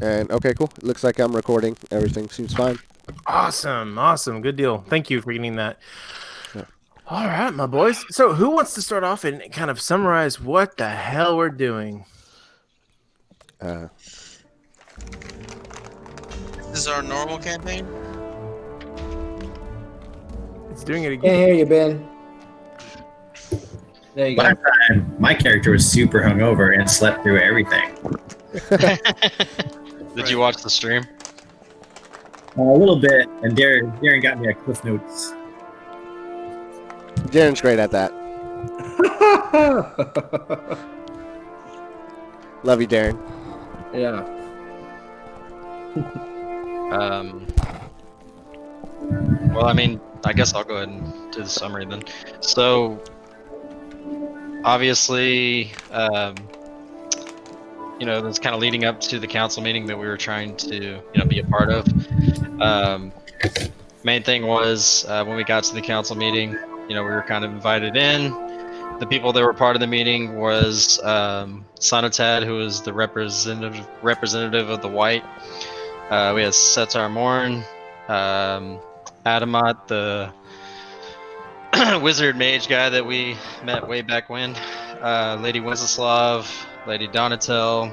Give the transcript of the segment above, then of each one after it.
And okay, cool. Looks like I'm recording. Everything seems fine. Awesome. Good deal. Thank you for getting that. Yeah. All right, my boys. So, who wants to start off and kind of summarize what the hell we're doing? Uh, This is our normal campaign. It's doing it Can't again. hear you, Ben. There you go. Last time, my character was super hungover and slept through everything. Did you watch the stream? A little bit, and Darren got me a Cliff Notes. Darren's great at that. Love you, Darren. Yeah. Well, I mean, I guess I'll go ahead and do the summary then. So, obviously, that's kind of leading up to the council meeting that we were trying to, be a part of. Main thing was when we got to the council meeting, we were kind of invited in. The people that were part of the meeting was Sonatad, who was the representative of the White. We had Setar Morn, Adamat, the wizard mage guy that we met way back when, Lady Wenceslav, Lady Donatel,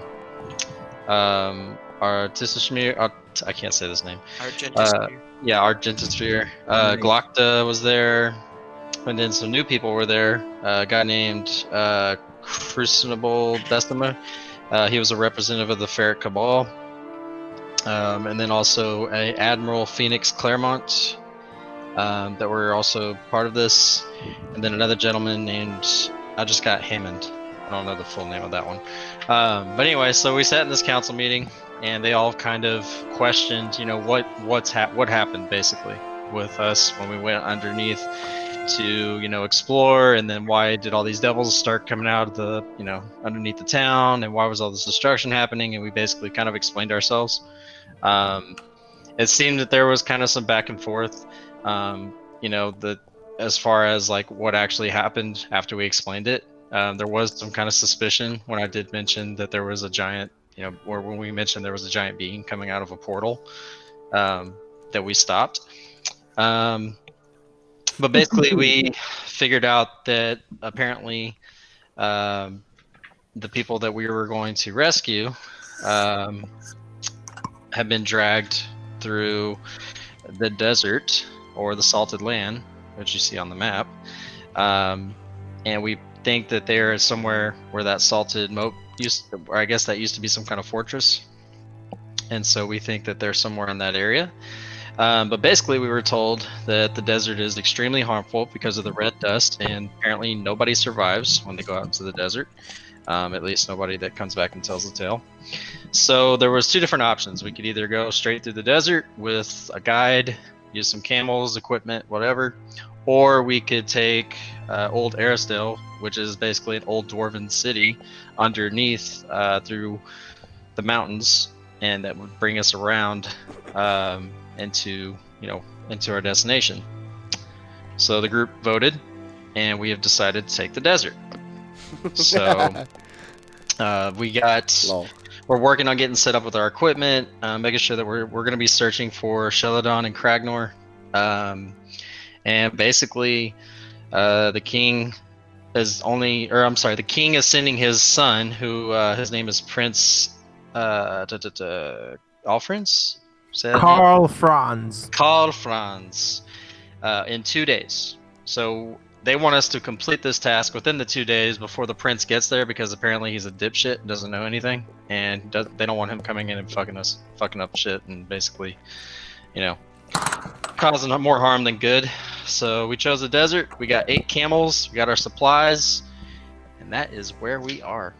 Artisashmir, I can't say this name. Argentisphere. Argentisphere. Glocta was there, and then some new people were there. A guy named Crucible Bestima. He was a representative of the Ferret Cabal. And then also a Admiral Phoenix Claremont that were also part of this, and then another gentleman named, I just got Hammond. I don't know the full name of that one. But anyway, so we sat in this council meeting, and they all kind of questioned, what happened basically with us when we went underneath to, explore, and then why did all these devils start coming out of the, underneath the town, and why was all this destruction happening, and we basically kind of explained ourselves. It seemed that there was kind of some back and forth, as far as like what actually happened after we explained it. There was some kind of suspicion when I did mention that there was a giant, or when we mentioned there was a giant being coming out of a portal, that we stopped. But basically we figured out that apparently the people that we were going to rescue have been dragged through the desert or the salted land, which you see on the map, and we think that they're somewhere where that salted moat or I guess that used to be some kind of fortress, and so we think that they're somewhere in that area. But basically we were told that the desert is extremely harmful because of the red dust, and apparently nobody survives when they go out into the desert. At least nobody that comes back and tells the tale. So there was two different options. We could either go straight through the desert with a guide, use some camels, equipment, whatever, or we could take Old Arisdale, which is basically an old dwarven city underneath through the mountains, and that would bring us around into our destination. So the group voted, and we have decided to take the desert. So we're working on getting set up with our equipment, making sure that we're going to be searching for Sheladon and Kragnor, and basically the king is sending his son, who his name is Prince Alfrance? Carl Franz. Carl Franz, in 2 days. So they want us to complete this task within the 2 days before the prince gets there, because apparently he's a dipshit and doesn't know anything, and they don't want him coming in and fucking up shit and basically, causing more harm than good. So we chose the desert. We got 8 camels. We got our supplies, and that is where we are.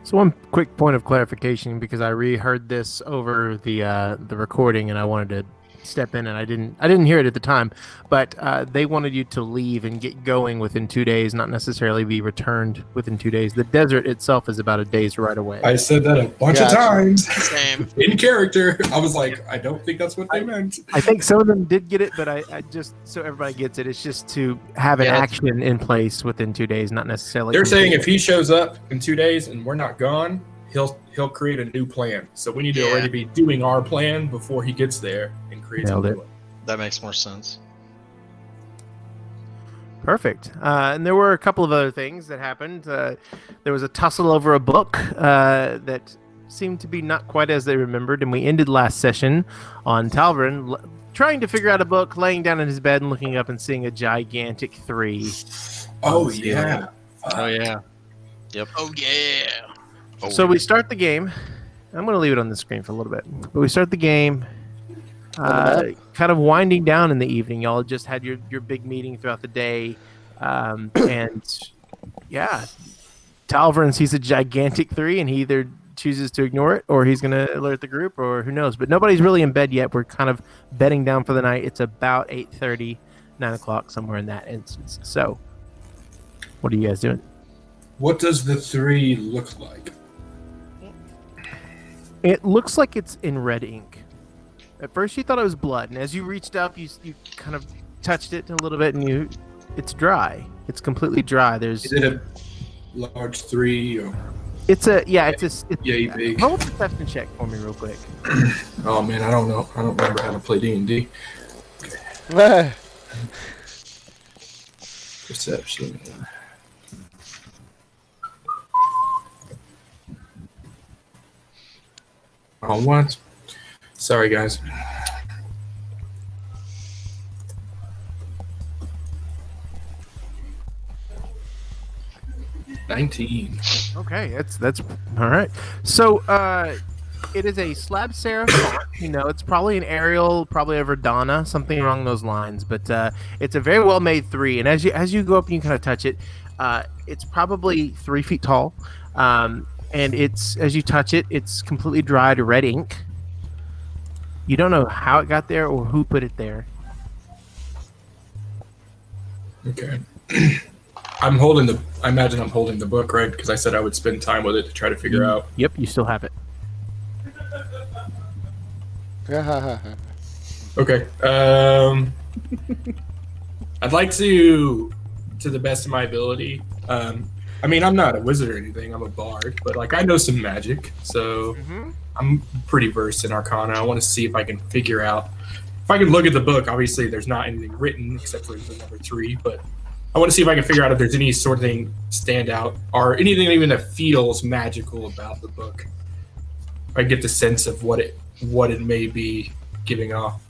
So one quick point of clarification, because I reheard this over the recording, and I wanted to step in, and I didn't hear it at the time, but they wanted you to leave and get going within 2 days, not necessarily be returned within 2 days. The desert itself is about a day's right away. I said that a bunch of Gotcha. times Same. in character. I was like, I don't think that's what they meant. I think some of them did get it, but I just, so everybody gets it, it's just to have an action in place within 2 days, not necessarily. They're saying if he shows up in 2 days and we're not gone, he'll create a new plan. So we need to Yeah. already be doing our plan before he gets there and creates a Nailed new it. one. That makes more sense. Perfect. And there were a couple of other things that happened. There was a tussle over a book that seemed to be not quite as they remembered, and we ended last session on Talvin trying to figure out a book, laying down in his bed and looking up and seeing a gigantic 3. Oh Let's see. yeah. Oh yeah. Yep. Oh yeah. Oh, So we start the game. I'm going to leave it on the screen for a little bit. But we start the game kind of winding down in the evening. Y'all just had your big meeting throughout the day. And yeah, Talvin sees a gigantic 3 and he either chooses to ignore it or he's going to alert the group or who knows. But nobody's really in bed yet. We're kind of bedding down for the night. It's about 8:30, 9 o'clock, somewhere in that instance. So what are you guys doing? What does the 3 look like? It looks like it's in red ink. At first you thought it was blood, and as you reached up, you kind of touched it a little bit, and it's dry. It's completely dry. Is it a large 3 or It's yay big? Roll a perception check for me real quick. Oh man, I don't know. I don't remember how to play D&D. Perception. On what? Sorry, guys. Okay, that's all right. So it is a slab serif font. You know, it's probably an Arial, probably a Verdana, something along those lines. But it's a very well made 3, and as you go up and you kind of touch it, it's probably 3 feet tall. And it's as you touch it, it's completely dry to red ink. You don't know how it got there or who put it there. Okay. I imagine I'm holding the book, right? Because I said I would spend time with it to try to figure out. Yep, you still have it. Okay. I'd like to the best of my ability. I mean, I'm not a wizard or anything. I'm a bard, but like I know some magic, so I'm pretty versed in Arcana. I want to see if I can figure out. If I can look at the book, obviously there's not anything written except for the number 3, but I want to see if I can figure out if there's any sort of thing stand out or anything even that feels magical about the book. If I get the sense of what it may be giving off.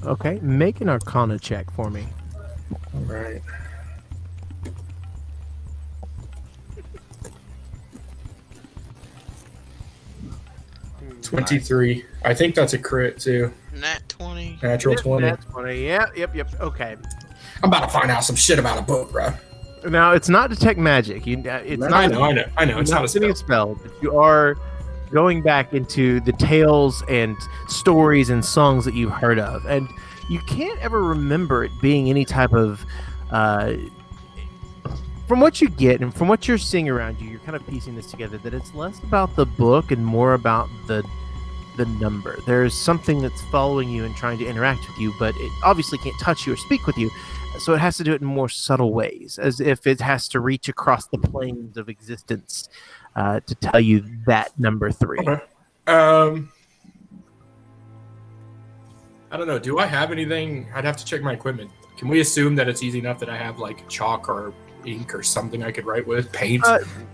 Okay, make an Arcana check for me. All right. 23. I think that's a crit too. Nat 20. Natural 20. That's funny. Yeah, yep. Okay. I'm about to find out some shit about a book, bro. Now it's not detect magic. It's not. I know. It's not a getting spell. but you are going back into the tales and stories and songs that you've heard of, and you can't ever remember it being any type of. From what you get and from what you're seeing around you, you're kind of piecing this together that it's less about the book and more about the number. There's something that's following you and trying to interact with you, but it obviously can't touch you or speak with you. So it has to do it in more subtle ways, as if it has to reach across the planes of existence to tell you that number 3. Okay. I don't know. Do I have anything? I'd have to check my equipment. Can we assume that it's easy enough that I have like chalk or ink or something I could write with? Paint?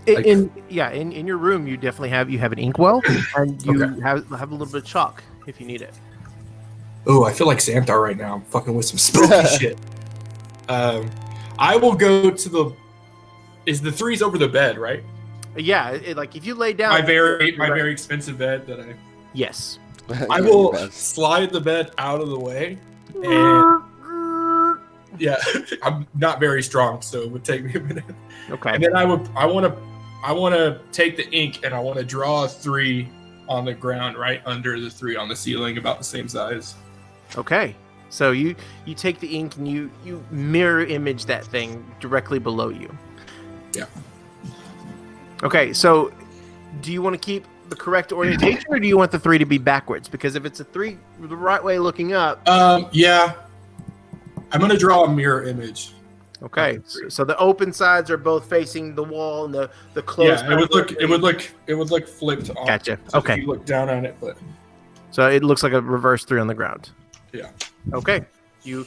In your room, you definitely have an inkwell, and you Okay. have a little bit of chalk if you need it. Oh, I feel like Xanthar right now. I'm fucking with some spooky shit. I will go to the. Is the 3's over the bed, right? Yeah, like if you lay down, My very expensive bed that I. yes. I will slide the bed out of the way, and yeah, I'm not very strong, so it would take me a minute. Okay. And then I want to take the ink and I want to draw a 3 on the ground right under the 3 on the ceiling, about the same size. Okay. So you take the ink and you mirror image that thing directly below you. Yeah. Okay, so do you want to keep the correct orientation or do you want the 3 to be backwards? Because if it's a 3 the right way looking up, Yeah. I'm gonna draw a mirror image. Okay, so the open sides are both facing the wall, and the closed. Yeah, it would look flipped on. Gotcha. So Okay. You look down on it, but So it looks like a reverse 3 on the ground. yeah. Okay, you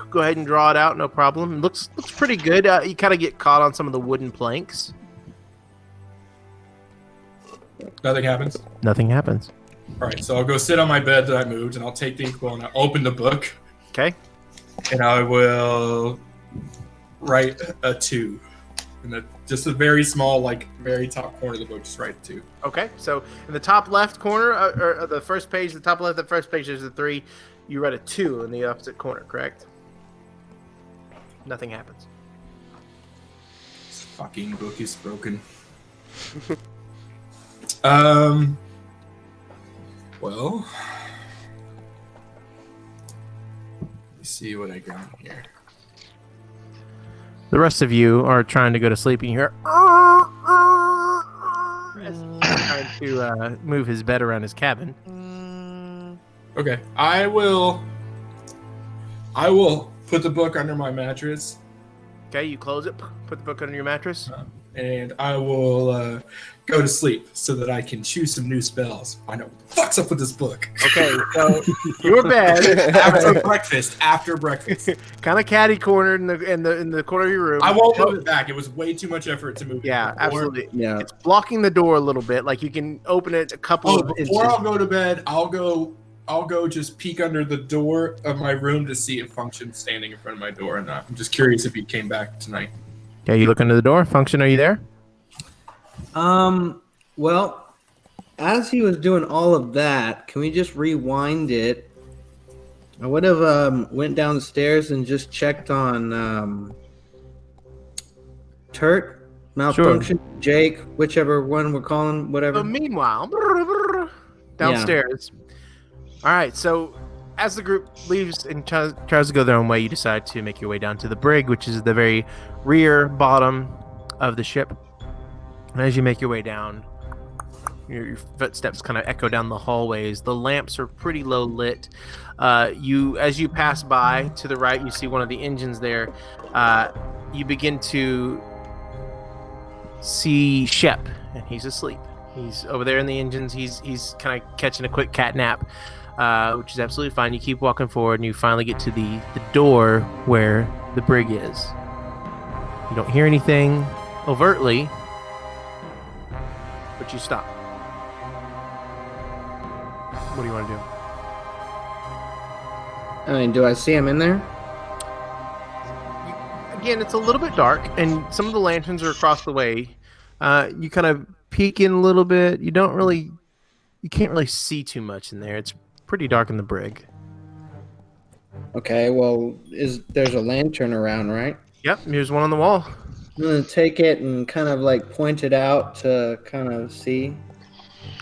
go ahead and draw it out, no problem. Looks pretty good. You kind of get caught on some of the wooden planks. Nothing happens. Nothing happens. All right, so I'll go sit on my bed that I moved, and I'll take the inkwell and I'll open the book, Okay. and I will write a 2. And just a very small, like very top corner of the book, just write a 2. Okay, so in the top left corner, or the first page, the top left, the first page, there's a 3. You write a 2 in the opposite corner, correct? Nothing happens. This fucking book is broken. Well, let me see what I got here. The rest of you are trying to go to sleep, and you hear as he's trying to move his bed around his cabin. Okay, I will put the book under my mattress, Okay, you close it, put the book under your mattress. and I will go to sleep so that I can choose some new spells. I know what the fuck's up with this book. Okay, so your bed, After breakfast, kind of catty cornered in the corner of your room. I won't move it back. It was way too much effort to move. Yeah, it before. absolutely. Yeah. It's blocking the door a little bit. Like you can open it a couple Oh, of before inches. I'll go to bed, I'll go just peek under the door of my room to see if Function's standing in front of my door or not. I'm just curious if he came back tonight. Okay, you look under the door. Function, are you there? Well, as he was doing all of that, can we just rewind it? I would have went downstairs and just checked on Turt, Malfunction, Jake, whichever one we're calling, whatever. So meanwhile, downstairs. All right, so as the group leaves and tries to go their own way, you decide to make your way down to the brig, which is the very rear bottom of the ship. And as you make your way down, your footsteps kind of echo down the hallways. The lamps are pretty low lit. As you pass by to the right, you see one of the engines there. You begin to see Shep, and he's asleep. He's over there in the engines. He's kind of catching a quick cat nap, which is absolutely fine. You keep walking forward, and you finally get to the door where the brig is. You don't hear anything overtly, but you stop. What do you want to do? I mean, do I see him in there? Again, it's a little bit dark, and some of the lanterns are across the way. You kind of peek in a little bit. You can't really see too much in there. It's pretty dark in the brig. Okay, well, there's a lantern around, right? Yep, here's one on the wall. I'm gonna take it and kind of like point it out to kind of see.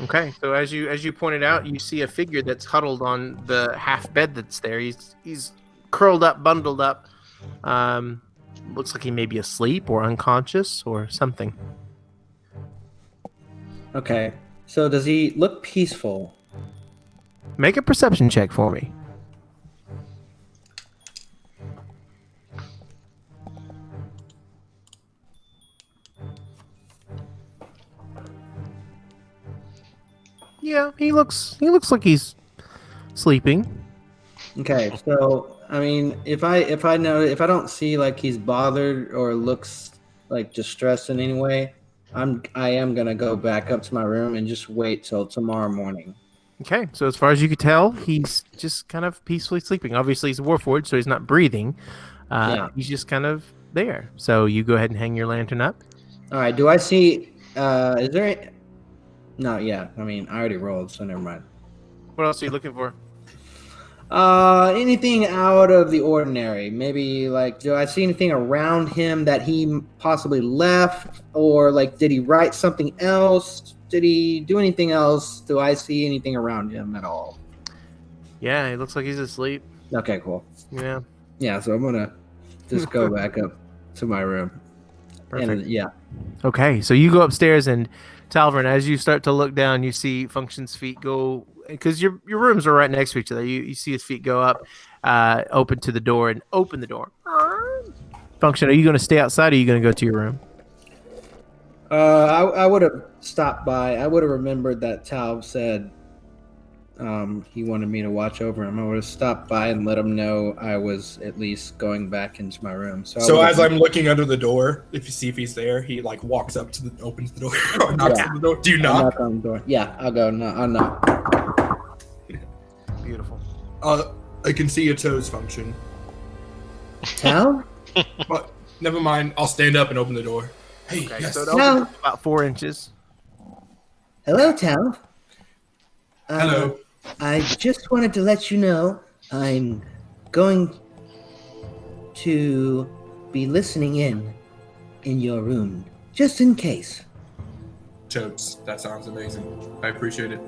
Okay, so as you pointed out, you see a figure that's huddled on the half bed that's there. He's curled up, bundled up. Looks like he may be asleep or unconscious or something. Okay, so does he look peaceful? Make a perception check for me. Yeah, he looks like he's sleeping. Okay, so I mean, if I don't see like he's bothered or looks like distressed in any way, I am gonna go back up to my room and just wait till tomorrow morning. Okay, so as far as you could tell, he's just kind of peacefully sleeping. Obviously, he's a warforged, so he's not breathing. Yeah. He's just kind of there. So you go ahead and hang your lantern up. All right, do I see? Is there? No, yeah. I mean, I already rolled, so never mind. What else are you looking for? Anything out of the ordinary? Maybe like, do I see anything around him that he possibly left, or like, did he write something else? Did he do anything else? Do I see anything around him at all? Yeah, he looks like he's asleep. Okay, cool. Yeah, Yeah, so I'm gonna just go back up to my room. perfect. And, yeah. Okay, so you go upstairs, and Talvin, as you start to look down, you see Function's feet go, because your rooms are right next to each other. You see his feet go up, open to the door, and open the door. Function, are you going to stay outside or are you going to go to your room? I would have stopped by. I would have remembered that Tal said he wanted me to watch over him. I would have stopped by and let him know I was at least going back into my room. So I as I'm looking under the door, if you see if he's there, he like walks up to the opens the door, or knocks Yeah. on the door. Do you I'll knock? knock on the door. Yeah, I'll go. No, I'll knock. Beautiful. I can see your toes function. Tal? But never mind. I'll stand up and open the door. Hey, Okay, yes. so it No. opens up about 4 inches. Hello, Tal. Hello. I just wanted to let you know I'm going to be listening in your room, just in case. Totes. That sounds amazing. I appreciate it.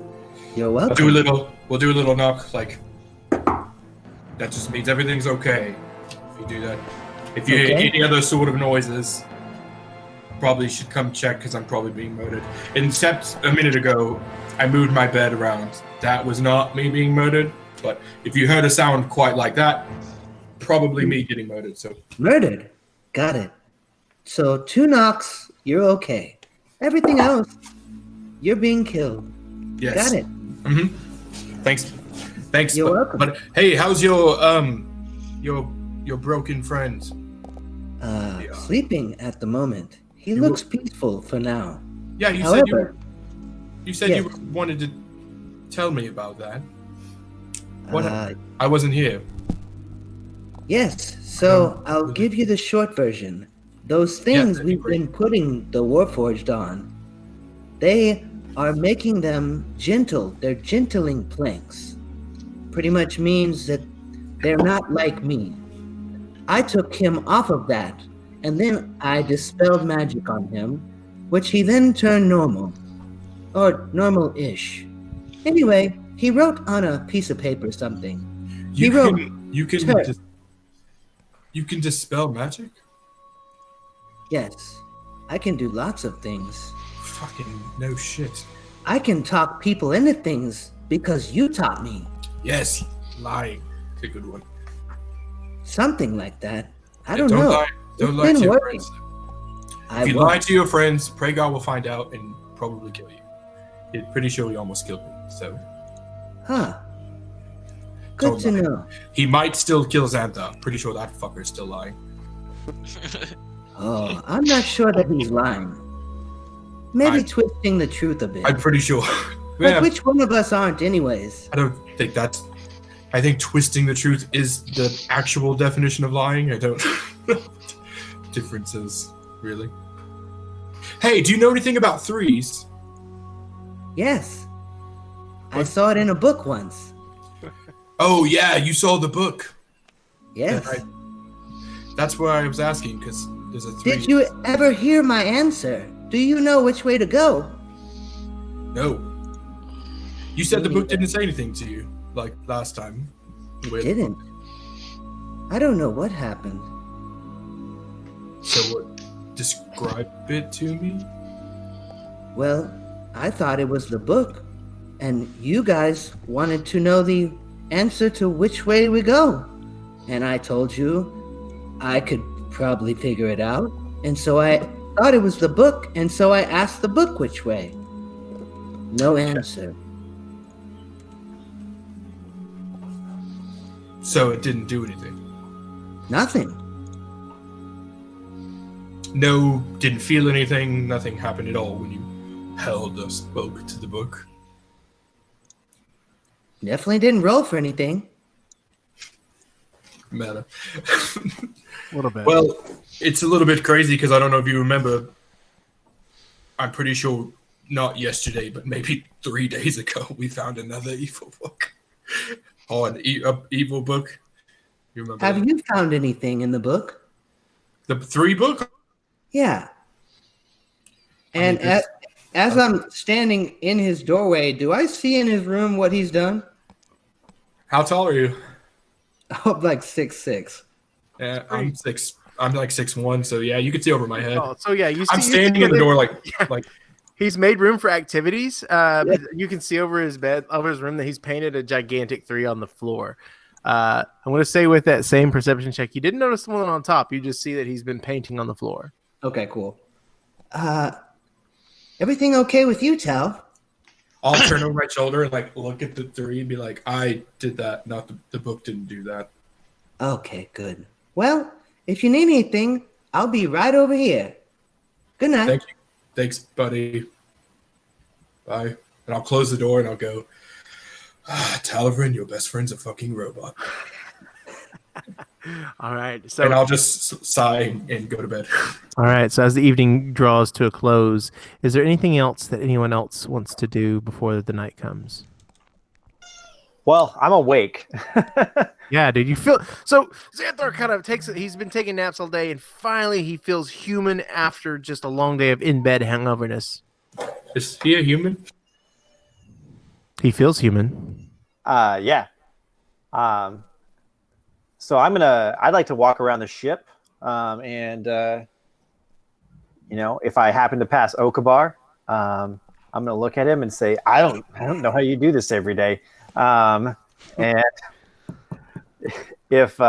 You're We'll welcome. do a little knock, like that just means everything's okay. If you do that. If you hear Okay. any other sort of noises, probably should come check because I'm probably being murdered. Except a minute ago, I moved my bed around. That was not me being murdered. But if you heard a sound quite like that, probably me getting murdered. So Murdered. Got it. So 2 knocks, you're okay. Everything else, you're being killed. yes. Got it. Mm-hmm. Thanks. You're but, welcome. But hey, how's your broken friend? Yeah. Sleeping at the moment. He You looks peaceful for now. Yeah, you However, said yes. you wanted to tell me about that. What? uh, I wasn't here. yes. So Um, I'll give you the short version. Those things that'd be we've been putting the Warforged on, they are making them gentle. They're gentling planks. Pretty much means that they're not like me. I took him off of that, and then I dispelled magic on him, which he then turned normal. Or normal-ish. Anyway, he wrote on a piece of paper something. You He wrote, can "Sir." you can dispel magic. Yes, I can do lots of things. Fucking no shit. I can talk people into things because you taught me. Yes, lying. It's a good one. Something like that. I Yeah, don't know. Lie, don't It's lie to been your working. friends. I If you won't. lie to your friends, pray God will find out and probably kill you. He's pretty sure he almost killed me. So Huh. Good Don't to lie. know. he might still kill Xantha. Pretty sure that fucker's still lying. Oh, I'm not sure that he's lying. Maybe I- twisting the truth a bit. I'm pretty sure. But Yeah, which one of us aren't, anyways? I don't think that's. I think twisting the truth is the actual definition of lying. I don't know what differences, really. Hey, do you know anything about threes? Yes. I What? saw it in a book once. Oh, yeah, you saw the book. Yes. Yeah, That's why I was asking, because there's a three. Did you ever hear my answer? Do you know which way to go? No. You said the book didn't say anything to you, like last time. It didn't. I don't know what happened. So what? Describe it to me? Well, I thought it was the book, and you guys wanted to know the answer to which way we go. And I told you I could probably figure it out. And so I thought it was the book, and so I asked the book which way. No answer. So it didn't do anything. Nothing. No, didn't feel anything. Nothing happened at all when you held or spoke to the book. Definitely didn't roll for anything. Meta. A little bit. Well, it's a little bit crazy because I don't know if you remember. I'm pretty sure not yesterday, but maybe 3 days ago, we found another evil book. Oh, an evil book. You remember Have that? you found anything in the book? The 3 book? Yeah. And this- as I'm standing in his doorway, do I see in his room what he's done? How tall are you? Oh, like 6'6". Yeah, I'm 6. I'm like 6'1", so yeah, you can see over my head. Oh, so yeah, you see, I'm you standing see in the that door like he's made room for activities. You can see over his bed, over his room, that he's painted a gigantic 3 on the floor. I'm going to say with that same perception check, you didn't notice the one on top. You just see that he's been painting on the floor. Okay, cool. Everything okay with you, Tal? I'll turn over my shoulder and like look at the three and be like, I did that, not the book didn't do that. Okay, good. Well, if you need anything, I'll be right over here. Good night. Thank you. Thanks, buddy. Bye. And I'll close the door and I'll go, Talivrin, your best friend's a fucking robot. All right. So And I'll just sigh and go to bed. All right. So as the evening draws to a close, is there anything else that anyone else wants to do before the night comes? Well, I'm awake. Yeah, dude. You feel so. Xanthar kind of takes it. He's been taking naps all day, and finally he feels human after just a long day of in bed hangoverness. Is he a human? He feels human. Yeah. So I'd like to walk around the ship, and if I happen to pass Okabar, I'm gonna look at him and say, I don't know how you do this every day, and if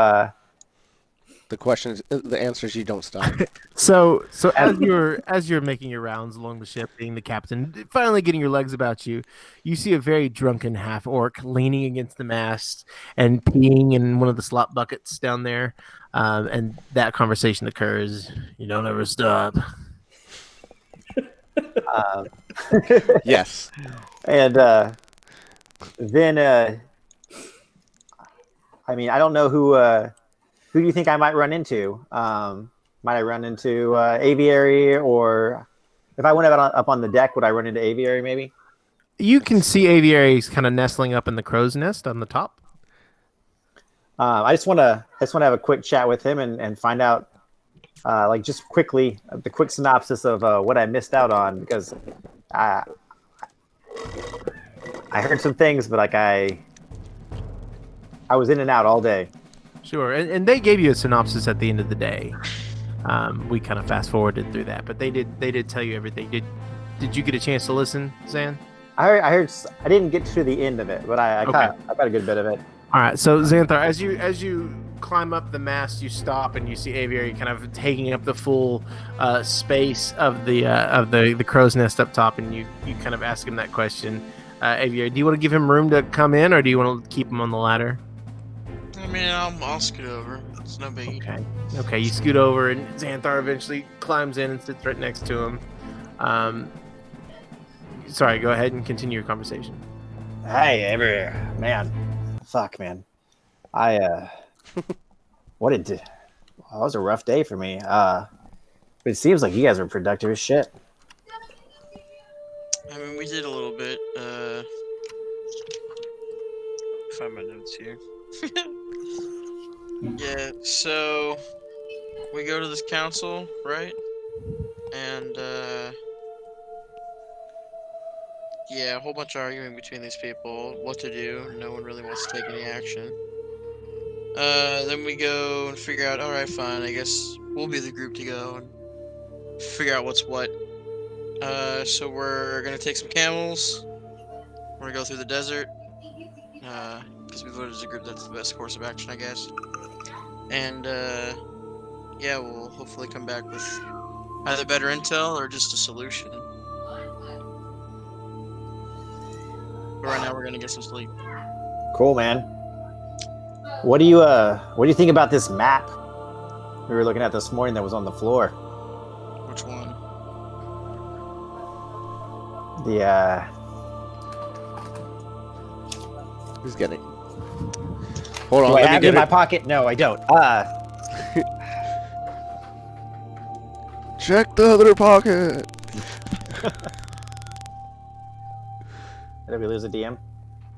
The question is, the answer is you don't stop. So as you're making your rounds along the ship, being the captain, finally getting your legs about you, you see a very drunken half orc leaning against the mast and peeing in one of the slop buckets down there, and that conversation occurs. You don't ever stop. Yes. and then I mean, I don't know who do you think I might run into? Might I run into Aviary, or if I went up on the deck, would I run into Aviary maybe? You can see Aviary's kind of nestling up in the crow's nest on the top. I just want to have a quick chat with him and find out, like just quickly, the quick synopsis of what I missed out on, because I heard some things, but like I was in and out all day. Sure, and they gave you a synopsis at the end of the day. We kind of fast forwarded through that, but they did tell you everything. Did you get a chance to listen, Zan? I heard I didn't get to the end of it, but I got a good bit of it. All right, so Xanthar, as you climb up the mast, you stop and you see Aviary kind of taking up the full space of the crow's nest up top, and you kind of ask him that question. Aviary, do you want to give him room to come in, or do you want to keep him on the ladder? I mean, I'll scoot over. It's no biggie. Okay, you scoot over, and Xanthar eventually climbs in and sits right next to him. Sorry, go ahead and continue your conversation. Hey, man. Fuck, man. That was a rough day for me. But it seems like you guys were productive as shit. I mean, we did a little bit. Find my notes here. Yeah, so we go to this council, right? And yeah, a whole bunch of arguing between these people, what to do. No one really wants to take any action. Then we go and figure out, alright, fine, I guess we'll be the group to go and figure out what's what. So we're gonna take some camels. We're gonna go through the desert. Because we voted as a group that's the best course of action, I guess. And yeah, we'll hopefully come back with either better intel or just a solution. But right now we're gonna get some sleep. Cool, man. What do you think about this map we were looking at this morning that was on the floor? Which one? Who's getting? Hold on. Do I Let me have it get in my it. pocket? No, I don't. Check the other pocket. Did we lose a DM?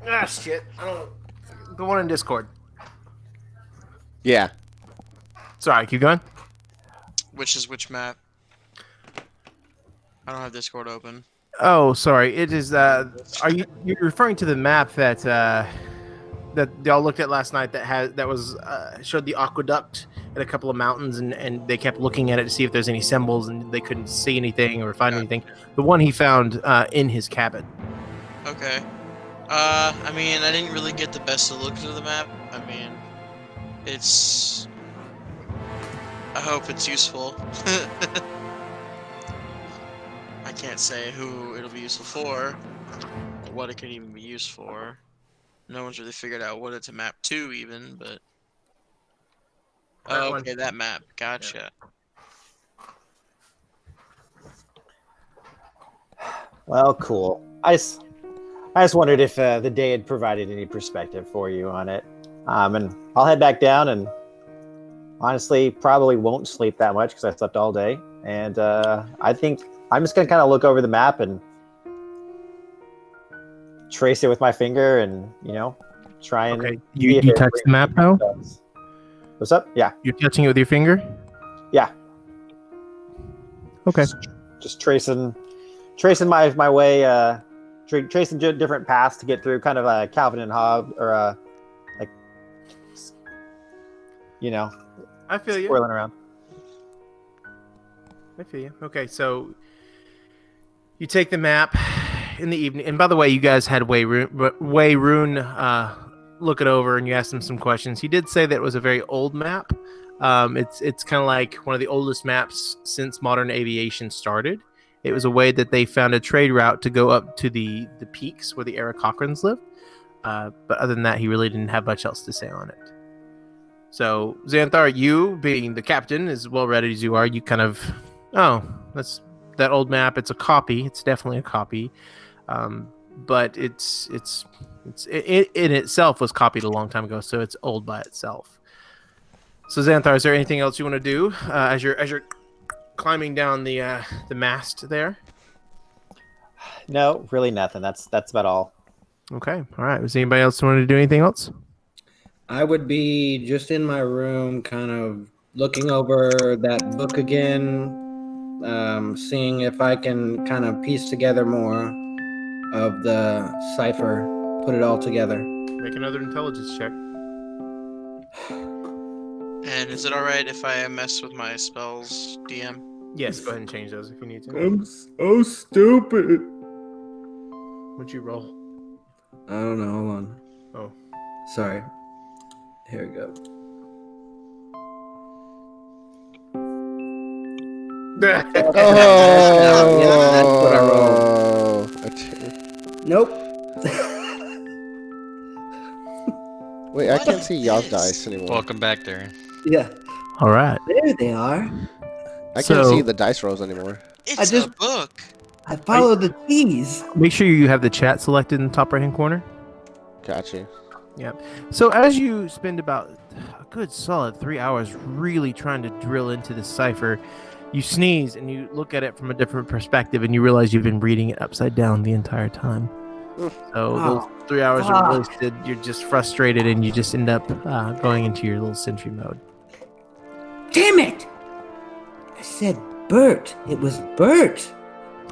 Ah, shit. I don't. The one in Discord. Yeah. Sorry, keep going. Which is which map? I don't have Discord open. Oh, sorry. It is. Are you're referring to the map that y'all looked at last night that was showed the aqueduct and a couple of mountains, and they kept looking at it to see if there's any symbols, and they couldn't see anything or find anything. The one he found in his cabin. Okay. I mean, I didn't really get the best of looks of the map. I mean, it's. I hope it's useful. I can't say who it'll be useful for, or what it could even be used for. No one's really figured out what it's a map to, even, but. That Oh, one. okay, that map. Gotcha. Well, cool. I just wondered if the day had provided any perspective for you on it. And I'll head back down, and honestly, probably won't sleep that much because I slept all day. And I think I'm just gonna kind of look over the map and trace it with my finger, and try and. Okay. see You if it touch the map though? does. What's up? Yeah. You're touching it with your finger? Yeah. Okay. Just tracing my way, tracing different paths to get through, kind of a Calvin and Hobbes, or I feel you. swirling around. I feel you. Okay, so you take the map in the evening, and by the way, you guys had Wei Rune look it over, and you asked him some questions. He did say that it was a very old map. It's kind of like one of the oldest maps since modern aviation started. It was a way that they found a trade route to go up to the peaks where the Aarakocrans live. But other than that, he really didn't have much else to say on it. So, Xanthar, you, being the captain, as well read as you are, you kind of, that's that old map. It's a copy. It's definitely a copy. But it in itself was copied a long time ago, so it's old by itself. So, Xanthar, is there anything else you want to do as you're climbing down the mast there? No, really nothing. That's about all. Okay. All right. Was anybody else want to do anything else? I would be just in my room, kind of looking over that book again, seeing if I can kind of piece together more of the cipher, put it all together. Make another intelligence check. And is it alright if I mess with my spells, DM? Yes, go ahead and change those if you need to. I'm so stupid. What'd you roll? I don't know. Hold on. Oh. Sorry. Here we go. Oh, that's what I Nope. Wait, I can't see y'all's dice anymore. Welcome back, Darren. Yeah. All right. There they are. I can't So- see the dice rolls anymore. It's just- a book. I followed the keys. Make sure you have the chat selected in the top right-hand corner. Got you. So as you spend about a good solid 3 hours really trying to drill into the cipher, you sneeze and you look at it from a different perspective, and you realize you've been reading it upside down the entire time. So those 3 hours are wasted. You're just frustrated, and you just end up going into your little sentry mode. Damn it! I said Bert. It was Bert.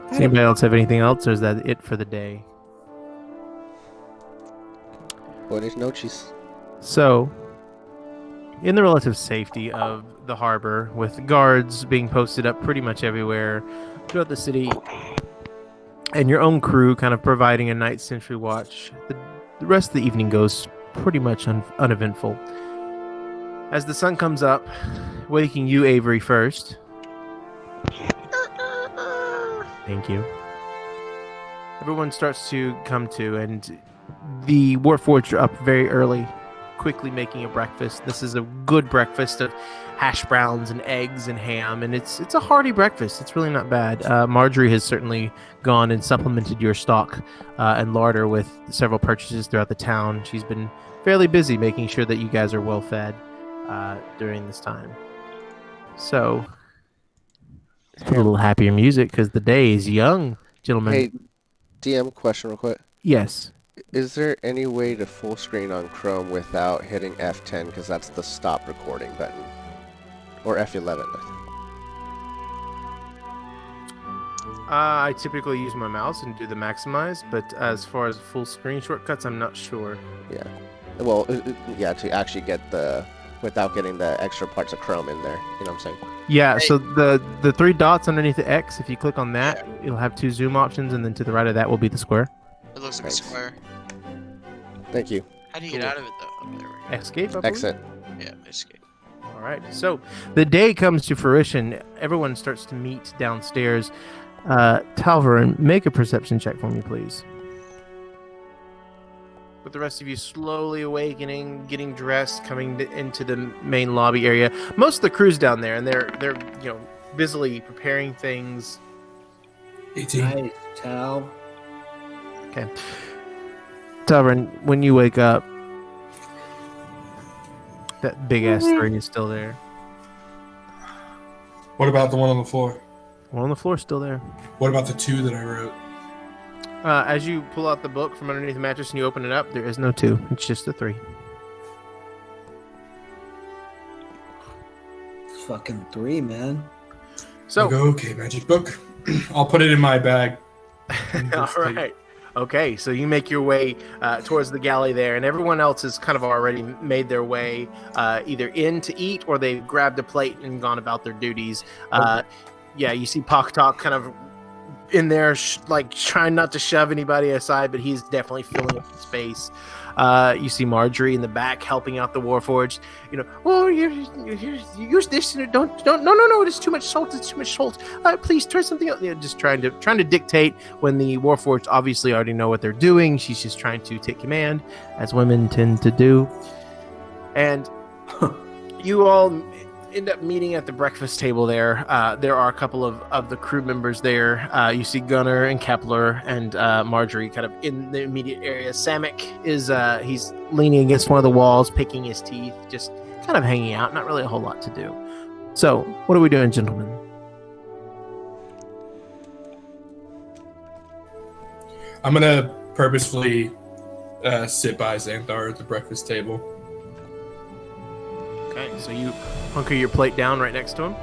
Does anybody else have anything else, or is that it for the day? Buenas noches. So, in the relative safety of the harbor, with guards being posted up pretty much everywhere throughout the city, and your own crew kind of providing a night sentry watch, the rest of the evening goes pretty much uneventful. As the sun comes up, waking you, Avery, first. Thank you. Everyone starts to come to, and the Warforged are up very early, quickly making a breakfast. This is a good breakfast of hash browns and eggs and ham, and it's a hearty breakfast. It's really not bad. Marjorie has certainly gone and supplemented your stock and larder with several purchases throughout the town. She's been fairly busy making sure that you guys are well fed during this time. So, a little happier music because the day is young, gentlemen. Hey, DM, question real quick. Yes. Is there any way to full screen on Chrome without hitting F10? Because that's the stop recording button. Or F11. I typically use my mouse and do the maximize, but as far as full screen shortcuts, I'm not sure. Yeah. Well, yeah, to actually get the... without getting the extra parts of Chrome in there. You know what I'm saying? Yeah, so the three dots underneath the X, if you click on that, it'll have two zoom options, and then to the right of that will be the square. It looks like Thanks. a square. Thank you. How do you get out of it though? Oh, there we go. Escape. I believe? Exit. Yeah, escape. All right. So the day comes to fruition. Everyone starts to meet downstairs. Talvarin, make a perception check for me, please. With the rest of you slowly awakening, getting dressed, coming into the main lobby area. Most of the crew's down there, and they're busily preparing things. 18. Nice, Tal. Okay. Talvarin, when you wake up, that big ass 3 is still there. What about the one on the floor? One on the floor is still there. What about the 2 that I wrote? As you pull out the book from underneath the mattress and you open it up, there is no 2. It's just a 3. It's fucking 3, man. So, I go, okay, magic book. I'll put it in my bag. all right. Okay, so you make your way towards the galley there, and everyone else has kind of already made their way either in to eat or they've grabbed a plate and gone about their duties. Yeah, you see Poktok kind of in there, like trying not to shove anybody aside, but he's definitely filling up the space. You see Marjorie in the back helping out the Warforged. Oh, you use this. No, it's too much salt. It's too much salt. Please try something else. Just trying to dictate when the Warforged obviously already know what they're doing. She's just trying to take command, as women tend to do. And you all end up meeting at the breakfast table there. There are a couple of the crew members there. You see Gunnar and Kepler and Marjorie kind of in the immediate area. Samek is he's leaning against one of the walls, picking his teeth, just kind of hanging out. Not really a whole lot to do. So, what are we doing, gentlemen? I'm gonna purposefully sit by Xanthar at the breakfast table. Okay, so you hunker your plate down right next to him.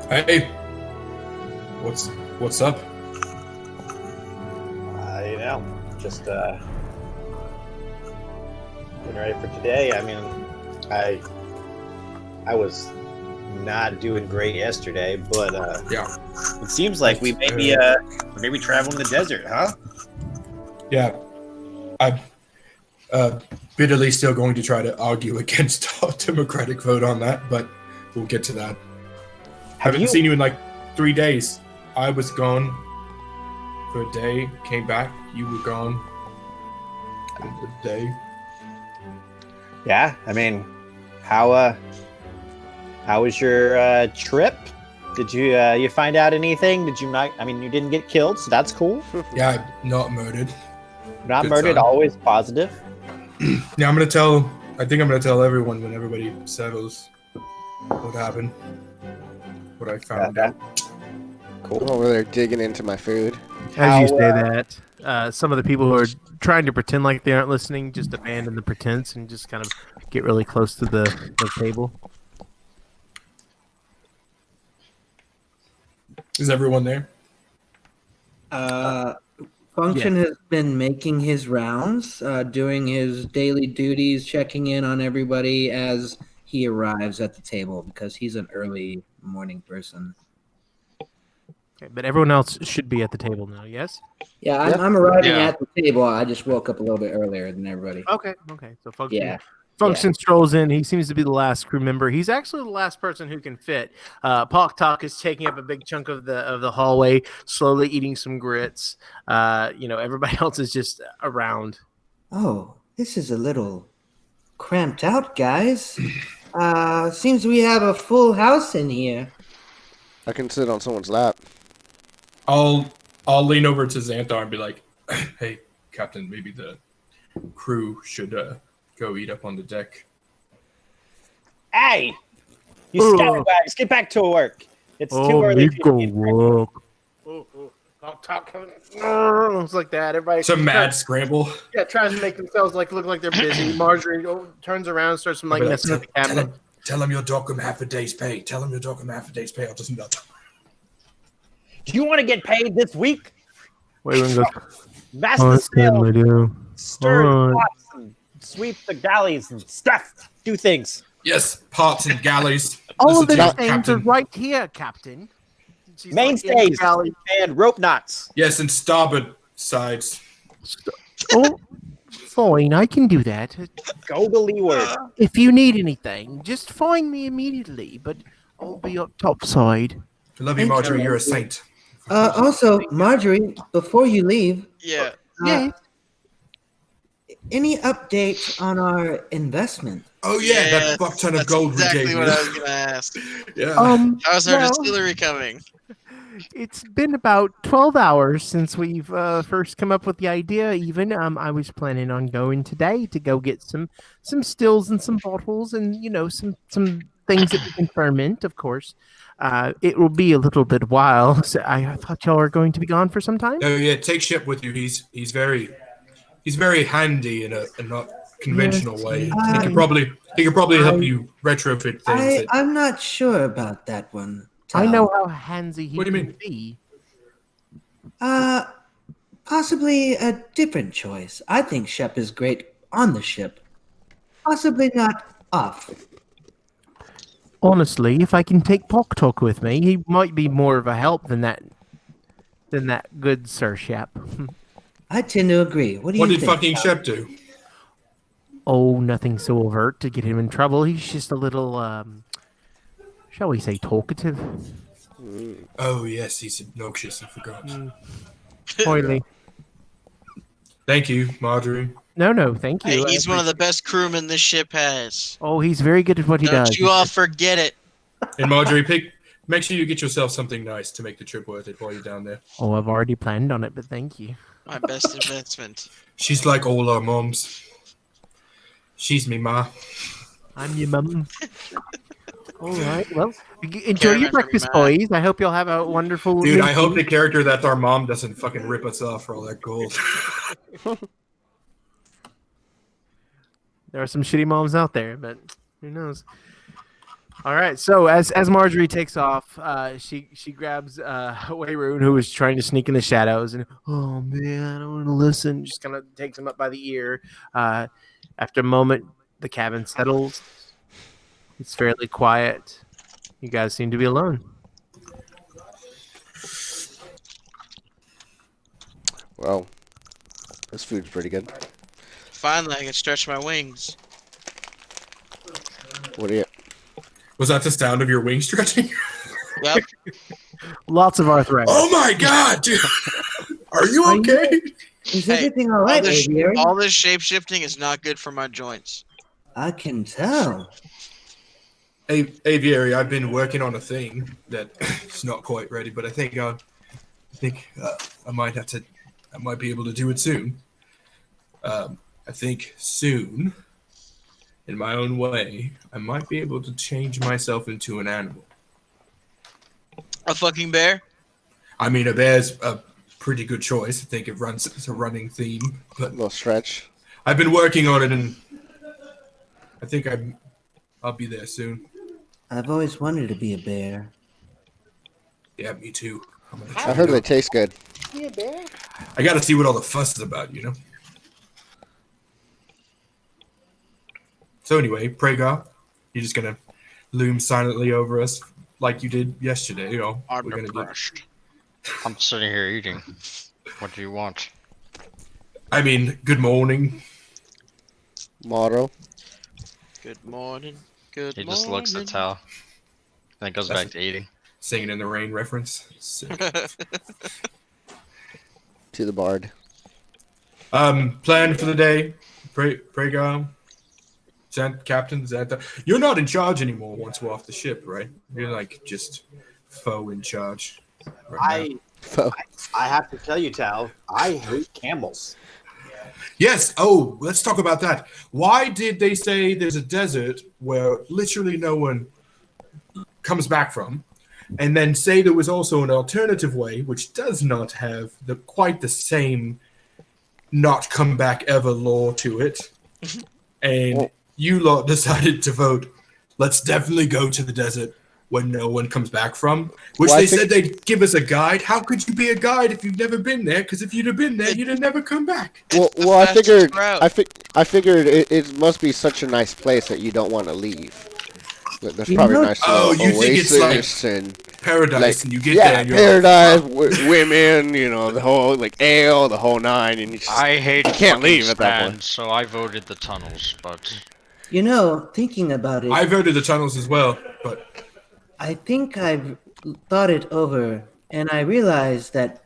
Hey, what's up? Just getting ready for today. I mean, I was not doing great yesterday, but Yeah, it seems like we may be traveling the desert, huh? yeah. I'm bitterly still going to try to argue against a democratic vote on that, but we'll get to that. Haven't seen you in like 3 days. I was gone for a day, came back, you were gone for a day. Yeah, I mean, how was your trip? Did you find out anything? Did you not? I mean, you didn't get killed, so that's cool. Yeah, not murdered. Not Good murdered, sign. always positive. Yeah, I think I'm gonna tell everyone when everybody settles what happened, what I found out. Cool. Over there digging into my food. As you How, say that, some of the people who are trying to pretend like they aren't listening just abandon the pretense and just kind of get really close to the table. Is everyone there? Function has been making his rounds, doing his daily duties, checking in on everybody as he arrives at the table because he's an early morning person. Okay, but everyone else should be at the table now, yes? Yeah, I'm arriving Yeah. at the table. I just woke up a little bit earlier than everybody. Okay. So Function, Yeah. Function strolls in. He seems to be the last crew member. He's actually the last person who can fit. Poktok is taking up a big chunk of the hallway, slowly eating some grits. Everybody else is just around. Oh, this is a little cramped out, guys. Seems we have a full house in here. I can sit on someone's lap. I'll lean over to Xanthar and be like, "Hey, Captain, maybe the crew should go eat up on the deck." Hey, you scallywags, get back to work. It's too early. for you to eat breakfast. Poktok coming. It's like that. Everybody. It's a mad scramble. Yeah, tries to make themselves look like they're busy. Marjorie turns around, and starts I'll be messing with the cabinet. Tell him you'll dock him half a day's pay. I'll just not. Do you want to get paid this week? Wait, goes. Master the sail, do. stir All the right. pots, and sweep the galleys and stuff. Do things. Yes, pots and galleys. All Listen of the to you, things are Captain. right here, Captain. She's Mainstays like in the galley. and rope knots. Yes, and starboard sides. Oh, fine. I can do that. Go to leeward. If you need anything, just find me immediately. But I'll be up topside. I love you, Marjorie. You're a saint. Also, Marjorie, before you leave, Yeah. Yeah. any updates on our investment? Oh yeah, that fuck ton of That's gold exactly we gave what you. I was gonna ask. Yeah. How's our well, distillery coming? It's been about 12 hours since we've first come up with the idea. Even I was planning on going today to go get some stills and some bottles and some things that we can ferment. Of course, it will be a little bit while. So I thought y'all were going to be gone for some time. Oh yeah, take Shep with you. He's very handy in a not conventional way. He could probably help you retrofit things. I'm not sure about that one. I know how handsy he What do you can mean? be. Possibly a different choice. I think Shep is great on the ship. Possibly not off. Honestly, if I can take Pok Tok with me, he might be more of a help than that good Sir Shep. I tend to agree. What do you What did think? fucking Shep do? Oh, nothing so overt to get him in trouble. He's just a little, shall we say, talkative. Oh yes, he's obnoxious. I forgot. Oily. Thank you, Marjorie. No, thank Hey, you. he's one of the best crewmen this ship has. Oh, he's very good at what he Don't does. you all forget it. And Marjorie, make sure you get yourself something nice to make the trip worth it while you're down there. Oh, I've already planned on it, but thank you. My best investment. She's like all our moms. She's me ma. I'm your mum. All right, well, enjoy Caramel your for breakfast, me, Matt. boys. I hope you'll have a wonderful Dude, I hope meeting. the character that's our mom doesn't fucking rip us off for all that gold. There are some shitty moms out there, but who knows? All right, so as Marjorie takes off, she grabs Wayroon, who was trying to sneak in the shadows, and oh man, I don't want to listen. Just kind of takes him up by the ear. After a moment, the cabin settles. It's fairly quiet. You guys seem to be alone. Well, this food's pretty good. Finally, I can stretch my wings. What do you? Was that the sound of your wing stretching? Yep. Lots of arthritis. Oh my god, dude! Are you okay? Is Hey, everything all right, Aviary? all this shape shifting is not good for my joints. I can tell. Aviary, I've been working on a thing that is not quite ready, but I think I might be able to do it soon. I think soon, in my own way, I might be able to change myself into an animal. A fucking bear? I mean, a bear's a pretty good choice. I think it's a running theme, but Little stretch. I've been working on it, and I think I'll be there soon. I've always wanted to be a bear. Yeah, me too. I'm gonna I try heard it they out. taste good. I gotta see what all the fuss is about, you know? So anyway, Pragar, you're just gonna loom silently over us like you did yesterday, you know? We're gonna get, Underbrushed. I'm sitting here eating. What do you want? I mean, good morning. Motto. Good morning. Good He morning. just looks at Tal. Then goes back to eating. Singing in the rain reference. Sick. To the bard. Plan for the day. Pragar. Captain Xantha. You're not in charge anymore once we're off the ship, right? You're like just foe in charge. Right now. I have to tell you, Tal, I hate camels. Yes. Oh, let's talk about that. Why did they say there's a desert where literally no one comes back from, and then say there was also an alternative way which does not have quite the same not come back ever law to it, and you lot decided to vote, let's definitely go to the desert when no one comes back from, which Well, I they think- said they'd give us a guide. How could you be a guide if you've never been there? Because if you'd have been there, you'd have never come back. Well, I fastest figured. route. I figured it must be such a nice place that you don't want to leave. There's You probably know- a nice Oh, little you think it's oasis and paradise, Like, and you get yeah, there, and you're paradise, women, you know, the whole like ale, the whole nine, and you just, I hate you can't fucking leave at that Stan, point. so I voted the tunnels, but You know, thinking about it, I voted the tunnels as well, but I think I've thought it over, and I realized that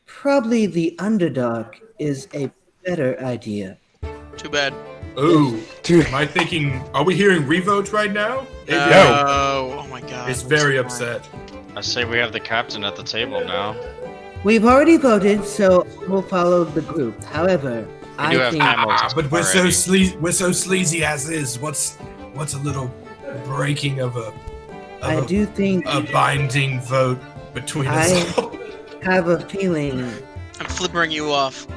probably the Underdark is a better idea. Too bad. ooh, Dude, am I thinking? Are we hearing revotes right now? Oh my god. It's I'm very so upset. I say we have the captain at the table now. We've already voted, so we'll follow the group. However, We do I have think camos But we're so already. we're so sleazy as is. What's a little breaking of I do think a binding vote between us all? have a feeling. I'm flippering you off.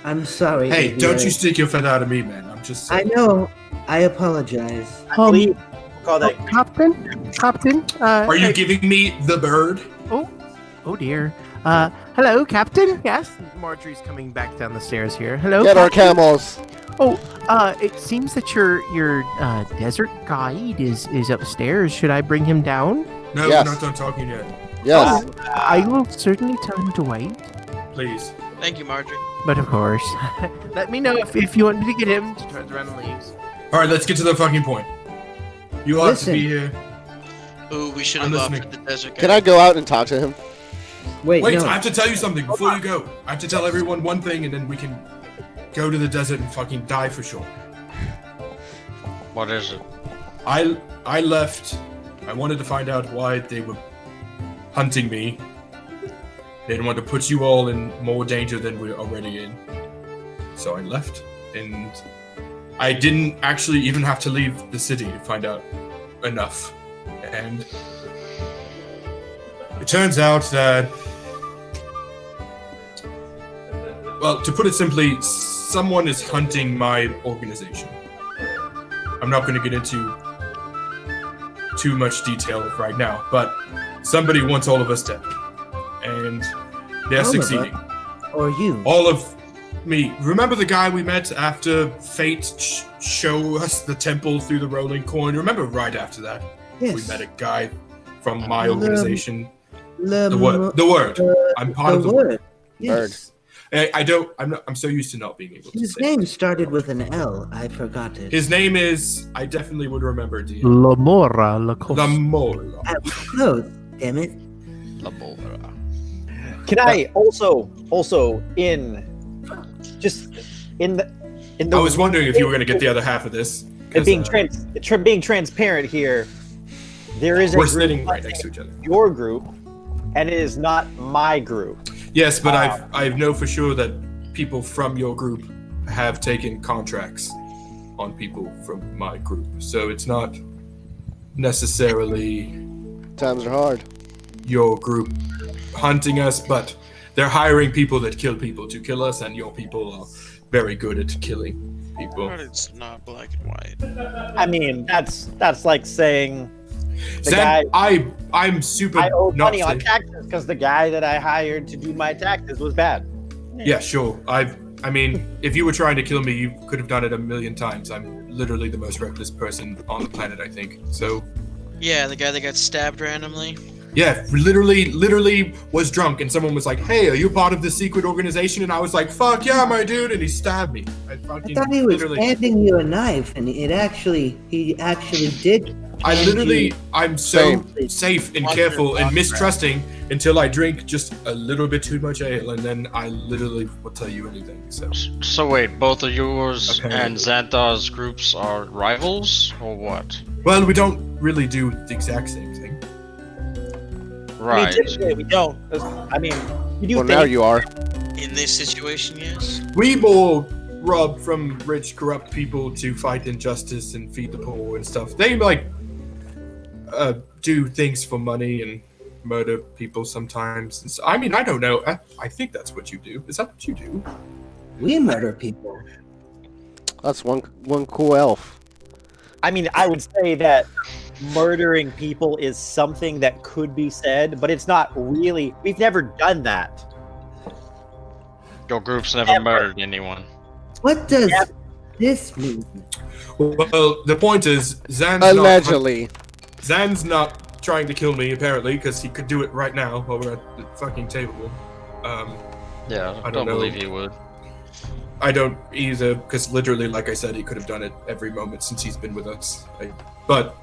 I'm sorry. Hey, Xavier. don't you stick your foot out of me, man. I'm just I saying. know. I apologize. I believe we'll call that Captain. Are you giving me the bird? Oh dear. Hello, Captain. Yes, Marjorie's coming back down the stairs here. Hello. get our Captain? camels. It seems that your desert guide is upstairs. Should I bring him down? No, Yes. we're not done talking yet. Yes. I will certainly tell him to wait. Please. Thank you, Marjorie. But of course, let me know if you want me to get him. She turns around and leaves. All right, let's get to the fucking point. You ought to Listen. be here. Ooh, we should I'm have listening. offered the desert guy. Can I go out and talk to him? Wait, Wait, no. I have to tell you something before you go. I have to tell everyone one thing, and then we can go to the desert and fucking die for sure. What is it? I left. I wanted to find out why they were hunting me. They didn't want to put you all in more danger than we're already in. So I left, and I didn't actually even have to leave the city to find out enough. And it turns out that, well, to put it simply, someone is hunting my organization. I'm not going to get into too much detail right now, but somebody wants all of us dead. And they're All of us? succeeding. Or you. All of me. Remember the guy we met after Fate showed us the temple through the rolling coin? Remember right after that? Yes. We met a guy from my The- organization. The The word. The word. I'm part of the word. word. Yes. I'm so used to not being able to His say. name started with an L. I forgot it. His name is. I definitely would remember it. Lamora Lacoste. The Mola. I was close. Damn it. Can I also in the I was wondering if you were going to get the other half of this. 'cause, being transparent here, there is a we're group sitting right next to each other. your group, and it is not my group. Yes, but I know for sure that people from your group have taken contracts on people from my group. So it's not necessarily Times are hard. your group hunting us, but they're hiring people that kill people to kill us, and your people are very good at killing people. But it's not black and white. I mean, that's like saying the Zan, guy I'm super I owe not money on saying- taxes because the guy that I hired to do my taxes was bad. Yeah, sure. I mean, if you were trying to kill me, you could have done it a million times. I'm literally the most reckless person on the planet, I think. So, Yeah, the guy that got stabbed randomly. yeah, literally was drunk, and someone was like, "Hey, are you part of this secret organization?" And I was like, "Fuck yeah, my dude!" And he stabbed me. I I fucking thought he was literally. handing you a knife, and he actually did. I hand literally, you- I'm so Same. safe and Watch careful your and background. mistrusting until I drink just a little bit too much ale, and then I literally will tell you anything. So. So wait, both of yours Okay. and Xanthar's groups are rivals, or what? Well, we don't really do the exact same thing. I Right. mean, typically we don't. I mean, you do Well, things. now you are. In this situation, yes. We more rob from rich, corrupt people to fight injustice and feed the poor and stuff. They do things for money and murder people sometimes. And so, I mean, I don't know. I think that's what you do. Is that what you do? We murder people. That's one cool elf. I mean, I would say that murdering people is something that could be said, but it's not really. We've never done that. Your group's never Ever. murdered anyone. What does Yeah. this mean? Well, the point is, Allegedly. Zan's not trying to kill me, apparently, because he could do it right now while we're at the fucking table. Yeah, I I don't don't know. believe he would. I don't either, because literally, like I said, he could have done it every moment since he's been with us. But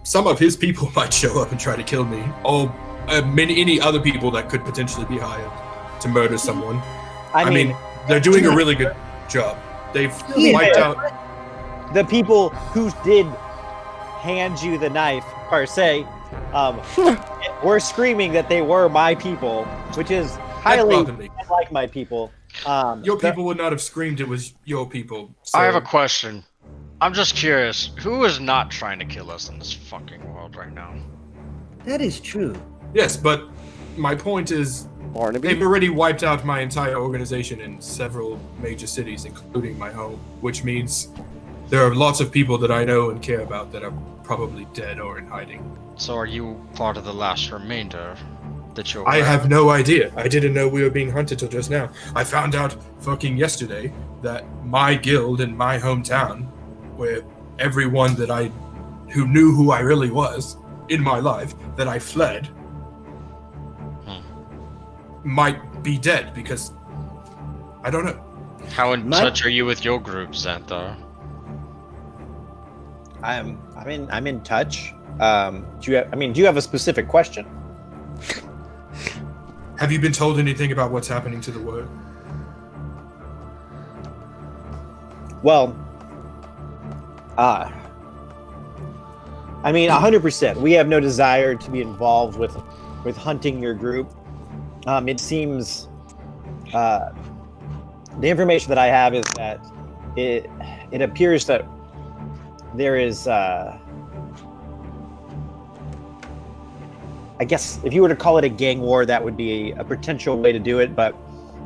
some of his people might show up and try to kill me. Or any other people that could potentially be hired to murder someone. I mean, they're doing a really good job. They've wiped out. The people who did hand you the knife, per se, were screaming that they were my people, which is highly unlike my people. Your people would not have screamed it was your people. So. I have a question. I'm just curious. Who is not trying to kill us in this fucking world right now? That is true. Yes, but my point is, Barnaby? they've already wiped out my entire organization in several major cities, including my home, which means there are lots of people that I know and care about that are probably dead or in hiding. So are you part of the last remainder that you're I aware have of? no idea. I didn't know we were being hunted till just now. I found out fucking yesterday that my guild in my hometown, where everyone who knew who I really was in my life, that I fled, might be dead because I don't know. How in touch are you with your group, Xanthar? I'm in touch. Do you have a specific question? Have you been told anything about what's happening to the word? Well, 100%. We have no desire to be involved with hunting your group. It seems the information that I have is that it appears that there is I guess if you were to call it a gang war, that would be a potential way to do it. But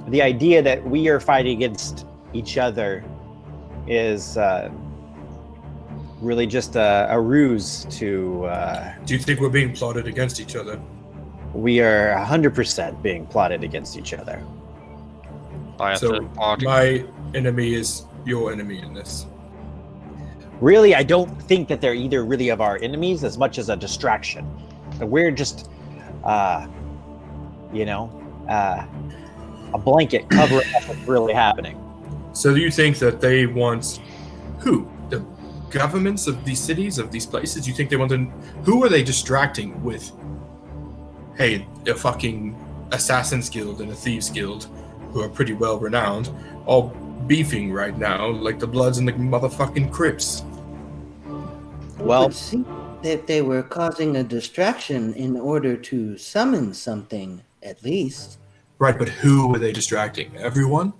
the idea that we are fighting against each other is really just a ruse to... Do you think we're being plotted against each other? We are 100% being plotted against each other. By a So third party? my enemy is your enemy in this. Really, I don't think that they're either really of our enemies as much as a distraction. We're just, a blanket covering up what's really happening. So do you think that they want who? The governments of these cities, of these places? You think they want to... Who are they distracting with? Hey, a fucking Assassin's Guild and a Thieves Guild, who are pretty well renowned, all beefing right now like the Bloods and the motherfucking Crips. Well, It seemed that they were causing a distraction in order to summon something, at least. Right, but who are they distracting? Everyone?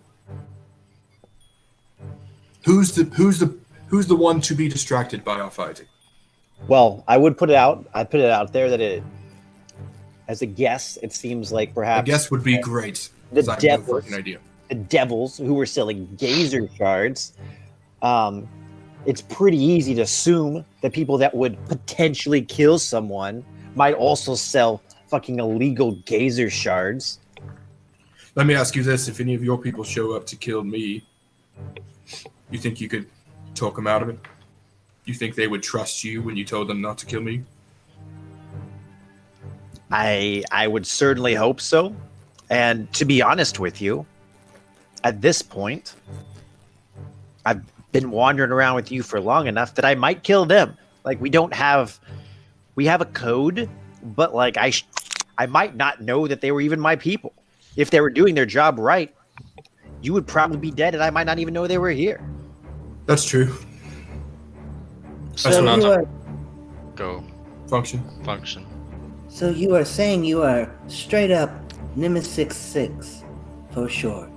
Who's the one to be distracted by our fighting? well, I'd put it out there that as a guess, it seems like I perhaps guess would be great. the 'cause I have no devils, fucking idea. the devils who were selling gazer shards. It's pretty easy to assume that people that would potentially kill someone might also sell fucking illegal gazer shards. Let me ask you this: if any of your people show up to kill me, you think you could talk them out of it? You think they would trust you when you told them not to kill me? I would certainly hope so. And to be honest with you, at this point, I've been wandering around with you for long enough that I might kill them. Like we have a code, but like I might not know that they were even my people. If they were doing their job right, you would probably be dead and I might not even know they were here. That's true. So That's what you I'm are, Go function. so you are saying you are straight up Nemesis 6 for sure.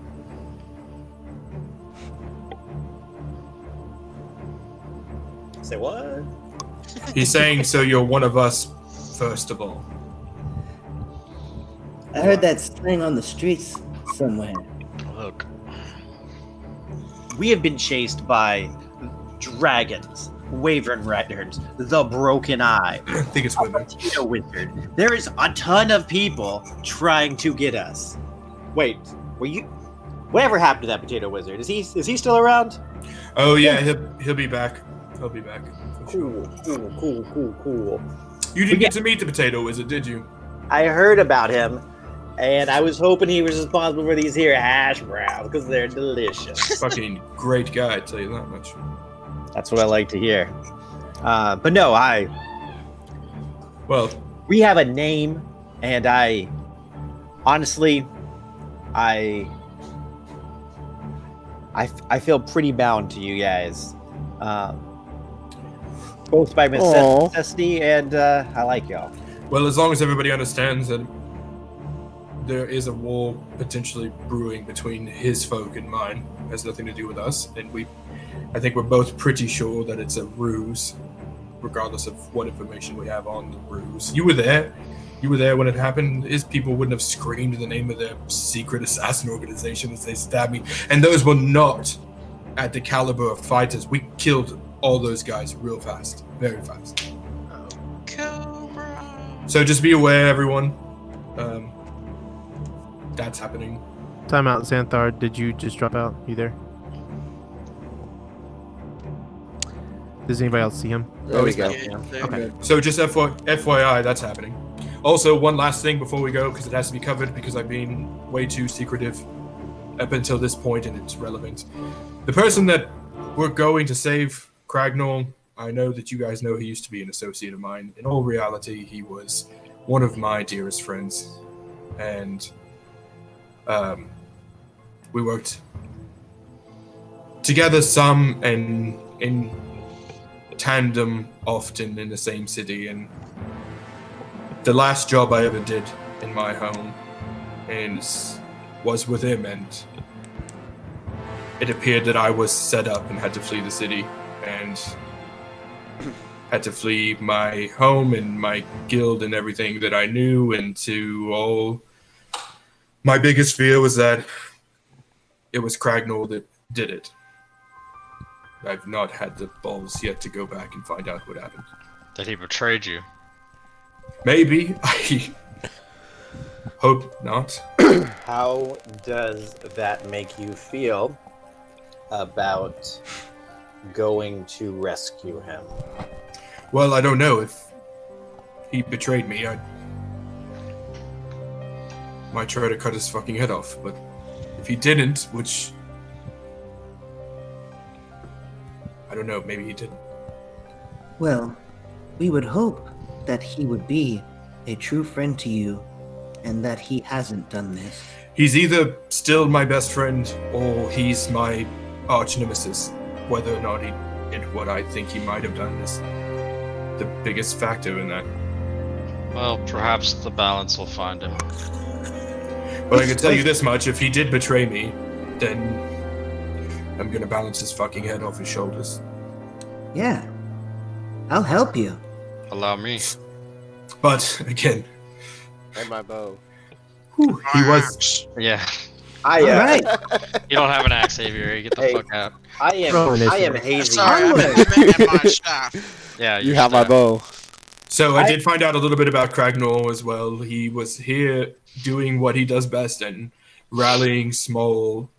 Say what? He's saying, so you're one of us, first of all. I heard that slang on the streets somewhere. Look, We have been chased by dragons, wyvern riders, the Broken Eye, I think it's women. Potato Wizard. There is a ton of people trying to get us. Wait, were you? Whatever happened to that Potato Wizard? Is he still around? Oh yeah, he'll be back. He'll be back. For sure. Cool. You didn't get to meet the potato wizard, did you? I heard about him, and I was hoping he was responsible for these here hash browns because they're delicious. Fucking great guy, I tell you that much. That's what I like to hear. But no, Well, we have a name, and I feel pretty bound to you guys, both by necessity and I like y'all. well, as long as everybody understands that there is a war potentially brewing between his folk and mine, it has nothing to do with us, and I think we're both pretty sure that it's a ruse, regardless of what information we have on the ruse. You were there. You were there when it happened. His people wouldn't have screamed the name of their secret assassin organization as they stabbed me. And those were not at the caliber of fighters. We killed all those guys real fast. Very fast. Cobra. So just be aware, everyone. That's happening. Time out, Xanthar. Did you just drop out? You there? Does anybody else see him? There we go. Yeah, there. Okay. So just FYI, that's happening. Also, one last thing before we go, because it has to be covered, because I've been way too secretive up until this point, and it's relevant. The person that we're going to save, Cragnall, I know that you guys know he used to be an associate of mine. In all reality, he was one of my dearest friends. And we worked together some and in tandem often in the same city. And the last job I ever did in my home was with him, and it appeared that I was set up and had to flee the city and had to flee my home and my guild and everything that I knew. And my biggest fear was that it was Cragnall that did it. I've not had the balls yet to go back and find out what happened. That he betrayed you. Maybe. I hope not. How does that make you feel about going to rescue him? Well, I don't know. If he betrayed me, I might try to cut his fucking head off. But if he didn't, which I don't know, maybe he didn't. Well, we would hope that he would be a true friend to you and that he hasn't done this. He's either still my best friend or he's my arch nemesis. Whether or not he did what I think he might have done is the biggest factor in that. Well, perhaps the balance will find him. But I can tell you this much, if he did betray me, then I'm gonna balance his fucking head off his shoulders. Yeah, I'll help you. Allow me. But, again, And my bow. he was... Yeah. I All right. You don't have an axe, Xavier. Get the Hey. fuck out. I am hazy. Sorry, I Onward. meant my staff. Yeah, You have my bow. So I did find out a little bit about Cragnall as well. He was here doing what he does best and rallying small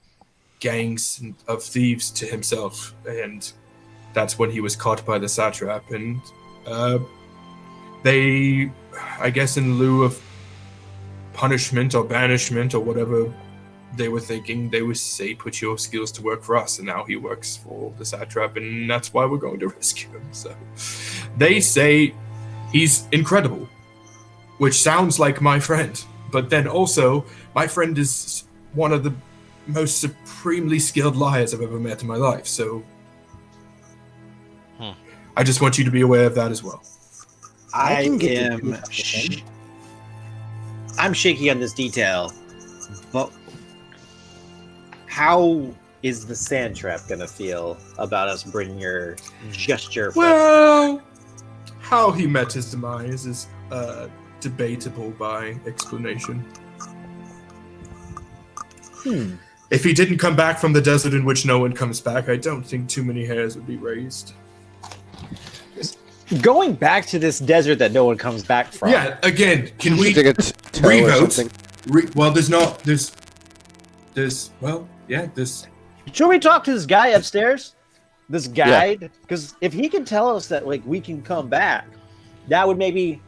gangs of thieves to himself. And that's when he was caught by the satrap. And they, I guess in lieu of punishment or banishment or whatever they were thinking, they would say, put your skills to work for us. And now he works for the satrap, and that's why we're going to rescue him. So they say he's incredible, which sounds like my friend. But then also, my friend is one of the most supremely skilled liars I've ever met in my life. So I just want you to be aware of that as well. I can get am. I'm shaky on this detail, but how is the sand trap gonna feel about us bringing your gesture? Well, how he met his demise is debatable by explanation. If he didn't come back from the desert in which no one comes back, I don't think too many hairs would be raised. Going back to this desert that no one comes back from. Yeah, again, can we Dig a toe or revote? something. Well, there's Should we talk to this guy upstairs? This guide? Because if he can tell us that like we can come back, that would maybe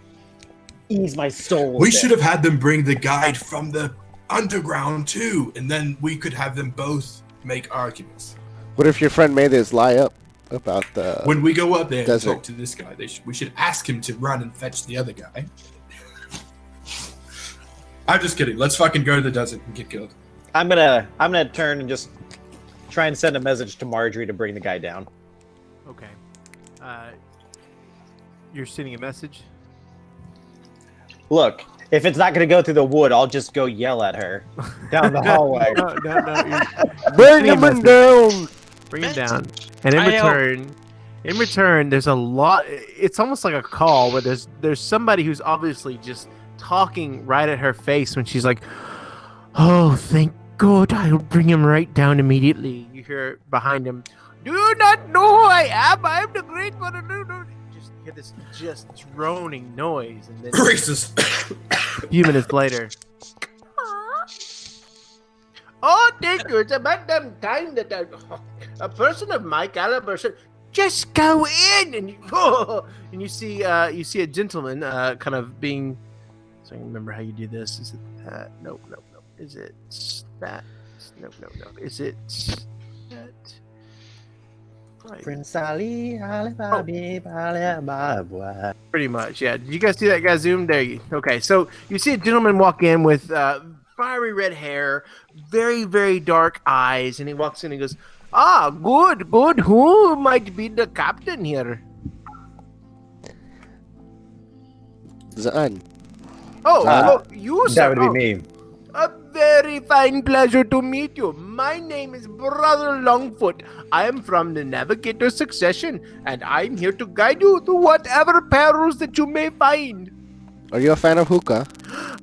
ease my soul. We should have had them bring the guide from the underground too, and then we could have them both make arguments. What if your friend made his lie up about the When we go up there and desert? talk to this guy, we should ask him to run and fetch the other guy. I'm just kidding. Let's fucking go to the desert and get killed. I'm gonna turn and just try and send a message to Marjorie to bring the guy down. Okay. You're sending a message? Look, if it's not gonna go through the wood, I'll just go yell at her down the hallway. No. Bring him down! Bring him down. And in I know. return, there's a lot. It's almost like a call where there's somebody who's obviously just talking right at her face when she's like, "Oh, thank God, I'll bring him right down immediately." You hear behind him, "Do you not know who I am? I am the great one." Just hear this just droning noise, and then Racist. a few minutes later. Oh, thank you. It's about damn time that a person of my caliber should just go in, and you see a gentleman kind of being. So I can remember how you do this. Is it that? No. Is it that? No. Is it that? Right. Prince Ali, Alibaba, Pretty much, yeah. Did you guys see that guy zoom? There you. Okay, so you see a gentleman walk in with fiery red hair, very, very dark eyes, and he walks in and goes, "Ah, good. Who might be the captain here?" Zan. Oh, you, sir. That would be Oh, me. A very fine pleasure to meet you. My name is Brother Longfoot. I am from the Navigator Succession, and I'm here to guide you through whatever perils that you may find. Are you a fan of hookah?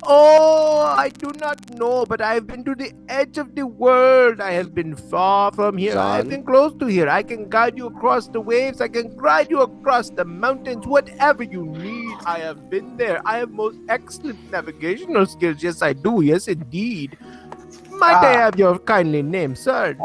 Oh, I do not know, but I have been to the edge of the world. I have been far from here. I have Son? been close to here. I can guide you across the waves. I can guide you across the mountains. Whatever you need, I have been there. I have most excellent navigational skills. Yes, I do. Yes, indeed. Might I have your kindly name, sir?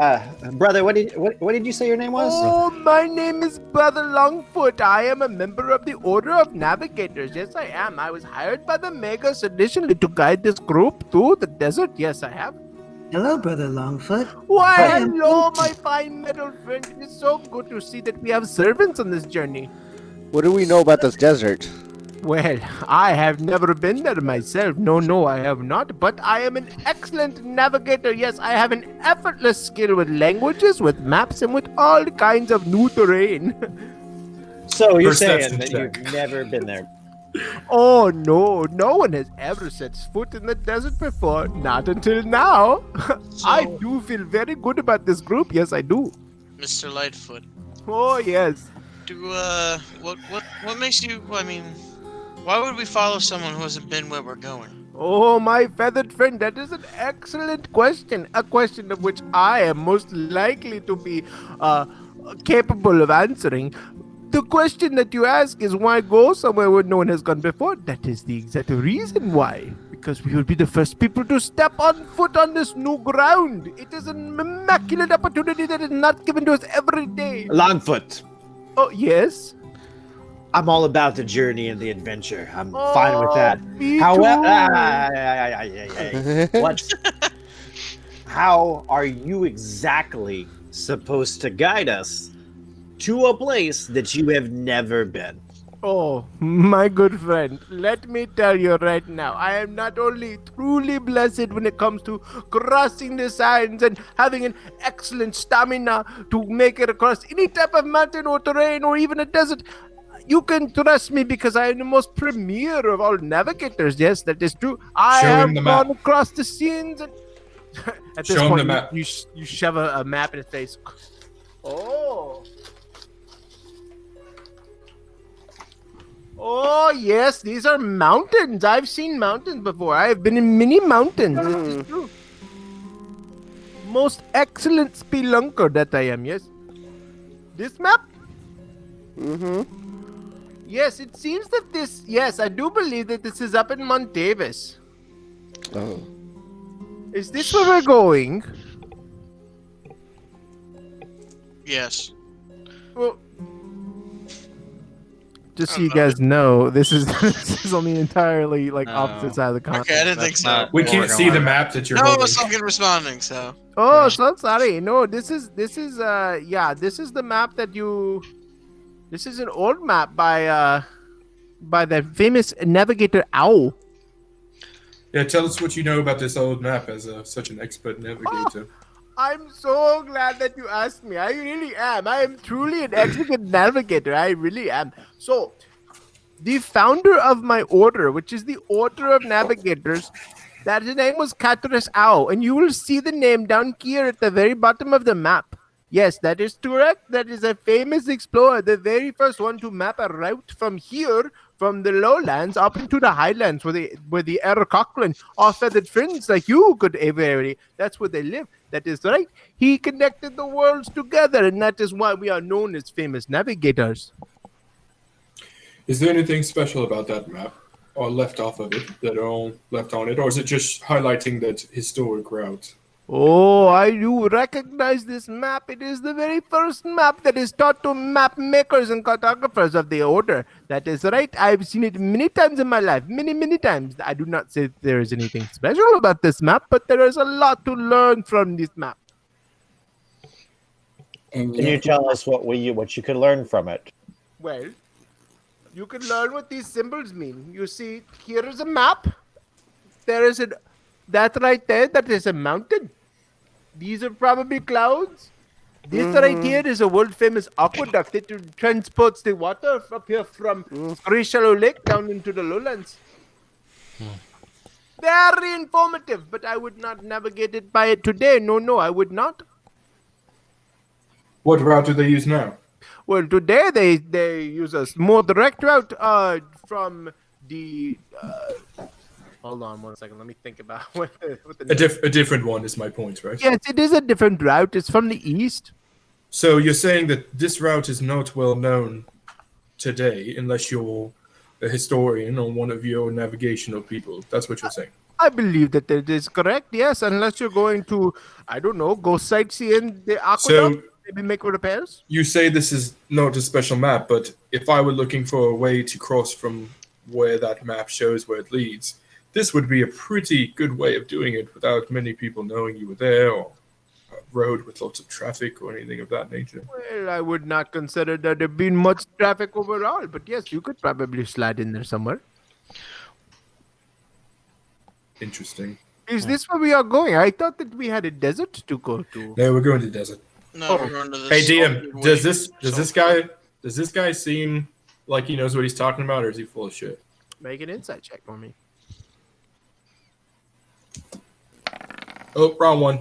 Brother, what did you say your name was? Oh, my name is Brother Longfoot. I am a member of the Order of Navigators. Yes, I am. I was hired by the Magus initially to guide this group through the desert. Yes, I have. Hello, Brother Longfoot. Why, I am hello, Longfoot. my fine metal friend. It is so good to see that we have servants on this journey. What do we know about this desert? Well, I have never been there myself. No, I have not. But I am an excellent navigator. Yes, I have an effortless skill with languages, with maps, and with all kinds of new terrain. So you're Perception saying that check. you've never been there? Oh, no one has ever set foot in the desert before. Not until now. I So- do feel very good about this group. Yes, I do. Mr. Lightfoot, Oh, yes. what makes you? I mean, why would we follow someone who hasn't been where we're going? Oh, my feathered friend, that is an excellent question. A question of which I am most likely to be capable of answering. The question that you ask is why go somewhere where no one has gone before? That is the exact reason why. Because we will be the first people to step on foot on this new ground. It is an immaculate opportunity that is not given to us every day. Longfoot. Oh, yes? I'm all about the journey and the adventure. I'm fine with that. Me However, too. what? How are you exactly supposed to guide us to a place that you have never been? Oh, my good friend, let me tell you right now, I am not only truly blessed when it comes to crossing the sands and having an excellent stamina to make it across any type of mountain or terrain or even a desert. You can trust me because I am the most premier of all navigators. Yes, that is true. I Show have him the map. gone across the scenes and at this Show him point the map. you shove a map in his face. Oh. Oh, yes, these are mountains. I've seen mountains before. I have been in many mountains. This is true. Most excellent spelunker that I am, yes. This map? Mm-hmm. Yes, it seems that this... Yes, I do believe that this is up in Montavis. Oh. Is this where we're going? Yes. Well, just so you guys know, this is this is on the entirely like No. opposite side of the continent. Okay, I didn't think That's so. not We can't see the Oregon. map that you're No, holding. it's not responding. So Oh, so sorry. No, this is yeah, this is the map that you. This is an old map by the famous navigator Owl. Yeah, tell us what you know about this old map as such an expert navigator. I'm so glad that you asked me. I really am. I am truly an expert navigator. I really am. So, the founder of my order, which is the Order of Navigators, that his name was Catharus Owl, and you will see the name down here at the very bottom of the map. Yes, that is correct. That is a famous explorer, the very first one to map a route from here, from the lowlands up into the highlands, where the Air Cochrane, our feathered friends like you, good Avery. That's where they live. That is right. He connected the worlds together, and that is why we are known as famous navigators. Is there anything special about that map, or left off of it, that are all left on it, or is it just highlighting that historic route? Oh, I do recognize this map. It is the very first map that is taught to map makers and cartographers of the Order. That is right. I've seen it many times in my life. Many, many times. I do not say there is anything special about this map, but there is a lot to learn from this map. And Can you yet, tell us what you could learn from it? Well, you can learn what these symbols mean. You see, here is a map. There is that right there, that is a mountain. These are probably clouds. This right here is a world-famous aqueduct that transports the water up here from Very Shallow Lake down into the lowlands. Very informative, but I would not navigate it by it today. No, I would not. What route do they use now? Well, today they use a more direct route from the. Hold on 1 second. Let me think about what the. A different one is my point, right? Yes, it is a different route. It's from the east. So you're saying that this route is not well known today, unless you're a historian or one of your navigational people. That's what you're saying. I believe that is correct. Yes, unless you're going to, I don't know, go sightseeing the aqueduct, maybe make repairs. You say this is not a special map, but if I were looking for a way to cross from where that map shows where it leads, this would be a pretty good way of doing it without many people knowing you were there, or a road with lots of traffic or anything of that nature. Well, I would not consider there to be much traffic overall, but yes, you could probably slide in there somewhere. Interesting. Is this where we are going? I thought that we had a desert to go to. No, we're going to the desert. no, we're going to this. Hey DM, salted does this guy seem like he knows what he's talking about, or is he full of shit? Make an insight check for me. Oh, wrong one.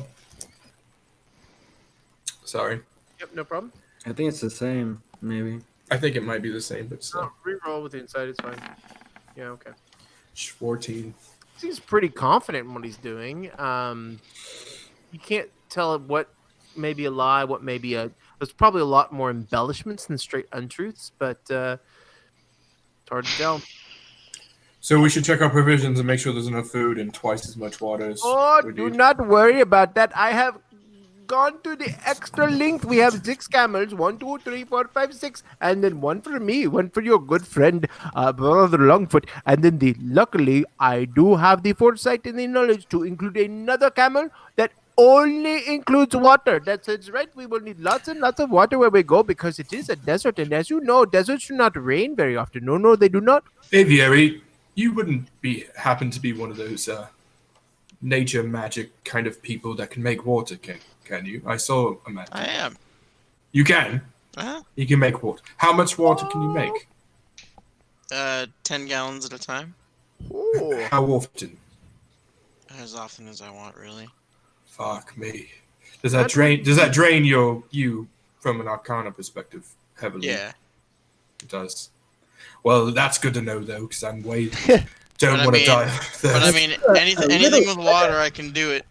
Sorry. Yep, no problem. I think it's the same, maybe. I think it might be the same, but still. Reroll with insight, it's fine. Yeah, okay. 14. Seems pretty confident in what he's doing. You can't tell what may be a lie, what may be there's probably a lot more embellishments than straight untruths, but it's hard to tell. So we should check our provisions and make sure there's enough food and twice as much water as Oh, we do need. not worry about that. I have gone to the extra length. We have 6 camels, 1, 2, 3, 4, 5, 6, and then 1 for me, 1 for your good friend, Brother Longfoot. And then luckily, I do have the foresight and the knowledge to include another camel that only includes water. That's right. We will need lots and lots of water where we go because it is a desert. And as you know, deserts do not rain very often. No, they do not. Aviary, you wouldn't happen to be one of those nature magic kind of people that can make water, can you? I saw a magic. I am. You can? Uh-huh. You can make water. How much water can you make? 10 gallons at a time. Oh. How often? As often as I want, really. Fuck me. Does that drain you from an Arcana perspective heavily? Yeah. It does. Well, that's good to know though, because I'm don't But I want to mean- die. of thirst. But I mean, anything with water, I can do it.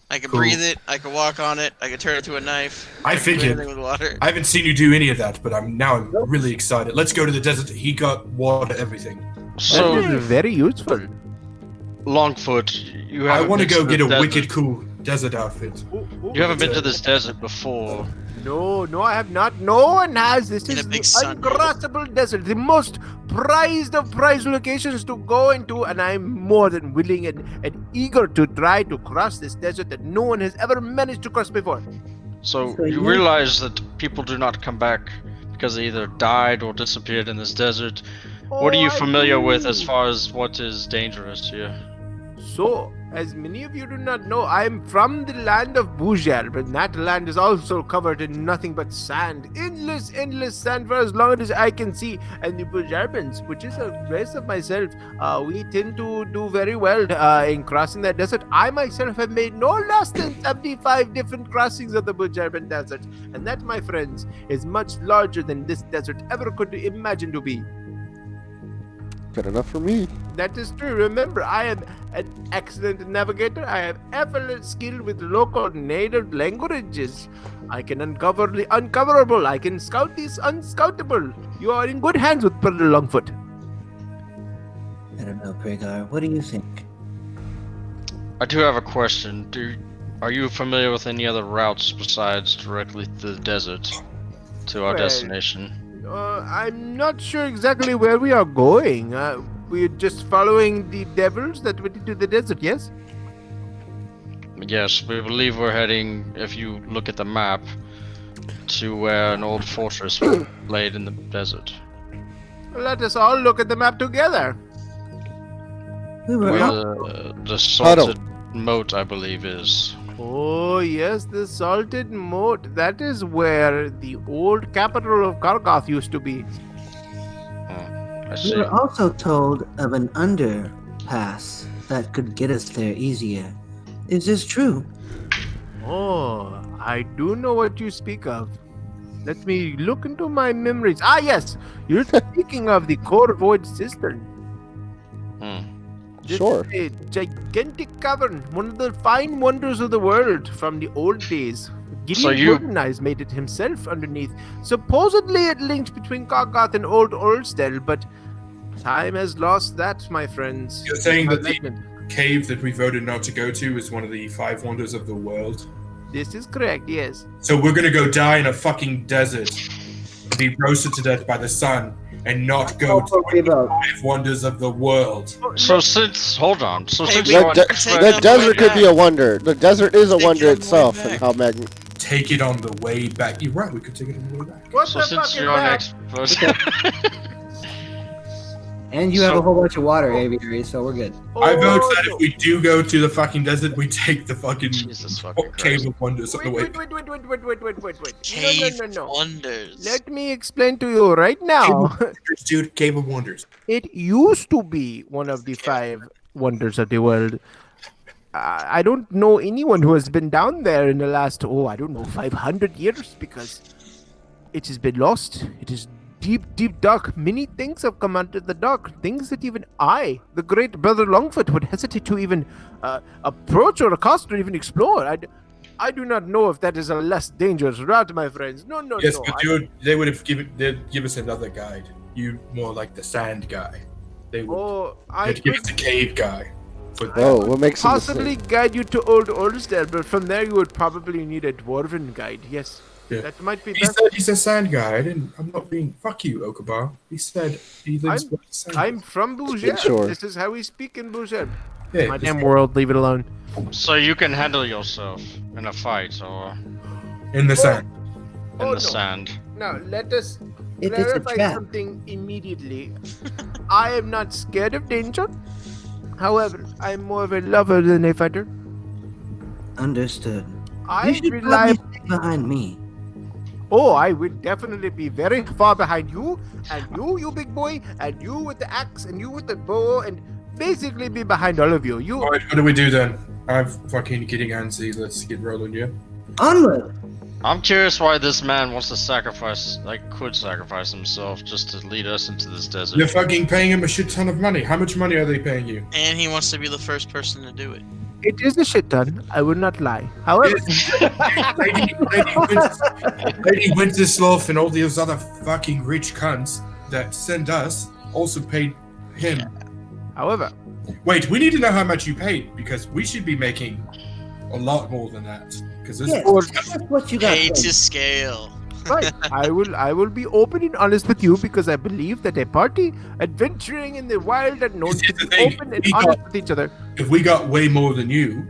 I can Cool. breathe it. I can walk on it. I can turn it to a knife. I can do figured. anything with water. I haven't seen you do any of that, but I'm really excited. Let's go to the desert. He got water, everything. That So, is very useful. Longfoot, you I haven't want to been go the get a desert. wicked cool desert outfit. You haven't been to this desert before. No, I have not. No one has. This In a is big the sun. uncrossable desert, the most prized of prized locations to go into, and I'm more than willing and eager to try to cross this desert that no one has ever managed to cross before. So So you you- realize that people do not come back because they either died or disappeared in this desert. What are you I familiar with as do. far as what is dangerous here? So, as many of you do not know, I am from the land of Bujar, but that land is also covered in nothing but sand. Endless sand for as long as I can see. And the Bujarbans, which is a race of myself, we tend to do very well in crossing that desert. I myself have made no less than 75 different crossings of the Bujarban desert. And that, my friends, is much larger than this desert ever could imagine to be. Good enough for me. That is true. Remember, I am an excellent navigator. I have effortless skill with local native languages. I can uncover the uncoverable. I can scout the unscoutable. You are in good hands with Brother Longfoot. I don't know, Pragar. What do you think? I do have a question. Are you familiar with any other routes besides directly to the desert to our Well, destination? I'm not sure exactly where we are going. We're just following the devils that went into the desert, yes? Yes, we believe we're heading, if you look at the map, to where an old fortress laid in the desert. Let us all look at the map together. We were Where out. the salted moat, I believe, is. Oh, yes, the Salted Moat. That is where the old capital of Kargoth used to be. I We see. were also told of an underpass that could get us there easier. Is this true? Oh, I do know what you speak of. Let me look into my memories. Ah, yes, you're speaking of the Core Void Cistern. Hmm. This Sure. is a gigantic cavern, one of the fine wonders of the world from the old days. So Gideon you- Jordanized made it himself underneath. Supposedly it linked between Kargoth and Old Ulstel, but time has lost that, my friends. You're saying My that the legend. cave that we voted not to go to is one of the 5 wonders of the world? This is correct, yes. So we're gonna go die in a fucking desert, be roasted to death by the sun, and not go to Okay, the about 5 wonders of the world. So since, hold on. So Hey, since we- you're The, on de- Take the on the desert way could be back. a wonder. The desert is a Take wonder it on the way itself, back. and how Take it on the way back. You're right, we could take it on the way back. What So the since fuck you're on is that? and you have So- a whole bunch of water, Aviary, so we're good. I vote Oh, that no. if we do go to the fucking desert, we take the fucking Jesus fucking cave Christ. of wonders on the way Wait. Cave No. wonders. Let me explain to you right now. Wonders, dude, Cave of Wonders. It used to be one of the 5 wonders of the world. I don't know anyone who has been down there in the last, 500 years because it has been lost. It is deep dark. Many things have come out of the dark. Things that even I, the great Brother Longfoot, would hesitate to even approach or accost or even explore. I do not know if that is a less dangerous route, my friends. No. Yes, no. but they would have they'd give us another guide. You more like the sand guy. They would I they'd give could us the cave guy. For Whoa, what makes him the same? possibly guide you to Old Ulster, but from there you would probably need a dwarven guide. Yes, Yeah. that might be He best. said he's a sand guy. I'm not being. Fuck you, Okabar. He said he lives by the sand. I'm from Bouger. Sure. This is how we speak in Bouger. Yeah, My this- damn world, leave it alone. So you can handle yourself in a fight or in the sand. in Oh, the no. sand. Now, let us If it's a clarify trap. something immediately. I am not scared of danger. However, I'm more of a lover than a fighter. Understood. I You should rely. probably stay behind me. Oh, I will definitely be very far behind you, and you big boy, and you with the axe, and you with the bow, and basically be behind all of you. You. Alright, what do we do then? I'm fucking getting antsy. Let's get rolling, yeah? Onward! I'm curious why this man wants to sacrifice, could sacrifice himself just to lead us into this desert. You're fucking paying him a shit ton of money. How much money are they paying you? And he wants to be the first person to do it. It is a shit ton. I will not lie. However, Lady Wintersloth and all those other fucking rich cunts that send us also paid him. however, Wait, we need to know how much you paid because we should be making a lot more than that. Because this Yes, that's what you got. Pay going. to scale. Right. I will be open and honest with you because I believe that a party adventuring in the wild and known This to is the be thing. open and We honest got- with each other. if we got way more than you,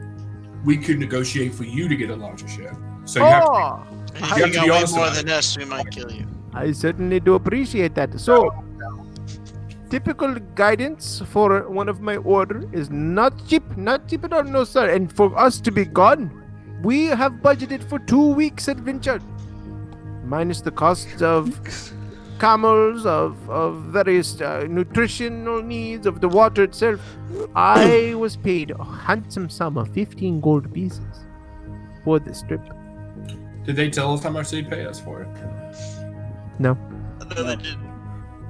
we could negotiate for you to get a larger share. So you have to Oh, If have you to got be way honest more about than us, we might kill you. I certainly do appreciate that. So, typical guidance for one of my order is not cheap at all, no sir. And for us to be gone, we have budgeted for 2 weeks adventure, minus the costs of camels, of various nutritional needs, of the water itself. I was paid a handsome sum of 15 gold pieces for this trip. Did they tell us how much they'd pay us for it? No. No, they didn't.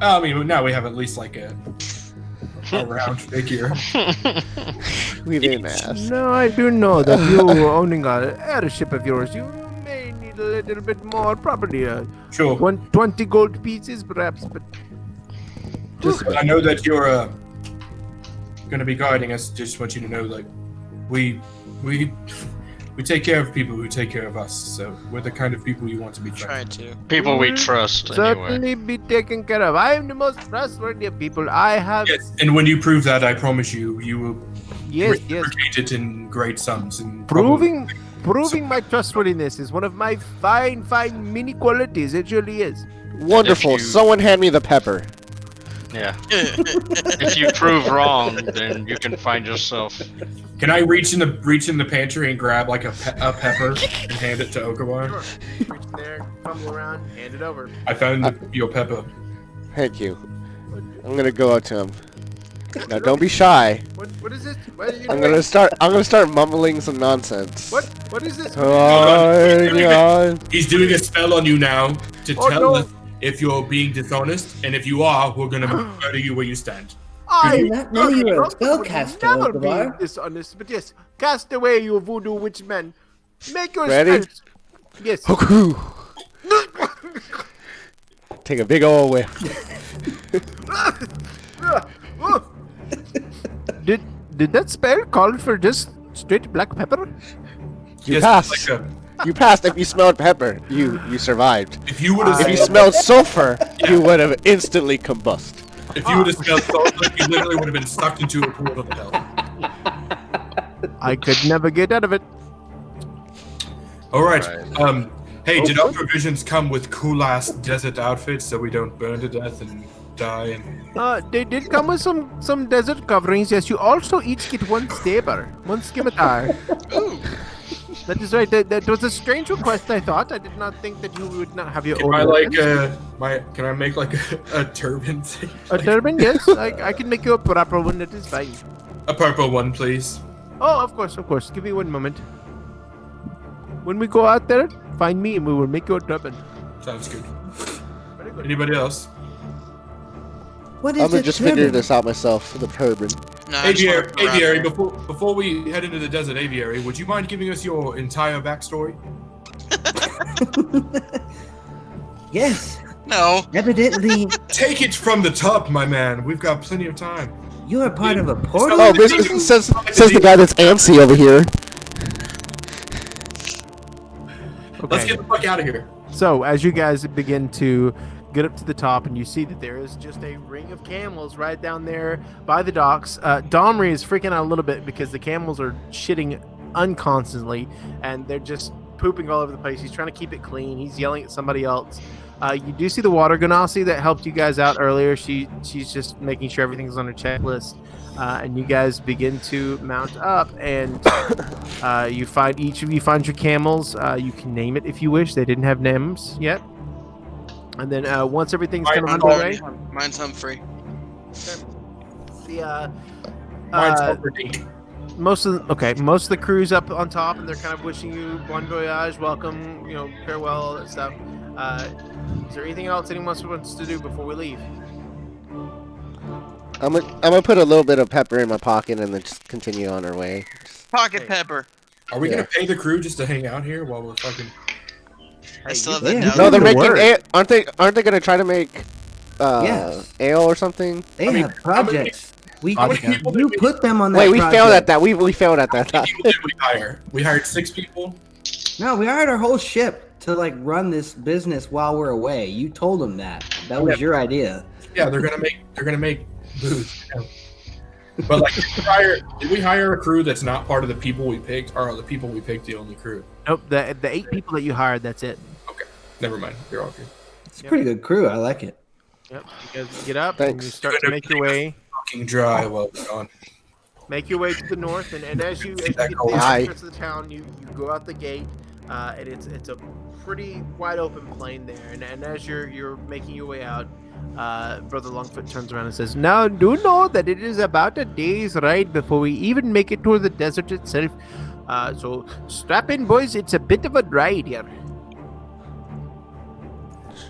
I mean, now we have at least like a round figure. We didn't ask. No, I do know that you owning a airship of yours, you may need a little bit more property. Sure. 20 gold pieces, perhaps, but I know that you're going to be guiding us. Just want you to know, like, we take care of people who take care of us. So we're the kind of people you want to be. Try to. People we trust anyway. certainly be taken care of. I am the most trustworthy of people. I have. Yes, and when you prove that, I promise you, you will Yes. reciprocate it in great sums. And probably- Proving my trustworthiness is one of my fine mini qualities. It surely is. Wonderful. you- Someone hand me the pepper. Yeah. If you prove wrong, then you can find yourself. Can I reach in the pantry and grab like a pepper and hand it to Okabar? Reach there, fumble around, hand it over. I found your pepper. Thank you. I'm gonna go up to him. Now don't be shy. What is it? What are you I'm doing? gonna start mumbling some nonsense. What is this? Oh, God. He's doing a spell on you now to Oh, tell no. us if you're being dishonest, and if you are, we're gonna murder you where you stand. I did not know you were a Would spellcaster, never be Okabar. dishonest, but yes, cast away, you voodoo witch man. Make your Ready? spells. Yes. Hoku. Take a big old whiff. Did that spell call for just straight black pepper? You Yes, passed. like You passed. If you smelled pepper, you survived. if you would have If you smelled sulfur, you would have instantly combust. if you would have smelled sulfur, you literally would have been sucked into a pool of hell. I could never get out of it. All right. Right. Hey, did our provisions come with cool ass desert outfits so we don't burn to death and die? And They did come with some desert coverings. Yes, you also each get one saber, one scimitar. Ooh. That is right. That was a strange request. I thought. I did not think that you would not have your can own. I like weapons. can I make like a turban thing? A turban? Yes, I can make you a proper one. That is fine. A purple one, please. Oh, of course. Give me one moment. When we go out there, find me and we will make you a turban. Sounds good. Very good. Anybody else? What I'm is gonna a just figure turban? this out myself for the turban. No, I just wanna go around Aviary, there. before we head into the desert, Aviary, would you mind giving us your entire backstory? Yes, No. evidently Take it from the top, my man. We've got plenty of time. you are part of a portal. Oh, this says the guy that's antsy over here. Let's Okay. get the fuck out of here. So, as you guys begin to get up to the top, and you see that there is just a ring of camels right down there by the docks. Domri is freaking out a little bit because the camels are shitting unconstantly, and they're just pooping all over the place. He's trying to keep it clean. He's yelling at somebody else. You do see the water ganassi that helped you guys out earlier. She's just making sure everything's on her checklist. And you guys begin to mount up, and you find each of you find your camels. You can name it if you wish. They didn't have names yet. And then once everything's kind of underway, Mine's Humphrey. the Mine's Humphrey. most of the crew's up on top, and they're kind of wishing you bon voyage, welcome, farewell, all that stuff. Is there anything else anyone wants to do before we leave? I'm gonna put a little bit of pepper in my pocket and then just continue on our way. Pocket pepper. Are we Yeah. gonna pay the crew just to hang out here while we're fucking? I still have you- that Yeah. note. No, they're Good making work. ale. Aren't they gonna try to make Yes. ale or something? They I mean, have projects. how many people did You we- put them on that Wait, we project. failed at that. We failed at that. How many people did we hire? We hired 6 people. No, we hired our whole ship to like run this business while we're away. You told them that. That was your idea. Yeah, they're gonna make booze. Yeah. But like, did we hire a crew that's not part of the people we picked, or are the people we picked the only crew? Nope. The 8 people that you hired, that's it. Okay, never mind. You're all good. It's a pretty good crew. I like it. Yep. You guys get up Thanks. and you start to make your way. Fucking dry. Well done. Make your way to the north, and as you get to the Hi. outskirts of the town, you go out the gate, and it's a pretty wide open plain there. And as you're making your way out, Brother Longfoot turns around and says, "Now do know that it is about a day's ride before we even make it to the desert itself. So strap in, boys. It's a bit of a ride here."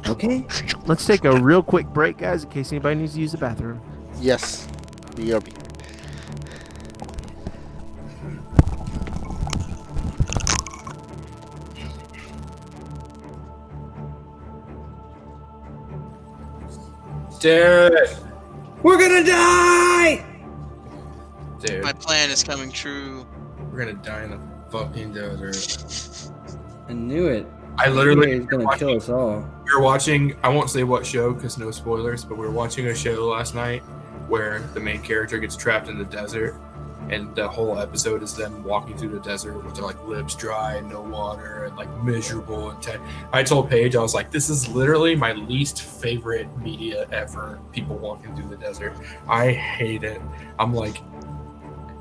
Okay. Let's take a real quick break, guys, in case anybody needs to use the bathroom. Yes. BRB. Dude. We're gonna die. Dude, My plan is coming true. we're gonna die in the fucking desert. I knew it. I literally He's gonna kill us all. we were watching, I won't say what show because no spoilers, but we were watching a show last night where the main character gets trapped in the desert, and the whole episode is them walking through the desert with their like lips dry and no water and like miserable and I told Paige, I was like, this is literally my least favorite media ever, people walking through the desert. I hate it. I'm like,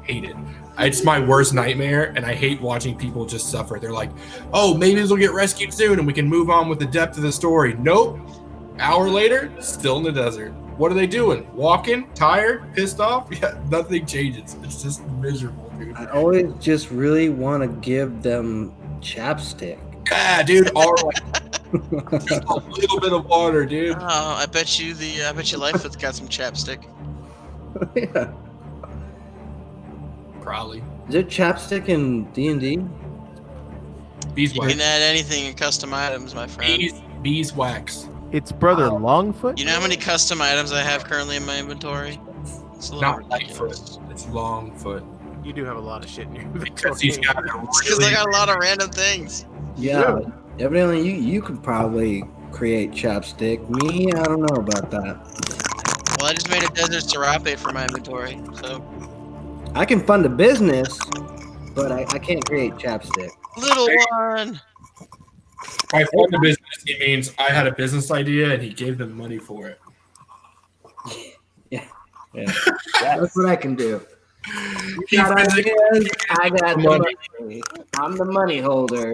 hate it. It's my worst nightmare, and I hate watching people just suffer. They're like, oh, maybe they'll get rescued soon and we can move on with the depth of the story. Nope. Hour later, still in the desert. What are they doing? Walking? Tired? Pissed off? Yeah, nothing changes. It's just miserable, dude. I always just really want to give them chapstick. Yeah, dude. All like, just a little bit of water, dude. Oh, I bet you Lightfoot's got some chapstick. Yeah. Probably. Is there chapstick in D&D? You Beeswax. can add anything in custom items, my friend. Beeswax. It's Brother Longfoot. You know how many custom items I have currently in my inventory? It's a little Not ridiculous. Lightfoot. It's Longfoot. You do have a lot of shit in your Because he's got a It's because really I got a lot of random things. Yeah. Evidently, you could probably create chapstick. Me, I don't know about that. Well, I just made a desert serape for my inventory, so I can fund a business, but I can't create chapstick. little one. By fund the business, he means I had a business idea and he gave them money for it. Yeah. That's what I can do. He Got physically- ideas, I got money. I'm the money holder.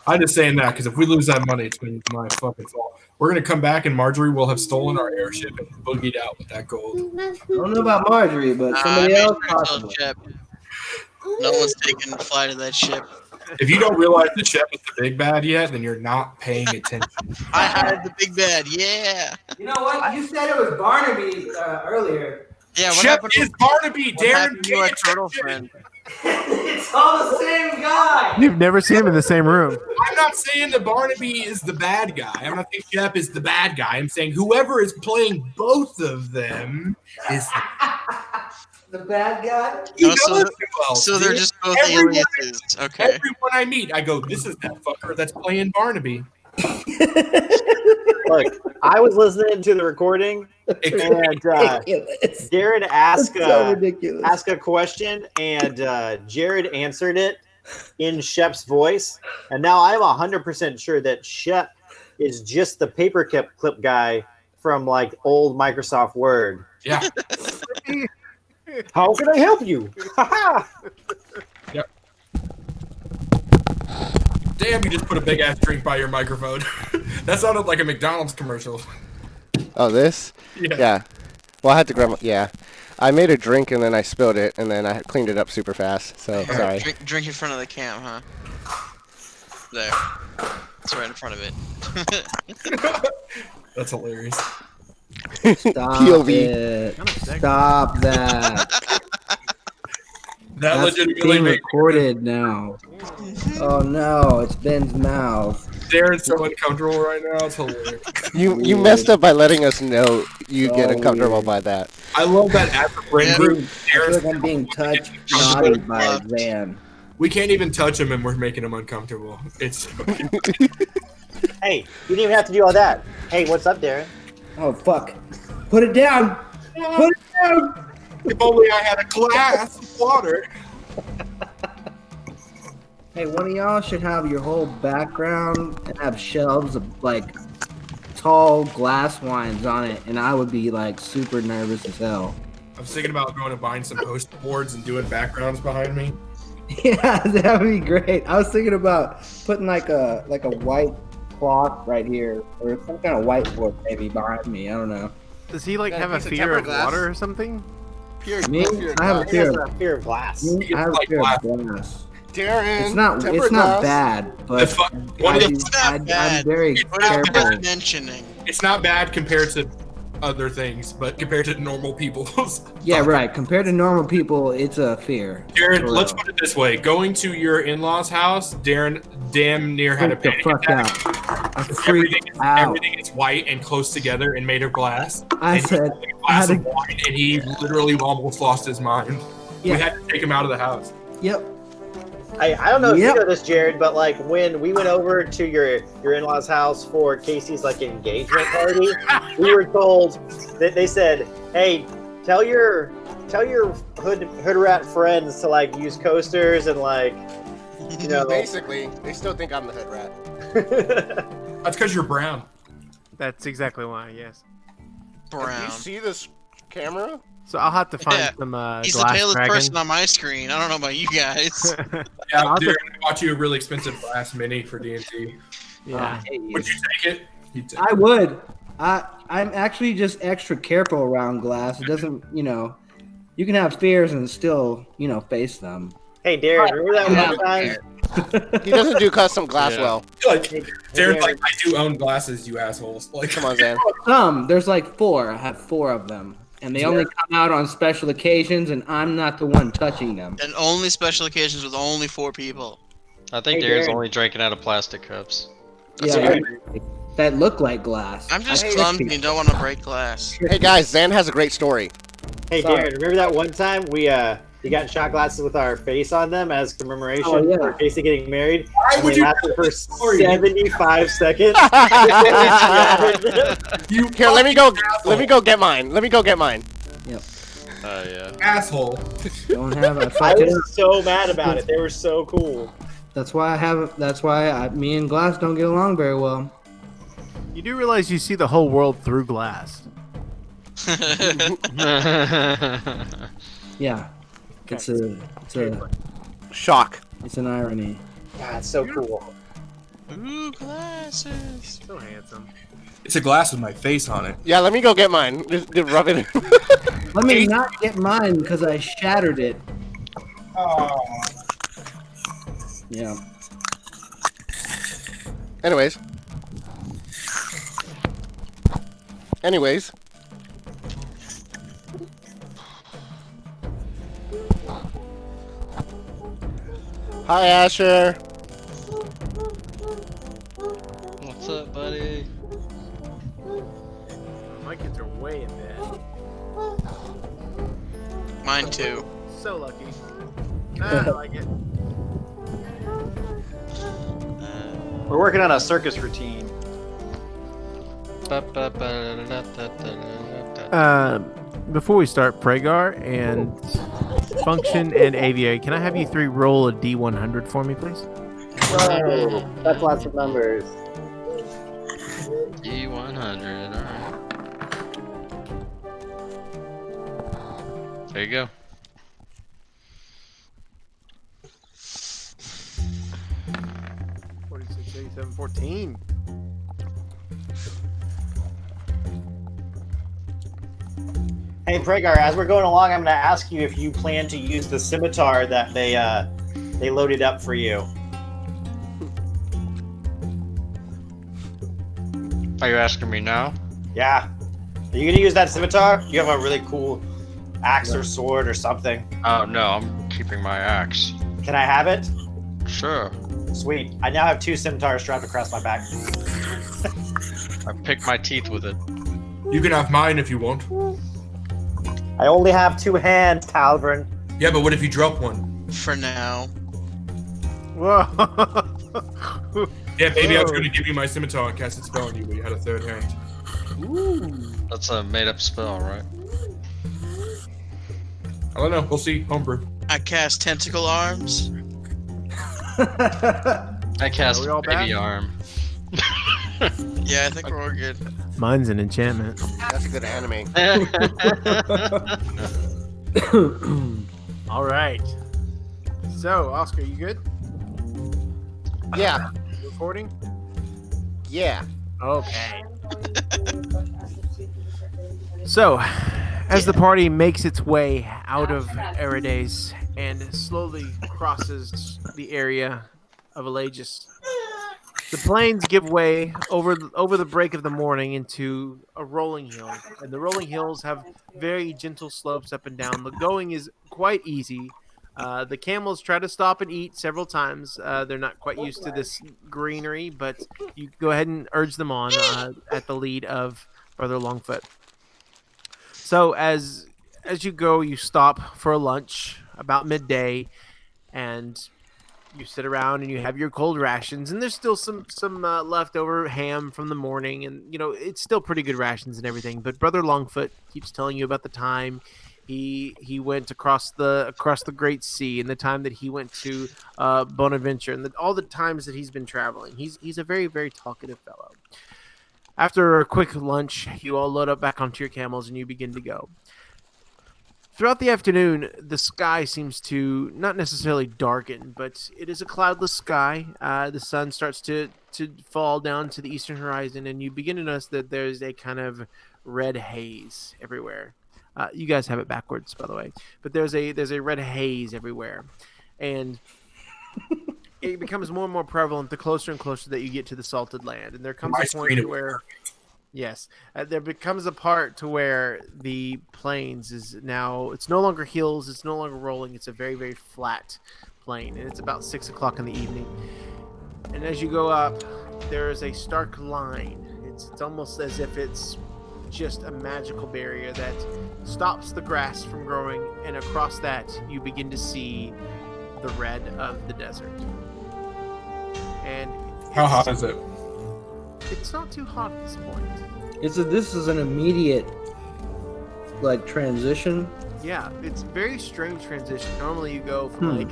I'm just saying that because if we lose that money, it's going to be my fucking fault. We're going to come back and Marjorie will have stolen our airship and boogied out with that gold. I don't know about Marjorie, but I somebody made else sure to tell possibly. Jeb. No one's taking the flight of that ship. If you don't realize the Shep is the big bad yet, then you're not paying attention. I hired the big bad. Yeah. You know what? You said it was Barnaby earlier. Yeah. What Shep happened is to, Barnaby, what Darren. happened to our pay turtle attention. friend? It's all the same guy. You've never seen him in the same room. I'm not saying that Barnaby is the bad guy. I'm not saying Shep is the bad guy. I'm saying whoever is playing both of them is The bad guy? He Oh, so knows they're- who else, So they're dude. just both Everyone- aliases. Okay. Everyone I meet, I go, this is that fucker that's playing Barnaby. Look, I was listening to the recording, It could and Ridiculous. Jared asked It's so ridiculous. a question, and Jared answered it in Shep's voice. And now I'm 100% sure that Shep is just the paperclip guy from like old Microsoft Word. Yeah. How can I help you? Damn, you just put a big ass drink by your microphone. That sounded like a McDonald's commercial. Oh, this? Yeah. Well, I had to grab. Yeah. I made a drink and then I spilled it and then I cleaned it up super fast. So sorry. Drink in front of the cam, huh? There. It's right in front of it. That's hilarious. Stop POV. it. Stop that. That That's legitimately being made recorded now. Oh no, it's Ben's mouth. Darren so uncomfortable right now. It's hilarious. You messed up by letting us know you get So uncomfortable weird. by that. I love that at the friend Yeah. group. I feel Darren's like I'm being touched Darren's- naughty by Zan. We can't even touch him, and we're making him uncomfortable. It's Hey, you didn't even have to do all that. Hey, what's up, Darren? Oh fuck! Put it down. Put it down. if only I had a glass of water. Hey, one of y'all should have your whole background and have shelves of like tall glass wines on it, and I would be like super nervous as hell. I was thinking about going and buying some poster boards and doing backgrounds behind me. Yeah, that would be great. I was thinking about putting like a white cloth right here, or some kind of whiteboard maybe behind me. I don't know. Does he like Yeah, have a piece of fear tempered of glass. water or something? Me? I have a He fear has of a fear of glass. I have a fear of glass. Darren, It's not tempered glass. bad, but One of the- It's not I'm bad. very We're not careful. worth mentioning. It's not bad compared to other things, but compared to normal people's. Yeah, right. Compared to normal people, it's a fear. Darren, For let's real. put it this way: going to your in-laws' house, Darren damn near had a Freak the panic fuck attack. out. I freaked out. Everything is white and close together and made of glass. I And he said, had a glass I of wine, and he literally almost lost his mind. Yeah. We had to take him out of the house. Yep. I don't know if Yep. you know this, Jared, but like when we went over to your in-laws' house for Casey's like engagement party, we were told that they said, "Hey, tell your hood rat friends to like use coasters and like, you know." Basically, they still think I'm the hood rat. That's because you're brown. That's exactly why. Yes. Do Brown. you see this camera? So I'll have to find Yeah. some He's the glass palest dragon. person on my screen. I don't know about you guys. Yeah, I'll Darren, I bought you a really expensive glass mini for D&D. Yeah. Would you take it? He'd take I would. I'm actually just extra careful around glass. It doesn't, you can have fears and still, face them. Hey, Darren, remember that Yeah. one time? He doesn't do custom glass Yeah. well. it. Like, Hey, Darren's Darren, like, I do own glasses, you assholes. Like, Come on, Zan. There's like 4. I have 4 of them. And they only come out on special occasions, and I'm not the one touching them. And only special occasions with only 4 people. I think Hey, Darren's Darren. only drinking out of plastic cups. That's Yeah, okay. that look like glass. I'm just hate clumsy and don't want to break glass. Hey guys, Zan has a great story. Hey, Sorry. Darren, remember that one time we got shot glasses with our face on them as commemoration Oh, yeah. for Casey getting married? why And would they you lasted for story? 75 seconds. You Here, let me go. asshole. Let me go get mine. Let me go get mine. Oh yeah. asshole. Don't have. I I fucked it up. was so mad about it. They were so cool. That's why me and glass don't get along very well. You do realize you see the whole world through glass. Yeah, it's Shock. an irony. God, it's so cool. Ooh, glasses. So handsome. It's a glass with my face on it. Yeah, let me go get mine. Just rub it in. Let me not get mine because I shattered it. Oh. Yeah. Anyways. Hi, Asher. What's up, buddy? My kids are way in bed. Mine too. So lucky. I like it. We're working on a circus routine. Before we start, Pragar and Function and Aviary, can I have you 3 roll a D100 for me, please? Whoa, that's lots of numbers. E100. All right. There you go. Forty-six, 87, 14. Hey, Pragar, as we're going along, I'm going to ask you if you plan to use the scimitar that they loaded up for you. Are you asking me now? Yeah. Are you going to use that scimitar? You have a really cool axe or sword or something. Oh no, I'm keeping my axe. Can I have it? Sure. Sweet. I now have 2 scimitars strapped across my back. I picked my teeth with it. You can have mine if you want. I only have 2 hands, Talvern. Yeah, but what if you drop one? For now. Whoa. Yeah, maybe I was going to give you my scimitar and cast a spell on you, but you had a third hand. Ooh. That's a made-up spell, right? I don't know. We'll see. Homebrew. I cast tentacle arms. I cast we all baby back? arm. Yeah, I think we're all good. Mine's an enchantment. That's a good anime. All right. So, Oscar, you good? Yeah. Recording? Yeah. Okay. So, as the party makes its way out of Erides and slowly crosses the area of Elagus, the plains give way over the break of the morning into a rolling hill, and the rolling hills have very gentle slopes up and down. The going is quite easy. The camels try to stop and eat several times. They're not quite used to this greenery, but you go ahead and urge them on at the lead of Brother Longfoot. So as you go, you stop for lunch about midday, and you sit around and you have your cold rations, and there's still some leftover ham from the morning, and it's still pretty good rations and everything. But Brother Longfoot keeps telling you about the time he went across the Great Sea, and the time that he went to Bonaventure, and all the times that he's been traveling. He's a very, very talkative fellow. After a quick lunch, you all load up back onto your camels and you begin to go. Throughout the afternoon, the sky seems to not necessarily darken, but it is a cloudless sky. The sun starts to fall down to the eastern horizon, and you begin to notice that there's a kind of red haze everywhere. You guys have it backwards, by the way, but there's a red haze everywhere, and it becomes more and more prevalent the closer and closer that you get to the Salted Land, and there comes a point to where. Yes, there becomes a part to where the plains is now, it's no longer hills, it's no longer rolling, it's a very, very flat plain, and it's about 6 o'clock in the evening. And as you go up, there is a stark line. It's almost as if it's just a magical barrier that stops the grass from growing, and across that you begin to see the red of the desert. And how hot is it? It's not too hot at this point. This is an immediate transition. Yeah, it's a very strange transition. Normally you go from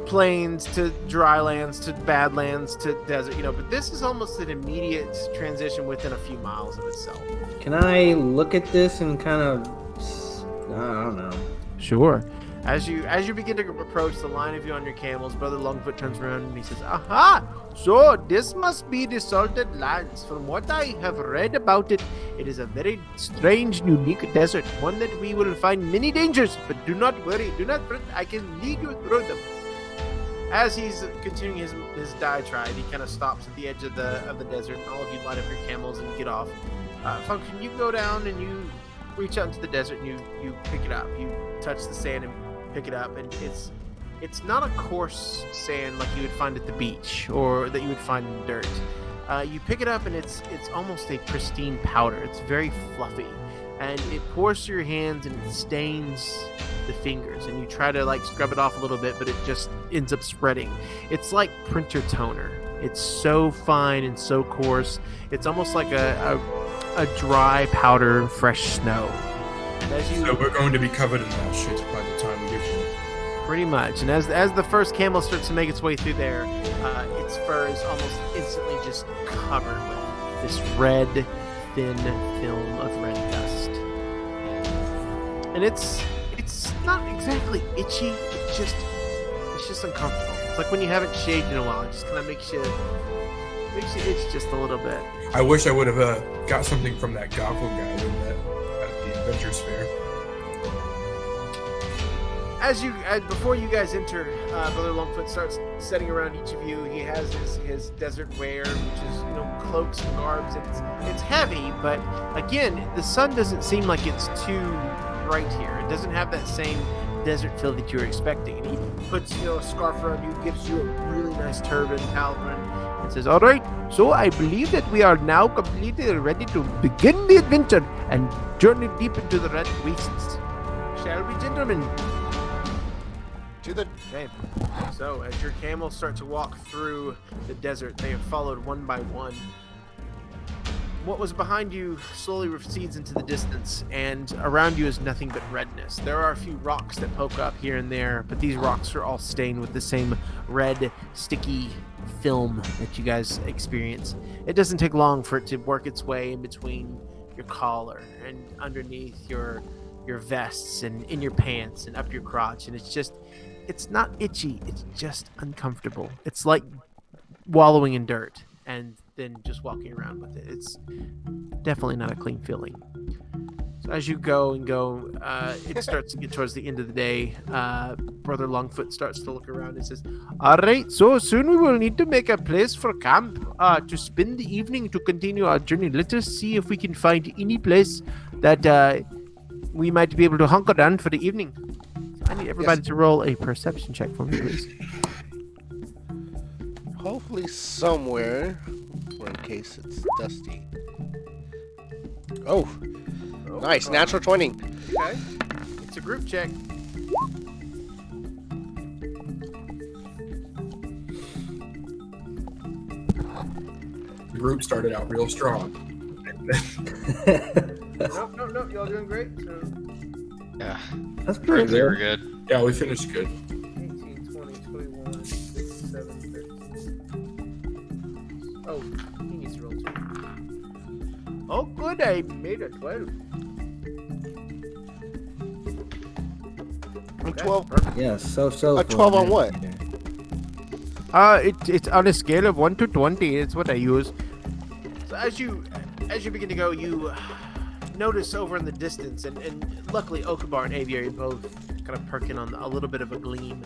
plains to dry lands to badlands to desert, but this is almost an immediate transition within a few miles of itself. Can I look at this and kind of, I don't know. Sure. As you begin to approach the line of you on your camels, Brother Longfoot turns around and he says, "Aha! So this must be the Salted Lands. From what I have read about it, it is a very strange, unique desert, one that we will find many dangers. But do not worry, do not fret. I can lead you through them." As he's continuing his diatribe, he kind of stops at the edge of the desert, and all of you line up your camels and get off. Function, you go down and you reach out into the desert and you pick it up. You touch the sand and pick it up, and it's not a coarse sand like you would find at the beach or that you would find in dirt. You pick it up and it's almost a pristine powder. It's very fluffy, and it pours through your hands and it stains the fingers, and you try to scrub it off a little bit, but it just ends up spreading. It's like printer toner. It's so fine and so coarse. It's almost like a dry powder, fresh snow. So we're going to be covered in that shit by the time we get there. Pretty much. And as the first camel starts to make its way through there, its fur is almost instantly just covered with this red, thin film of red dust. And it's not exactly itchy. It's just uncomfortable. It's like when you haven't shaved in a while. It just kind of makes you itch just a little bit. I wish I would have got something from that goblin guy at the Adventures Fair. Before you guys enter, Brother Longfoot starts setting around each of you. He has his desert wear, which is cloaks and garbs. It's heavy, but again, the sun doesn't seem like it's too bright here. It doesn't have that same desert feel that you're expecting. And he puts a scarf around you, gives you a really nice turban, Talvin, and says, "All right, so I believe that we are now completely ready to begin the adventure and journey deep into the red wastes. Shall we, gentlemen?" Okay. So as your camels start to walk through the desert, they are followed one by one. What was behind you slowly recedes into the distance, and around you is nothing but redness. There are a few rocks that poke up here and there, but these rocks are all stained with the same red, sticky film that you guys experience. It doesn't take long for it to work its way in between your collar and underneath your vests and in your pants and up your crotch, and it's not itchy, it's just uncomfortable. It's like wallowing in dirt and then just walking around with it. It's definitely not a clean feeling. So as you go, it starts to get towards the end of the day. Brother Longfoot starts to look around and says, all right, so soon we will need to make a place for camp to spend the evening to continue our journey. Let us see if we can find any place that we might be able to hunker down for the evening. I need everybody to roll a perception check for me, please. Hopefully somewhere, or in case it's dusty. Oh, nice, natural 20. Okay, it's a group check. The group started out real strong. No, y'all doing great. So Yeah. That's pretty They were good. good. Yeah, we finished good. 18, 20, 21, 27, 13. Oh, he needs to roll 2. Oh, good, I made a 12. A 12. Yeah, so. A 12 on what? It's on a scale of 1 to 20. It's what I use. So as you begin to go, you notice over in the distance, and luckily Okabar and Aviary both kind of perking on a little bit of a gleam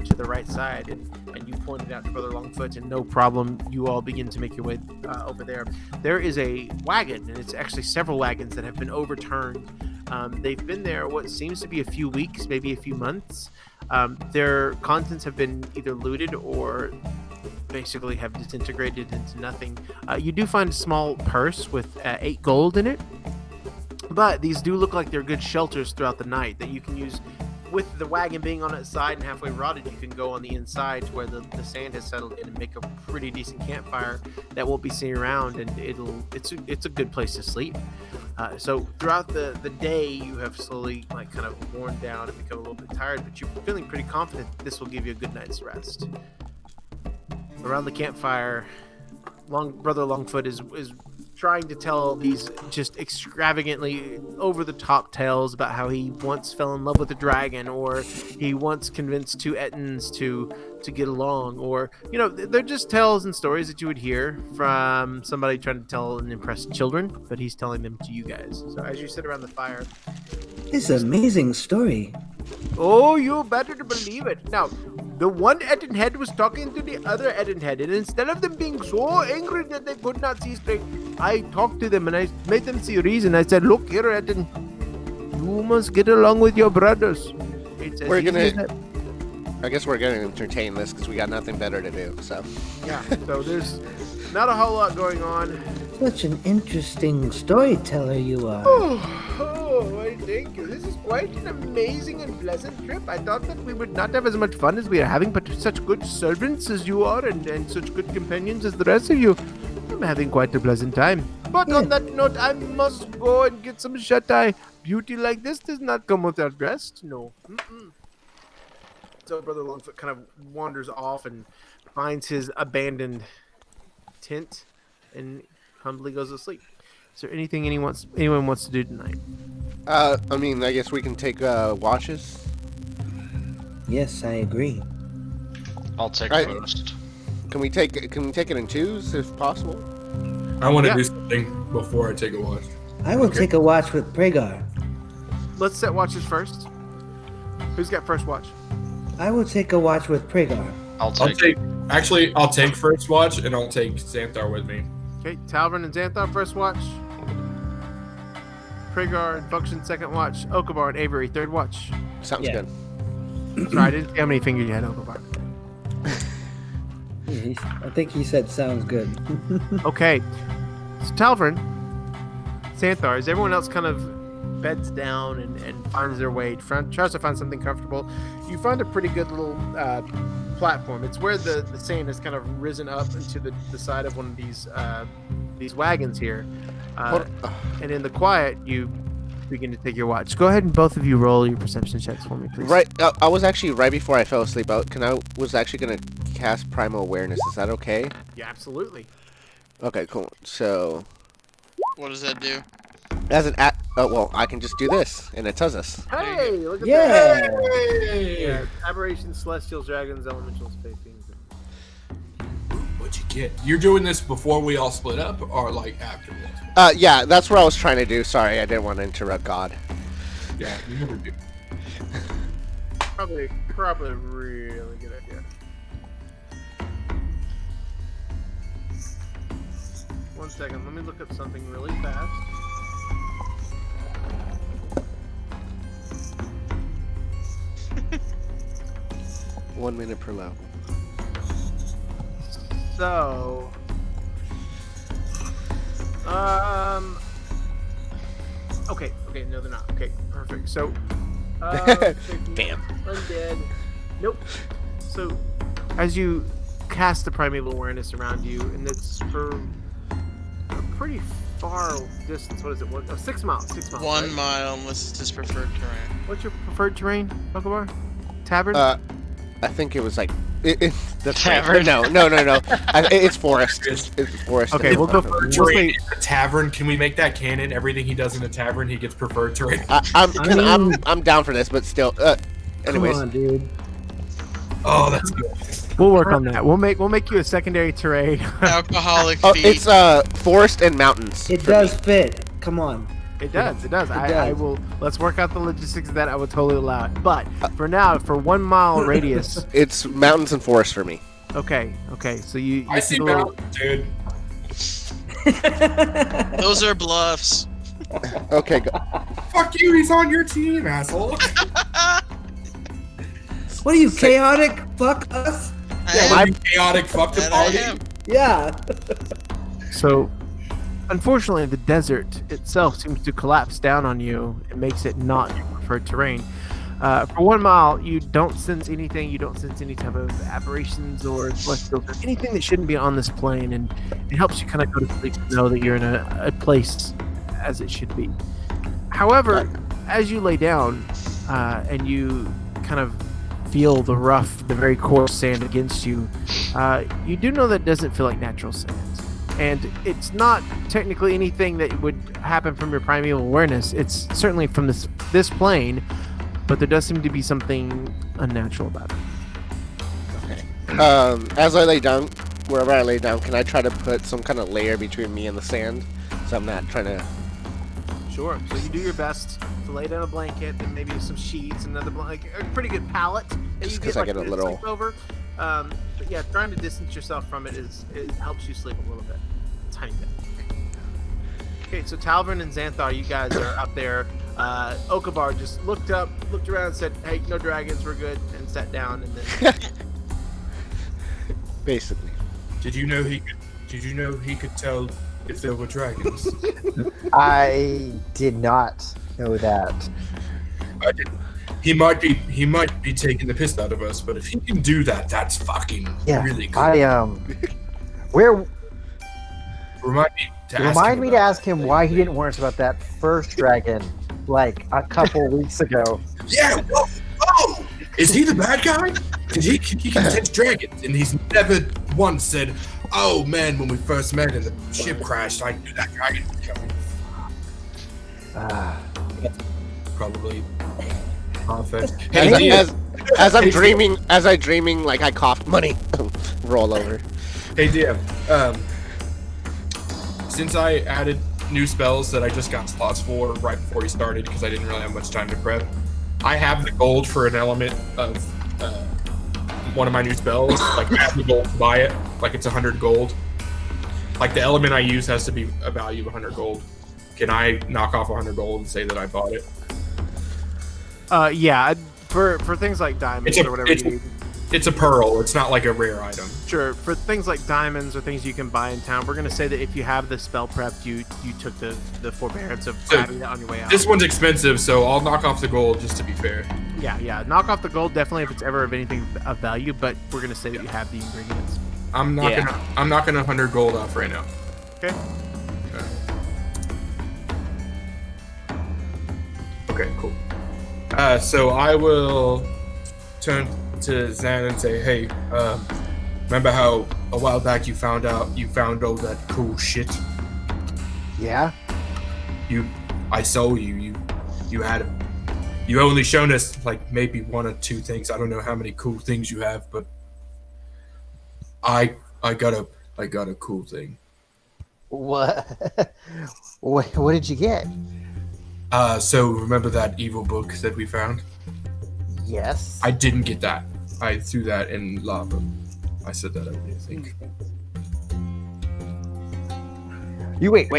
to the right side, and you pointed out to Brother Longfoot, and no problem, you all begin to make your way over there. There is a wagon, and it's actually several wagons that have been overturned. They've been there what seems to be a few weeks, maybe a few months. Their contents have been either looted or basically have disintegrated into nothing. You do find a small purse with 8 gold in it, but these do look like they're good shelters throughout the night that you can use. With the wagon being on its side and halfway rotted, you can go on the inside to where the sand has settled in and make a pretty decent campfire that won't be seen around, and it's a good place to sleep. So throughout the day, you have slowly kind of worn down and become a little bit tired, but you're feeling pretty confident that this will give you a good night's rest. Around the campfire, Brother Longfoot is trying to tell these just extravagantly over-the-top tales about how he once fell in love with a dragon, or he once convinced 2 Ettins to get along, or they're just tales and stories that you would hear from somebody trying to tell and impress children, but he's telling them to you guys. So as you sit around the fire, This amazing story. oh, you better to believe it. Now, the one Ettin head was talking to the other Ettin head, and instead of them being so angry that they could not see straight, I talked to them and I made them see reason. I said, look here, Ettin, you must get along with your brothers. It's as easy as that. I guess we're gonna entertain this because we got nothing better to do. So Yeah, so there's not a whole lot going on. Such an interesting storyteller you are. Why, thank you. This is quite an amazing and pleasant trip. I thought that we would not have as much fun as we are having, but such good servants as you are and such good companions as the rest of you. I'm having quite a pleasant time. But on that note, I must go and get some shut-eye. Beauty like this does not come without rest. No. Mm-mm. So Brother Longfoot kind of wanders off and finds his abandoned tent and humbly goes to sleep. Is there anything anyone wants to do tonight? I guess we can take watches. Yes, I agree. I'll take Right. first. Can we take it in twos if possible? I want to Yeah. do something before I take a watch. I will Okay. take a watch with Pregar. Let's set watches first. Who's got first watch? I will take a watch with Pregar. I'll I'll take. take first watch, and I'll take Xanthar with me. Okay, Talvin and Xanthar first watch. Pregar and Function second watch. Okabar and Avery third watch. Sounds Yeah. good. Sorry, I didn't see how many fingers you had, Okabar. I think he said sounds good. Okay, so Talvin, Xanthar, is everyone else kind of beds down and finds their way, tries to find something comfortable. You find a pretty good little platform. It's where the sand has kind of risen up into the side of one of these wagons here. And in the quiet, you begin to take your watch. Go ahead and both of you roll your perception checks for me, please. Right, I was actually right before I fell asleep. I was actually gonna cast Primal Awareness. Is that okay? Yeah, absolutely. Okay, cool. So, What does that do? as an act, well, I can just do this, and it tells us. Hey, look at Yeah. that! Yeah, aberrations, celestials, dragons, elementals, fae fiends. What'd you get? You're doing this before we all split up, or like afterwards? Yeah, that's what I was trying to do. Sorry, I didn't want to interrupt God. Yeah, you never do. Probably a really good idea. One second, let me look up something really fast. One minute per level. So, okay, no, they're not. Okay, perfect. So, Damn. Undead. Nope. So, as you cast the primeval awareness around you, and it's for a pretty far distance. What is it? 6 miles. 6 miles. 1 right? mile, unless it's his preferred terrain. What's your preferred terrain, Pokebar? Tavern? I think it was like The tavern. No. It's forest. It's forest. Okay, we'll go for Preferred terrain in a tavern. Can we make that canon? Everything he does in a tavern, he gets preferred terrain. I'm down for this, but still. Anyways, Come on, dude. Oh, that's good. We'll work on that. We'll make you a secondary terrain. Alcoholic oh, feet. it's forest and mountains. It for does me. fit. Come on. It does. I does. will. Let's work out the logistics of that. I will totally allow it. But for now, for 1 mile radius. It's mountains and forest for me. Okay. So you I see do a little- mountains, dude. Those are bluffs. Okay. Go. Fuck you, he's on your team, asshole. What are you, chaotic? Fuck us? Yeah, chaotic, fuck the That I party. am. Yeah. So, unfortunately, the desert itself seems to collapse down on you. It makes it not your preferred terrain. For 1 mile, you don't sense anything. You don't sense any type of aberrations or celestials or anything that shouldn't be on this plane, and it helps you kind of go to sleep to know that you're in a place as it should be. However, as you lay down and you kind of feel the very coarse sand against you, you do know that it doesn't feel like natural sand. And it's not technically anything that would happen from your primeval awareness. It's certainly from this plane, but there does seem to be something unnatural about it. As I lay down, wherever I lay down, can I try to put some kind of layer between me and the sand, so I'm not trying to? Sure. So you do your best to lay down a blanket and maybe some sheets, another blanket, a pretty good pallet. And Just you 'cause I get a good little- sleep over. But yeah, trying to distance yourself from it helps you sleep a little bit, a tiny bit. Okay, so Talvin and Xanthar, you guys are up there. Okabar just looked around, said, "Hey, no dragons, we're good," and sat down. And then Basically. Did you know he could tell if there were dragons? I did not know that. I did. He might be taking the piss out of us, but if he can do that, that's fucking really good. Where Remind me to ask him why he didn't warn us about that first dragon like a couple weeks ago. Yeah. Oh, is he the bad guy? Because he can sense dragons, and he's never once said, "Oh man, when we first met and the ship crashed, I knew that dragon was coming." Probably. As I'm dreaming, like I coughed money. Roll over. Hey DM, since I added new spells that I just got slots for right before he started because I didn't really have much time to prep, I have the gold for an element of one of my new spells. Like I have the gold to buy it. Like it's 100 gold. Like the element I use has to be a value of 100 gold. Can I knock off 100 gold and say that I bought it? yeah, for things like diamonds or whatever you need. it's a pearl. It's not like a rare item. Sure. For things like diamonds or things you can buy in town, we're gonna say that if you have the spell prepped, you took the forbearance of So, grabbing it on your way out. This one's expensive, so I'll knock off the gold just to be fair. Yeah. Knock off the gold definitely if it's ever of anything of value, but we're gonna say that you have the ingredients. I'm knocking 100 gold off right now. Okay. Okay, cool. So I will turn to Zan and say, hey, remember how a while back you found all that cool shit? Yeah. I saw you only shown us like maybe one or two things. I don't know how many cool things you have, but I got a cool thing. What? What did you get? So remember that evil book that we found? Yes. I didn't get that. I threw that in lava. I said that already, I think. You wait.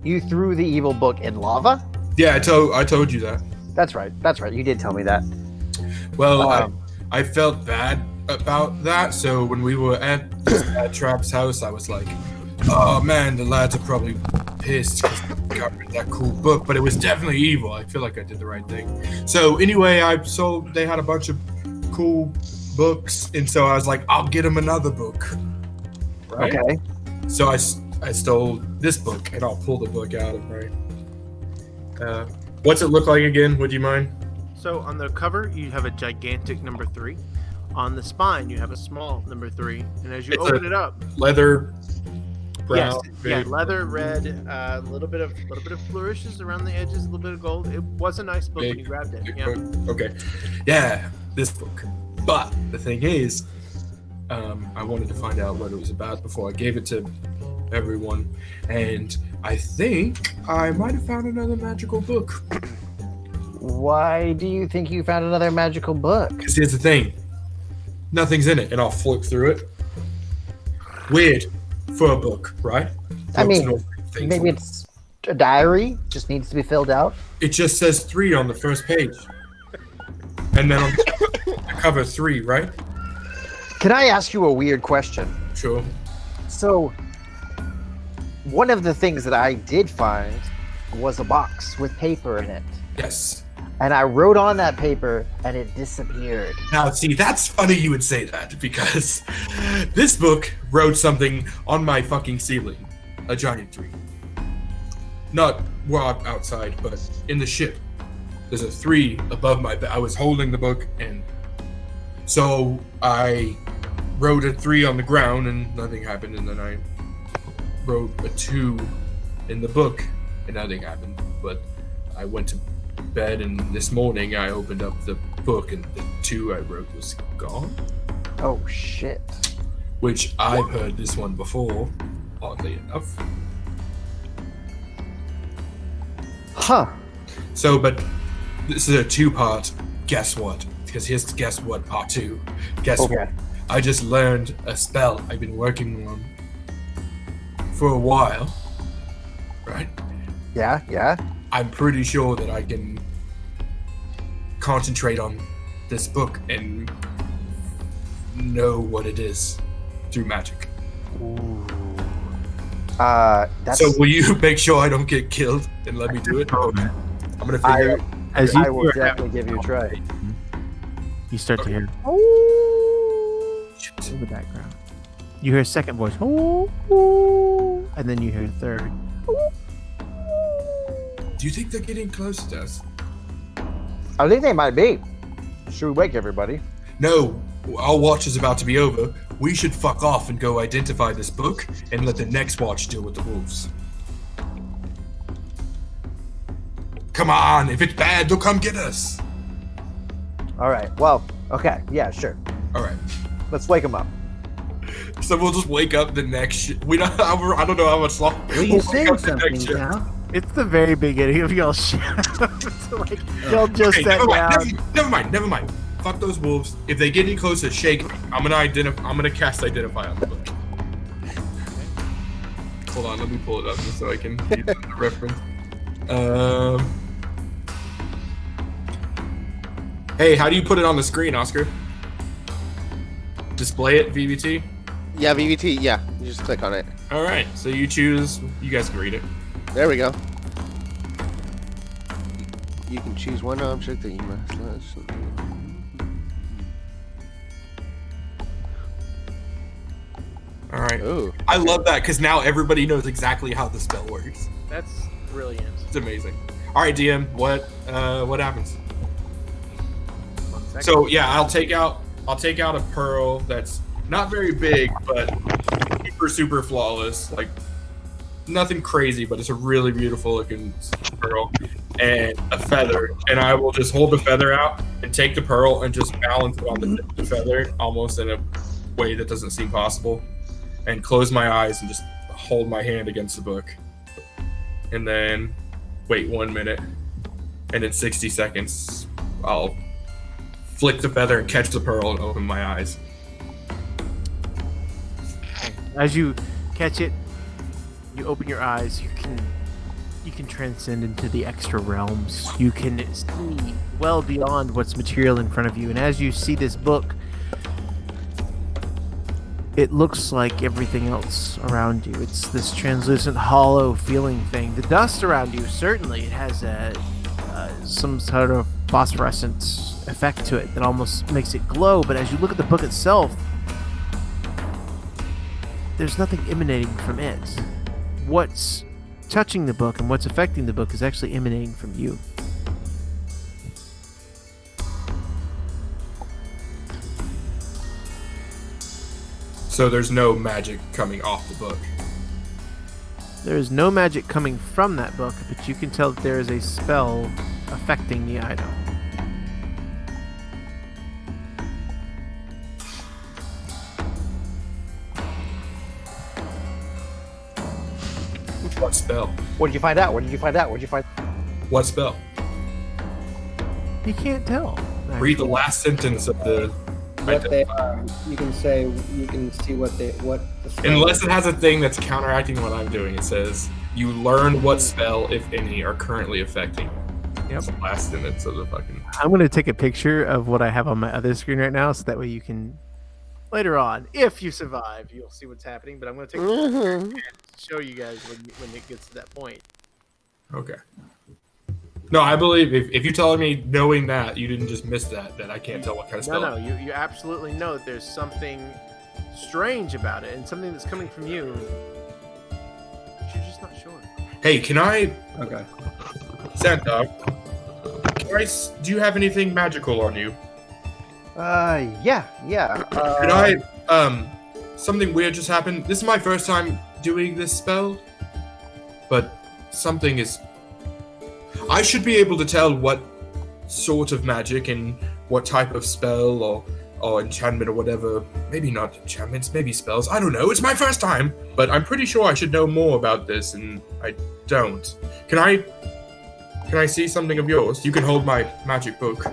You threw the evil book in lava? Yeah, I told you that. That's right. You did tell me that. Well, I felt bad about that, so when we were at Trap's house, I was like, oh man, the lads are probably pissed because they got rid of that cool book, but it was definitely evil. I feel like I did the right thing. So anyway, they had a bunch of cool books, and so I was like, I'll get them another book. Right? Okay. So I stole this book, and I'll pull the book out of my... what's it look like again? Would you mind? So on the cover, you have a gigantic number 3. On the spine, you have a small number 3, and as you open it up, leather, brown, leather, red, a little bit of flourishes around the edges, a little bit of gold. It was a nice book when you grabbed it. Yeah. Okay, yeah, this book. But the thing is, I wanted to find out what it was about before I gave it to everyone, and I think I might have found another magical book. Why do you think you found another magical book? Because here's the thing. Nothing's in it, and I'll flip through it. Weird for a book, right? I mean, maybe it's a diary, just needs to be filled out. It just says 3 on the first page. And then on the cover 3, right? Can I ask you a weird question? Sure. So, one of the things that I did find was a box with paper in it. Yes. And I wrote on that paper, and it disappeared. Now, see, that's funny you would say that, because this book wrote something on my fucking ceiling. A giant 3. Not outside, but in the ship. There's a 3 above my bed. I was holding the book, and so I wrote a 3 on the ground, and nothing happened, and then I wrote a 2 in the book, and nothing happened. But I went to bed, and this morning I opened up the book, and the 2 I wrote was gone. Oh shit. Which I've heard this one before, oddly enough. Huh. So, but this is a 2-part guess what? Because here's guess what part 2. Guess what? I just learned a spell I've been working on for a while. Right? Yeah. I'm pretty sure that I can concentrate on this book and know what it is through magic. Ooh. So will you make sure I don't get killed and let me do it? Okay. I'm gonna figure out. I will definitely give you a try. You start to hear in the background. You hear a second voice, and then you hear a third. Do you think they're getting close to us? I think they might be. Should we wake everybody? No, our watch is about to be over. We should fuck off and go identify this book and let the next watch deal with the wolves. Come on, if it's bad, they'll come get us. All right. Well, okay. Yeah, sure. All right. Let's wake them up. So we'll just wake up the next. We don't. I don't know how much longer. Were you saying something, Cal? It's the very beginning of y'all shit. Like, y'all just sat down. Never mind. Fuck those wolves. If they get any closer, shake me. I'm gonna cast identify on the book. Hold on, let me pull it up just so I can use the reference. Hey, how do you put it on the screen, Oscar? display it, VVT? Yeah, VVT. Yeah, you just click on it. All right. So you choose. You guys can read it. There we go. You can choose one object that you must. All right. Ooh. I love that because now everybody knows exactly how the spell works. That's brilliant. It's amazing. All right, DM. What happens? 1 second. So yeah, I'll take out a pearl that's not very big, but super flawless. Like nothing crazy, but it's a really beautiful looking pearl, and a feather. And I will just hold the feather out and take the pearl and just balance it on the feather, almost in a way that doesn't seem possible, and close my eyes and just hold my hand against the book, and then wait 1 minute, and in 60 seconds, I'll flick the feather and catch the pearl and open my eyes. As you catch it, you open your eyes. You can transcend into the extra realms. You can see well beyond what's material in front of you. And as you see this book, it looks like everything else around you. It's this translucent, hollow feeling thing. The dust around you, certainly, it has some sort of phosphorescent effect to it that almost makes it glow. But as you look at the book itself, there's nothing emanating from it. What's touching the book and what's affecting the book is actually emanating from you. So there's no magic coming off the book. There is no magic coming from that book, but you can tell that there is a spell affecting the item. What spell? What did you find out? What What spell? You can't tell. Read the last sentence of the. What they are. You can see what the spell Unless is. it has a thing that's counteracting what I'm doing, it says you learn what spell, if any, are currently affecting. Yep. That's the last sentence of the fucking. I'm going to take a picture of what I have on my other screen right now, so that way you can, later on, if you survive, you'll see what's happening. But I'm going to take a picture and show you guys when it gets to that point. Okay. No, I believe if you're telling me knowing that you didn't just miss that I can't tell what kind of spell. No, you absolutely know that there's something strange about it, and something that's coming from you, but you're just not sure. Hey, can I, Okay. Santa? Do you have anything magical on you? Yeah. Can I? Something weird just happened. This is my first time doing this spell, but something is. I should be able to tell what sort of magic and what type of spell or enchantment or whatever. Maybe not enchantments, maybe spells. I don't know. It's my first time, but I'm pretty sure I should know more about this, and I don't. Can I see something of yours? You can hold my magic book.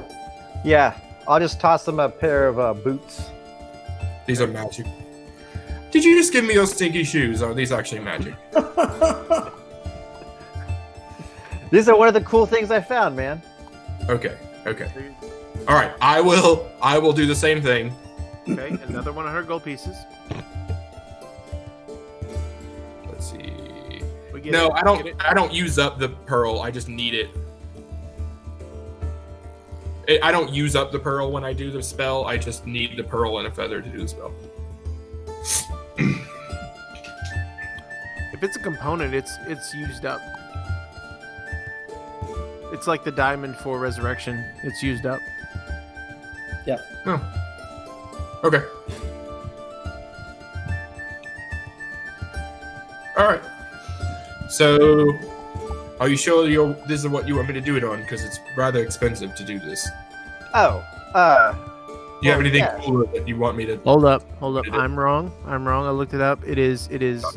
Yeah, I'll just toss them a pair of boots. These are magic. Did you just give me your stinky shoes? Or are these actually magic? These are one of the cool things I found, man. Okay. All right, I will do the same thing. Okay, another one of her gold pieces. Let's see. We get No, it, I we get it. I don't use up the pearl. I just need it. I don't use up the pearl when I do the spell. I just need the pearl and a feather to do the spell. If it's a component, it's used up. It's like the diamond for resurrection. It's used up. Okay. All right. So, are you sure this is what you want me to do it on? Because it's rather expensive to do this. Oh, Do you have anything yeah. cooler that you want me to? Hold up. Did it- I'm wrong. I looked it up. It is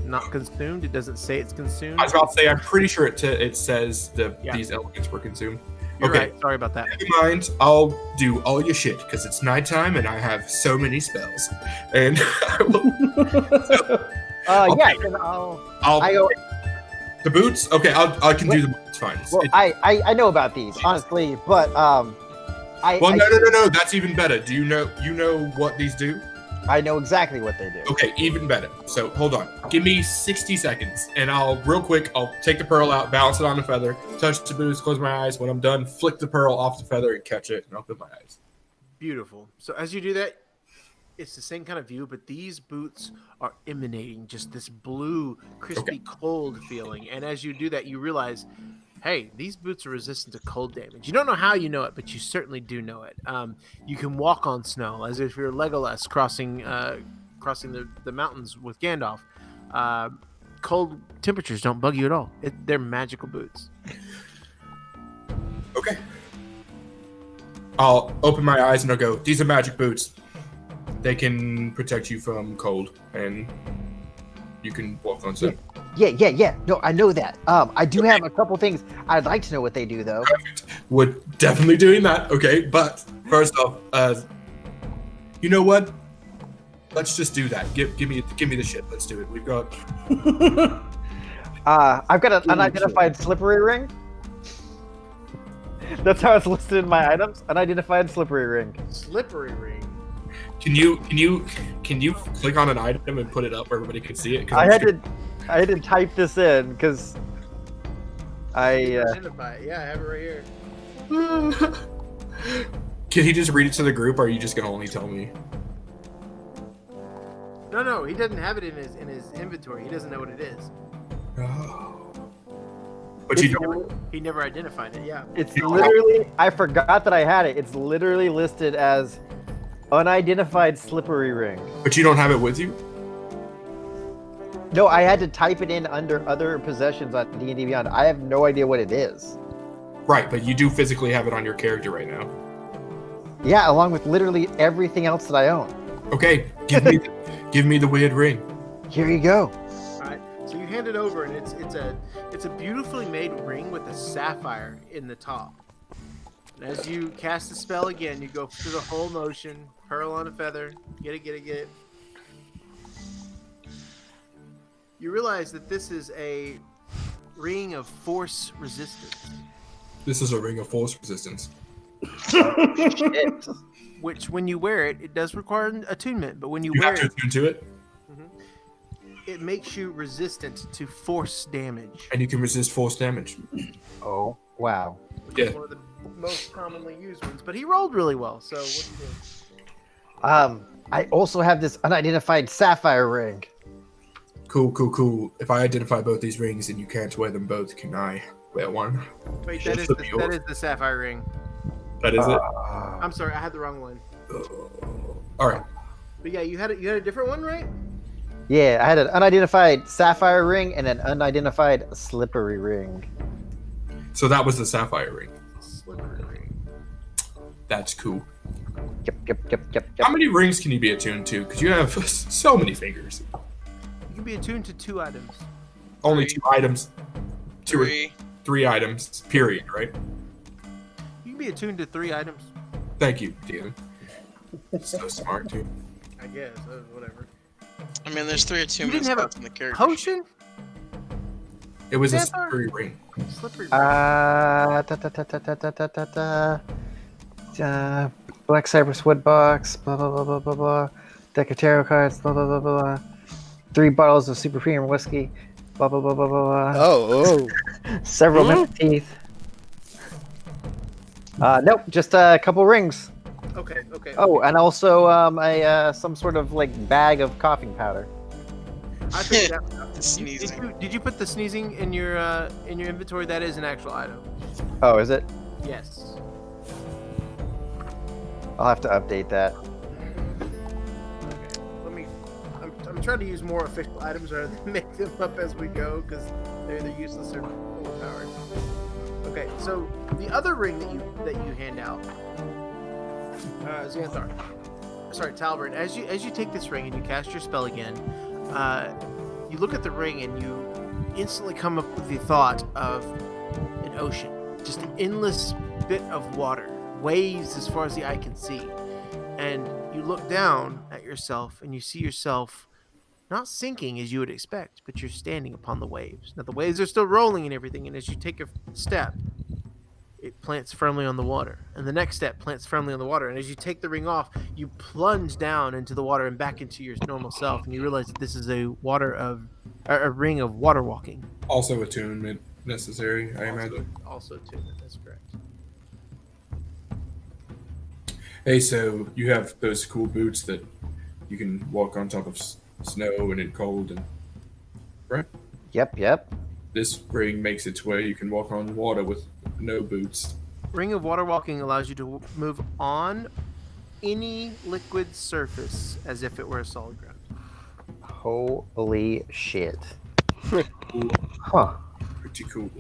not consumed. It doesn't say it's consumed. I was about to say, I'm pretty sure it says Yeah. these elements were consumed. You're Okay. right. Sorry about that. Never mind. I'll do all your shit because it's nighttime and I have so many spells. And I will. yeah. Okay. Then I'll I go. the boots. Okay, I can do the boots. Fine. Well, I know about these honestly, but Well, no. That's even better. Do you know what these do? I know exactly what they do. Okay, even better. So hold on. Give me 60 seconds, and I'll take the pearl out, balance it on the feather, touch the boots, close my eyes. When I'm done, flick the pearl off the feather and catch it, and open my eyes. Beautiful. So as you do that, it's the same kind of view, but these boots are emanating just this blue, crispy, cold feeling. And as you do that, you realize, hey, these boots are resistant to cold damage. You don't know how you know it, but you certainly do know it. You can walk on snow as if you're Legolas crossing the mountains with Gandalf. Cold temperatures don't bug you at all. They're magical boots. Okay. I'll open my eyes and I'll go, these are magic boots. They can protect you from cold, and you can walk on snow. Yeah. No, I know that. I do have a couple things. I'd like to know what they do, though. Perfect. We're definitely doing that. Okay, but first off, you know what? Let's just do that. Give me the shit. Let's do it. We've got. I've got an unidentified slippery ring. That's how it's listed in my items. Unidentified slippery ring. Slippery ring. Can you click on an item and put it up where everybody can see it? I had to type this in because identify it. Yeah, I have it right here. Can he just read it to the group, or are you just gonna only tell me? No, he doesn't have it in his inventory. He doesn't know what it is. Oh. But you don't. He never identified it. Yeah. It's literally. I forgot that I had it. It's literally listed as unidentified slippery ring. But you don't have it with you? No, I had to type it in under other possessions on D&D Beyond. I have no idea what it is. Right, but you do physically have it on your character right now. Yeah, along with literally everything else that I own. Okay, give me the weird ring. Here you go. All right. So you hand it over, and it's a beautifully made ring with a sapphire in the top. And as you cast the spell again, you go through the whole motion. Pearl on a feather. Get it. You realize that this is a ring of force resistance. This is a ring of force resistance. Which, when you wear it, it does require attunement. But when you have wear to attune to it. It makes you resistant to force damage. And you can resist force damage. Oh, wow. Which is one of the most commonly used ones. But he rolled really well, so what do you do? I also have this unidentified sapphire ring. Cool. If I identify both these rings and you can't wear them both, can I wear one? Wait, that is the sapphire ring. That is it? I'm sorry, I had the wrong one. All right. But yeah, you had a different one, right? Yeah, I had an unidentified sapphire ring and an unidentified slippery ring. So that was the sapphire ring. Slippery ring. That's cool. Yep. How many rings can you be attuned to? Because you have so many fingers. You can be attuned to 2 items. Only 2 items. 3. 3 items. Period. Right. You can be attuned to 3 items. Thank you, Dan. So smart, dude. I guess. Whatever. I mean, there's 3 attunement didn't have spots in the character. Potion? It was a Panther? slippery ring. Slippery ring. Black Cypress wood box, blah blah blah blah blah blah. Deck of tarot cards, blah blah blah blah blah. 3 bottles of super premium whiskey, blah blah blah blah blah. Oh. Several minute teeth. Nope, just a couple rings. Okay. Oh, and also some sort of like bag of coughing powder. I figured that one out. Sneezing. Did you put the sneezing in your inventory? That is an actual item. Oh, is it? Yes. I'll have to update that. Okay. I'm trying to use more official items rather than make them up as we go because they're either useless or overpowered. Okay, so the other ring that you hand out, Xanthar. Sorry, Talbert. As you take this ring and you cast your spell again, you look at the ring and you instantly come up with the thought of an ocean, just an endless bit of water, waves as far as the eye can see. And you look down at yourself and you see yourself not sinking as you would expect, but you're standing upon the waves. Now the waves are still rolling and everything, and as you take a step, it plants firmly on the water. And the next step plants firmly on the water. And as you take the ring off, you plunge down into the water and back into your normal self. And you realize that this is a ring of water walking. Also attunement necessary, I imagine. Also attunement, that's correct. Hey, so you have those cool boots that you can walk on top of snow and it's cold, and right? Yep. This ring makes it to where you can walk on water with no boots. Ring of water walking allows you to move on any liquid surface as if it were a solid ground. Holy shit. Huh. Pretty cool.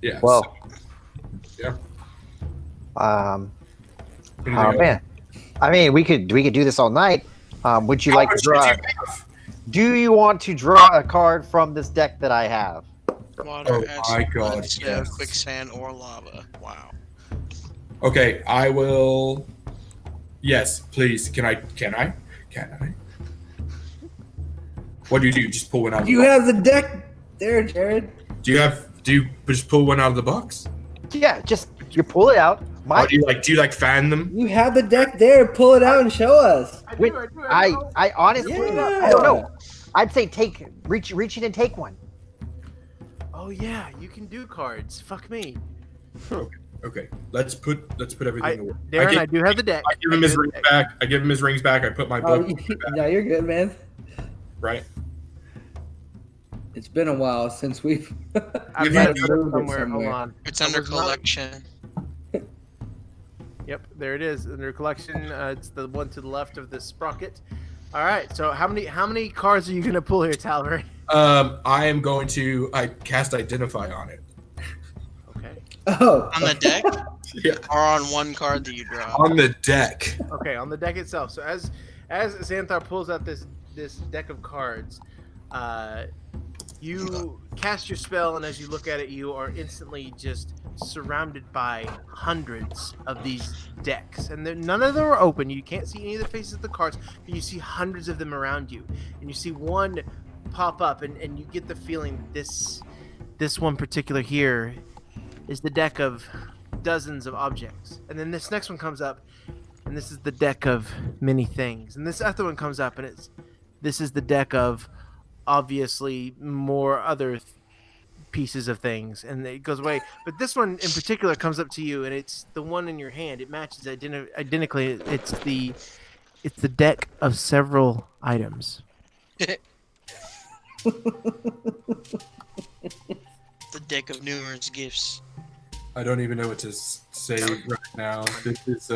Yeah. Well. Yeah. Oh man. I mean, we could do this all night. Would you like to draw? Do you want to draw a card from this deck that I have? Water, my God, snow, yes. quicksand, or lava. Wow. Okay, I will. Yes, please. Can I? What do? Just pull one out of the You box? have the deck there, Jared. Do you just pull one out of the box? Yeah, just you pull it out. Or do you like fan them? You have the deck there. Pull it out and show us. I honestly, I don't know. I'd say reach in and take one. Oh yeah, you can do cards. Fuck me. Okay. Let's put everything away. Darren, I do have the deck. I give him his rings back. I put my book. No, you're good, man. Right. It's been a while since we've. I've got it somewhere. Hold on. It's under collection. Yep, there it is under collection. It's the one to the left of the sprocket. All right. So how many cards are you gonna pull here, Talbert? I am going to cast Identify on it. Okay. Oh. On the deck? Yeah. Or on one card that you draw? On the deck. Okay, on the deck itself. So as Xanthar pulls out this deck of cards, you cast your spell, and as you look at it, you are instantly just surrounded by hundreds of these decks, and none of them are open. You can't see any of the faces of the cards, but you see hundreds of them around you, and you see one pop up, and you get the feeling that this one particular here is the deck of dozens of objects, and then this next one comes up, and this is the deck of many things, and this other one comes up, and this is the deck of obviously more other pieces of things, and it goes away. But this one in particular comes up to you, and it's the one in your hand. It matches identically. It's the deck of several items. The deck of numerous gifts. I don't even know what to say right now. This is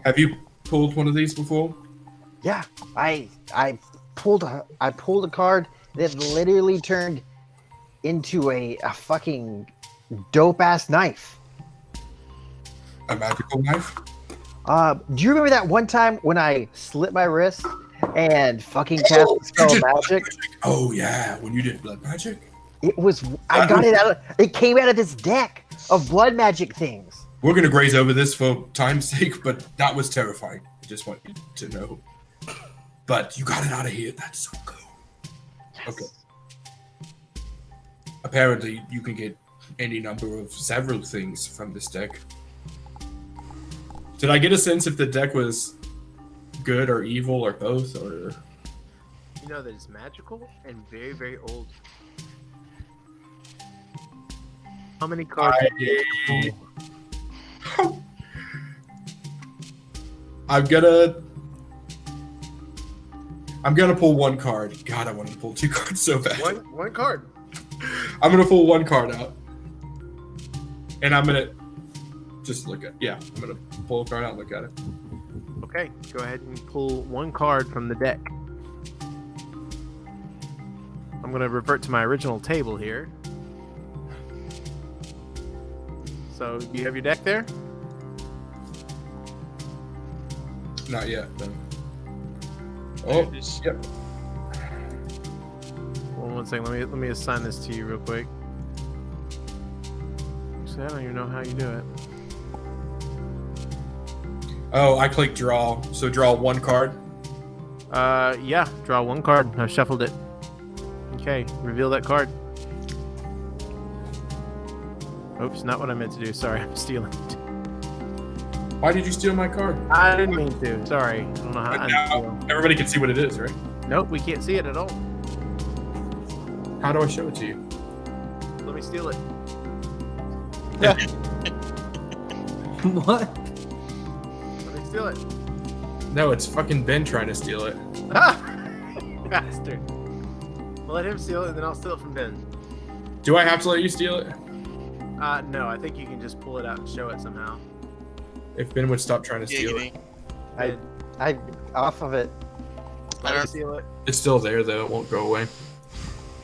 Have you pulled one of these before? Yeah, I pulled a card that literally turned into a fucking dope ass knife. A magical knife? Do you remember that one time when I slit my wrist and fucking cast the spell of magic? Oh yeah, when you did blood magic? It was it came out of this deck of blood magic things. We're gonna graze over this for time's sake, but that was terrifying. I just want you to know. But you got it out of here. That's so cool. Yes. Okay. Apparently, you can get any number of several things from this deck. Did I get a sense if the deck was good or evil or both? Or you know that it's magical and very, very old. How many cards? I'm gonna pull one card. God, I wanted to pull two cards so bad. One card. I'm gonna pull one card out, and I'm gonna just look at. Yeah, I'm gonna pull a card out and look at it. Okay, go ahead and pull one card from the deck. I'm gonna revert to my original table here. So, do you have your deck there? Not yet. No. Oh, yep. Hold on one second. Let me assign this to you real quick. Actually, I don't even know how you do it. Oh, I clicked draw. So draw one card. Yeah. Draw one card. I shuffled it. Okay. Reveal that card. Oops, not what I meant to do. Sorry, I'm stealing it. Why did you steal my card? I didn't mean to. Sorry. I don't know how But I'm now stealing. everybody can see what it is, right? Nope, we can't see it at all. How do I show it to you? Let me steal it. What? Let me steal it. No, it's fucking Ben trying to steal it. Bastard. We'll let him steal it, and then I'll steal it from Ben. Do I have to let you steal it? No, I think you can just pull it out and show it somehow. If Ben would stop trying to steal it. Giggity. I off of it. Let me steal it. It's still there though, it won't go away.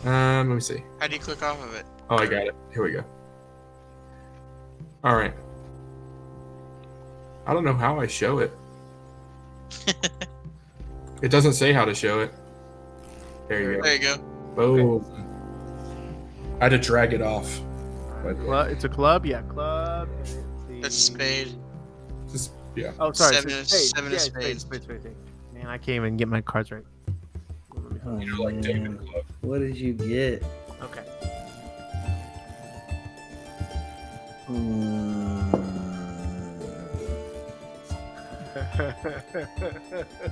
Let me see. How do you click off of it? Oh, I got it. Here we go. Alright. I don't know how I show it. It doesn't say how to show it. There you go. There you go. Boom. I had to drag it off. It's a club? Yeah, club. That's a spade. Just, yeah. Oh, sorry. Seven so of- spade. seven of Yeah, spades. spade. Man, I can't even get my cards right. Oh, You know, like man. David Club. What did you get? Okay.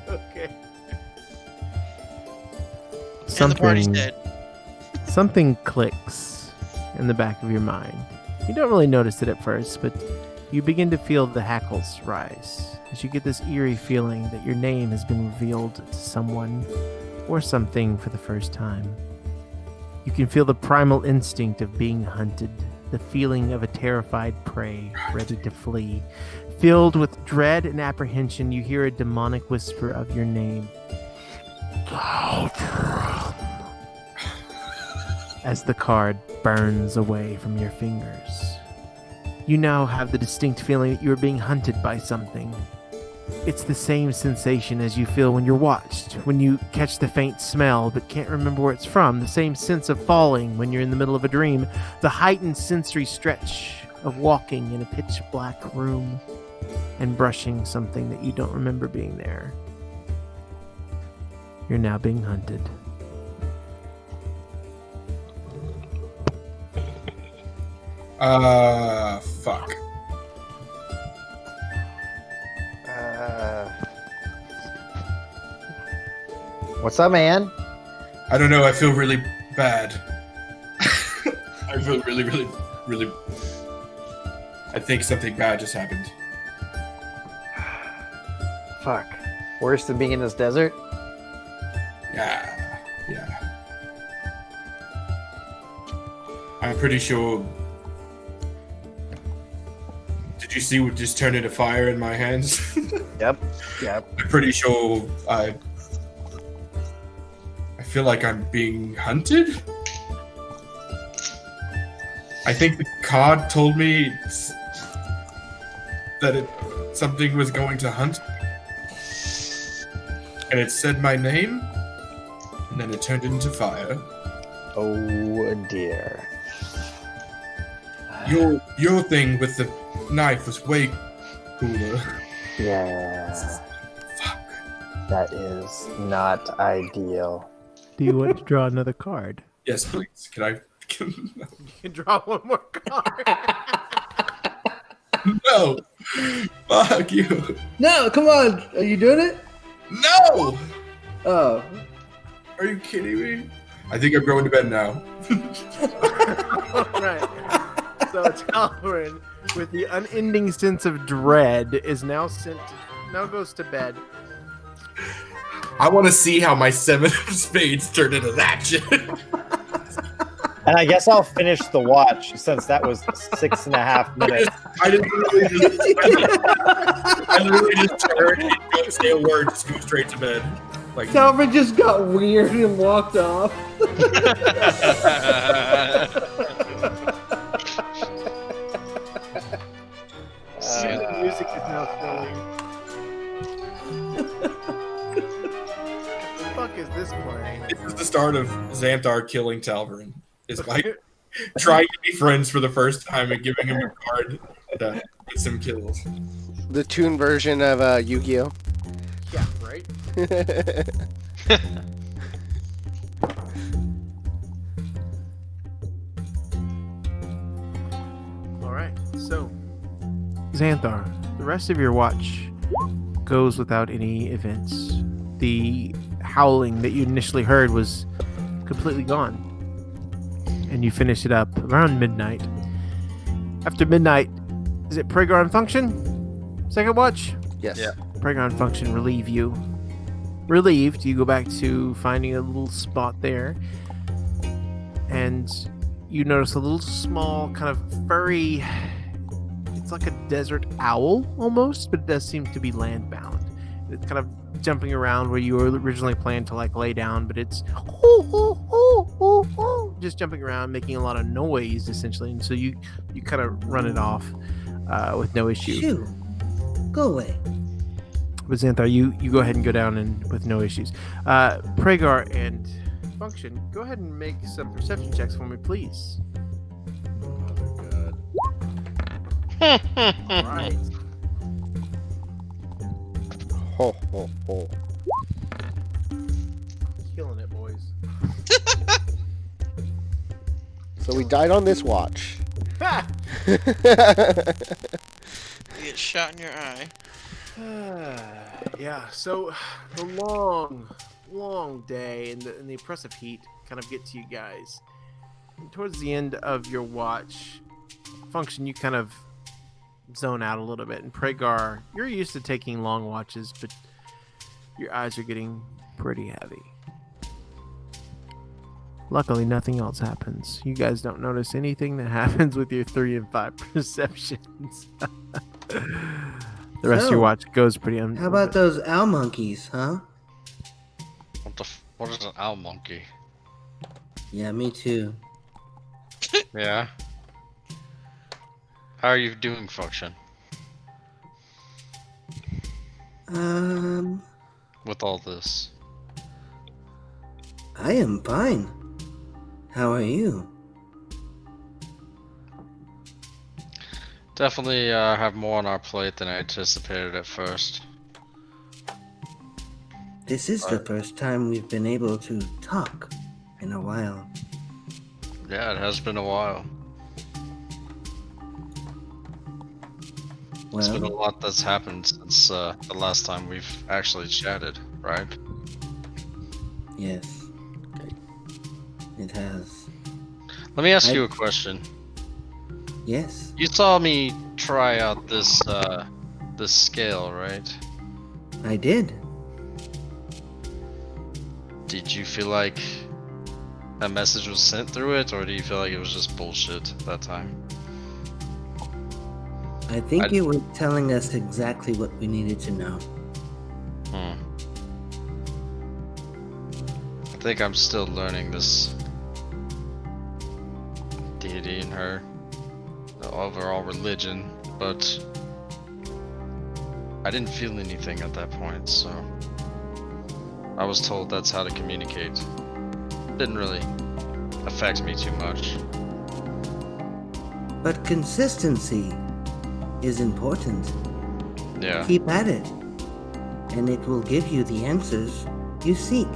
Okay. And the party's dead. Something clicks in the back of your mind. You don't really notice it at first, but you begin to feel the hackles rise as you get this eerie feeling that your name has been revealed to someone or something for the first time. You can feel the primal instinct of being hunted, the feeling of a terrified prey ready to flee. Filled with dread and apprehension, you hear a demonic whisper of your name. As the card burns away from your fingers. You now have the distinct feeling that you are being hunted by something. It's the same sensation as you feel when you're watched, when you catch the faint smell but can't remember where it's from, the same sense of falling when you're in the middle of a dream, the heightened sensory stretch of walking in a pitch black room and brushing something that you don't remember being there. You're now being hunted. Fuck. What's up, man? I don't know, I feel really bad. I feel really I think something bad just happened. Fuck. Worse than being in this desert? Yeah. I'm pretty sure. Did you see what just turned into fire in my hands? Yep. I'm pretty sure I feel like I'm being hunted. I think the card told me that something was going to hunt, and it said my name, and then it turned into fire. Oh dear. Your thing with the knife was way cooler. Yeah. Fuck. That is not ideal. Do you want to draw another card? Yes, please. Can I? You can draw one more card. No. Fuck you. No, come on. Are you doing it? No. Oh. Are you kidding me? I think I'm going to bed now. All right. So Talvin, with the unending sense of dread, is now goes to bed. I want to see how my 7 of spades turned into that shit. And I guess I'll finish the watch since that was 6.5 minutes. I literally just turned and don't say a word, just go straight to bed. Like, Talvin just got weird and walked off. The music is now filling. What the fuck is this playing? this is the start of Xanthar killing Talvin. It's like trying to be friends for the first time and giving him a card that gets him kills. The tune version of Yu-Gi-Oh. Yeah, right? So, Xanthar, the rest of your watch goes without any events. The howling that you initially heard was completely gone. And you finish it up around midnight. After midnight, is it Pragar and Function? Second watch? Yes. Yeah. Pragar and Function relieve you. Relieved, you go back to finding a little spot there. And you notice a little small, kind of furry... It's like a desert owl, almost, but it does seem to be land-bound. It's kind of jumping around where you were originally planned to, like, lay down, but it's... just jumping around, making a lot of noise, essentially. And so you kind of run it off with no issue. Shoo! Go away. But Xanthar, you go ahead and go down and with no issues. Pragar and Function, go ahead and make some perception checks for me, please. Right. Ho, ho, ho. Killing it, boys. So we died on this watch. You get shot in your eye. Yeah, so the long day and the oppressive heat kind of get to you guys. And towards the end of your watch, Function, you kind of zone out a little bit. And Pragar, you're used to taking long watches, but your eyes are getting pretty heavy. Luckily, nothing else happens. You guys don't notice anything that happens with your 3 and 5 perceptions. The rest of your watch goes pretty How about those owl monkeys, huh? What is an owl monkey? Yeah, me too. Yeah. How are you doing, Function? With all this? I am fine. How are you? Definitely have more on our plate than I anticipated at first. This is the first time we've been able to talk in a while. Yeah, it has been a while. It's been a Well, lot that's happened since the last time we've actually chatted, right? yes. It has. Let me ask you a question. Yes. You saw me try out this this scale, right? I did. Did you feel like a message was sent through it, or do you feel like it was just bullshit that time? I think it was telling us exactly what we needed to know. I think I'm still learning this deity in her, the overall religion, but I didn't feel anything at that point, so I was told that's how to communicate. Didn't really affect me too much. But consistency is important. Yeah. Keep at it, and it will give you the answers you seek.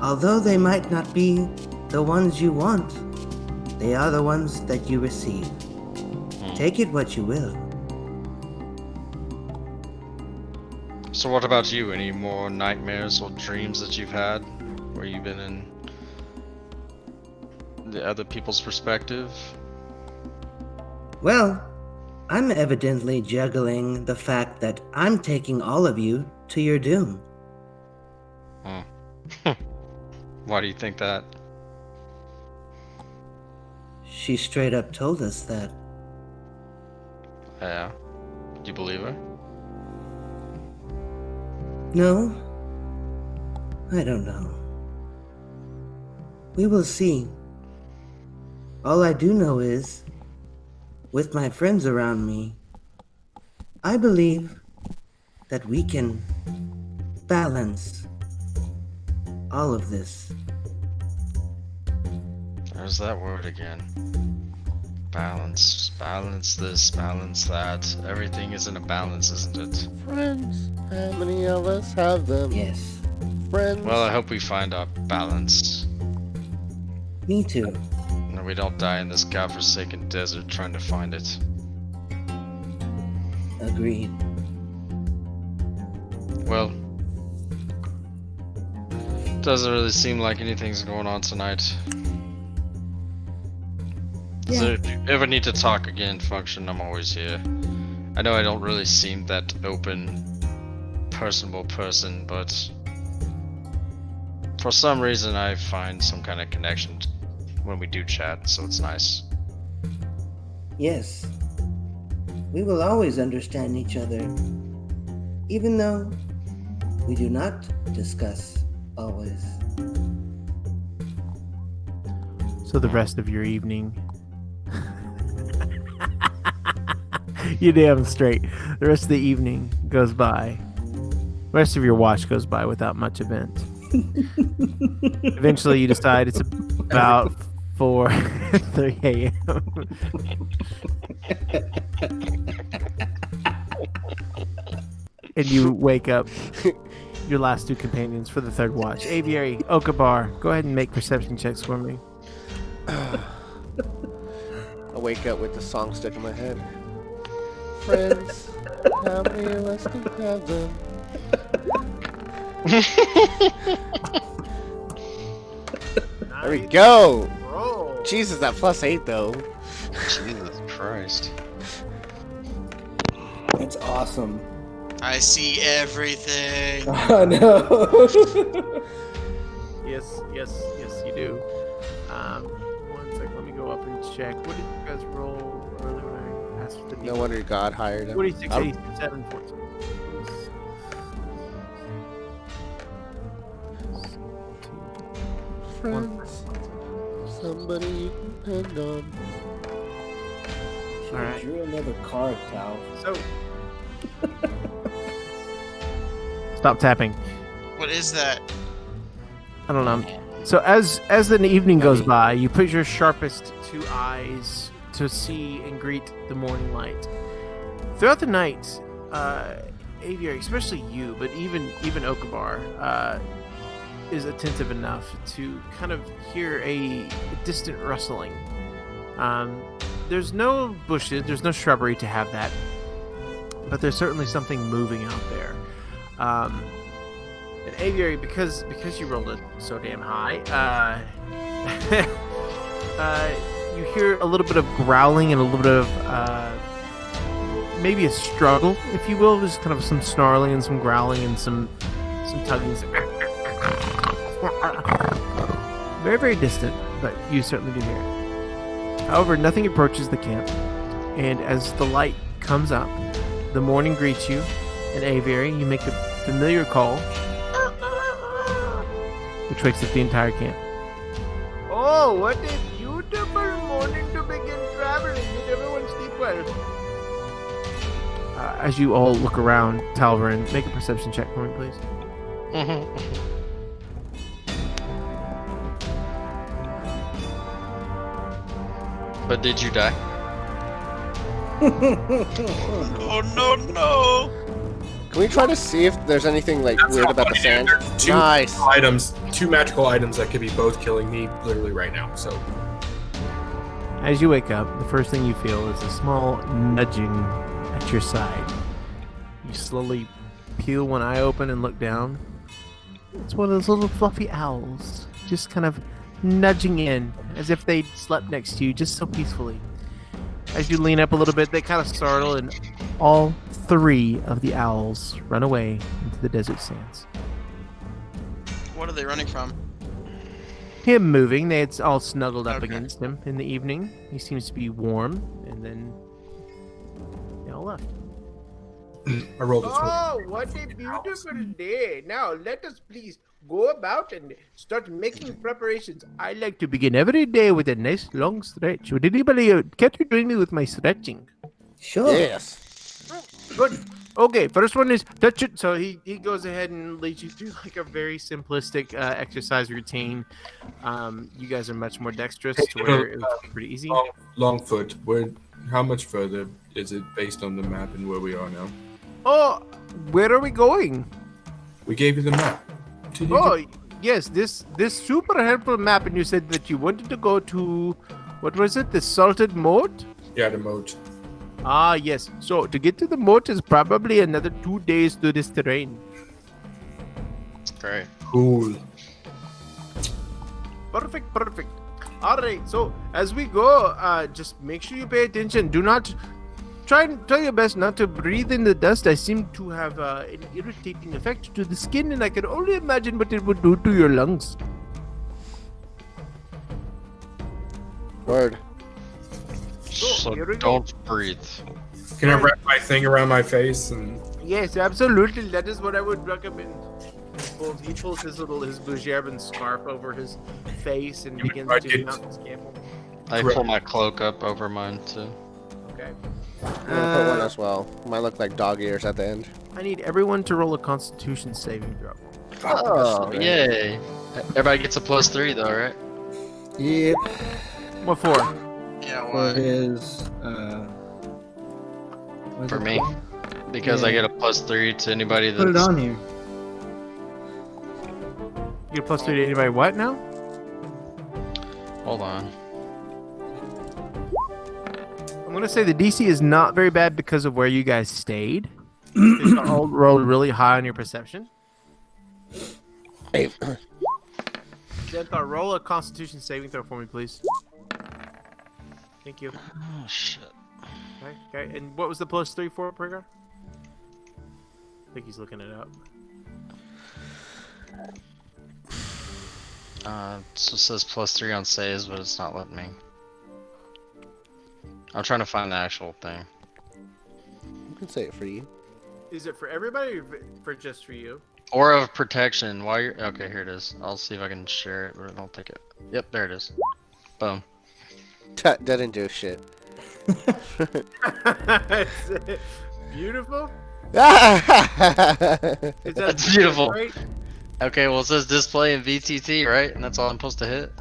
Although they might not be the ones you want, they are the ones that you receive. Take it what you will. So what about you? Any more nightmares or dreams that you've had where you've been in the other people's perspective? Well, I'm evidently juggling the fact that I'm taking all of you to your doom. Why do you think that? She straight up told us that. Yeah. Do you believe her? No, I don't know. We will see. All I do know is, with my friends around me, I believe that we can balance all of this. There's that word again. Balance. Balance this, balance that. Everything is in a balance, isn't it? Friends, how many of us have them? Yes, Friends. Well, I hope we find our balance. me too. And we don't die in this godforsaken desert trying to find it. Agreed. Well, doesn't really seem like anything's going on tonight. So if you ever need to talk again, Function, I'm always here. I know I don't really seem that open, personable person, but for some reason I find some kind of connection when we do chat, so it's nice. Yes. We will always understand each other, even though we do not discuss always. So the rest of your evening. You damn straight. The rest of the evening goes by. The rest of your watch goes by without much event. Eventually you decide it's about 4:30 a.m. And you wake up your last two companions for the third watch. Aviary, Okabar, go ahead and make perception checks for me. I wake up with the song stuck in my head. Friends, how many of us can have them? There we go. Roll. Jesus, that +8 though. Jesus Christ. That's awesome. I see everything. Oh no. Yes, you do. 1 second, let me go up and check. What did you guys roll earlier when I asked for the No wonder God hired him. 46, I'm- 87, 14. Friends, somebody you can depend on. Should've Alright. drew another card, Tal. So, stop tapping. What is that? I don't know. So as the evening goes by, you put your sharpest two eyes to see and greet the morning light. Throughout the night, Aviary, especially you, but even Okabar, is attentive enough to kind of hear a distant rustling. There's no bushes, there's no shrubbery to have that, but there's certainly something moving out there. And Aviary, because you rolled it so damn high, you hear a little bit of growling and a little bit of maybe a struggle, if you will, just kind of some snarling and some growling and some tugging. Very, very distant, but you certainly do hear it. However, nothing approaches the camp, and as the light comes up, the morning greets you, and Aviary, you make the familiar call, which wakes up the entire camp. Oh, what a beautiful morning to begin traveling. Did everyone sleep well? As you all look around, Talvarin, make a perception check for me, please. But did you die? Oh no! Can we try to see if there's anything like That's weird how about the funny sand? it is. There's two magical items that could be both killing me literally right now. So As you wake up, the first thing you feel is a small nudging at your side. You slowly peel one eye open and look down. It's one of those little fluffy owls, just kind of nudging in as if they'd slept next to you just so peacefully. As you lean up a little bit, they kind of startle, and all three of the owls run away into the desert sands. What are they running from? Him moving, they had all snuggled up Okay. against him in the evening. He seems to be warm, and then they all left. I rolled a 20. Oh, what a beautiful day. Now, let us please go about and start making preparations. I like to begin every day with a nice long stretch. Would anybody care to join me with my stretching? Sure. Yes. Good. Okay, first one is touch it. So he goes ahead and leads you through like a very simplistic exercise routine. You guys are much more dexterous to where it was pretty easy. Longfoot, how much further is it based on the map and where we are now? Oh, where are we going? We gave you the map. Oh, yes, this super helpful map, and you said that you wanted to go to, what was it, the Salted Moat? Yeah, the moat. Ah, yes. So to get to the moat is probably another 2 days through this terrain. Great. Cool. Perfect. All right. So as we go, just make sure you pay attention. Do not try your best not to breathe in the dust. I seem to have an irritating effect to the skin, and I can only imagine what it would do to your lungs. Word. So here we go. don't breathe. Can I wrap my thing around my face and? Yes, absolutely. That is what I would recommend. He pulls his Bujerban scarf over his face and begins to mount his camel. I pull my cloak up over mine too. Okay. I'm gonna put one as well. Might look like dog ears at the end. I need everyone to roll a Constitution saving throw. Oh, yay! Everybody gets a +3 though, right? Yep. What for? Yeah, For why? his. What's For it me, called? because I get a +3 to anybody that's. Put it on here. You get +3 to anybody what now? Hold on. I'm gonna say the DC is not very bad because of where you guys stayed. You all rolled really high on your perception. Hey. Xanthar, roll a Constitution saving throw for me, please. Thank you. Oh shit. Okay. And what was the +3 for, Prigar? I think he's looking it up. So it says +3 on saves, but it's not letting me. I'm trying to find the actual thing. You can say it for you. Is it for everybody or for just for you? Aura of protection. While you're okay, here it is. I'll see if I can share it, but I don't think it. Yep, there it is. Boom. That didn't do shit. Beautiful. Is that That's beautiful. Right? Okay, well it says display in VTT, right? And that's all I'm supposed to hit.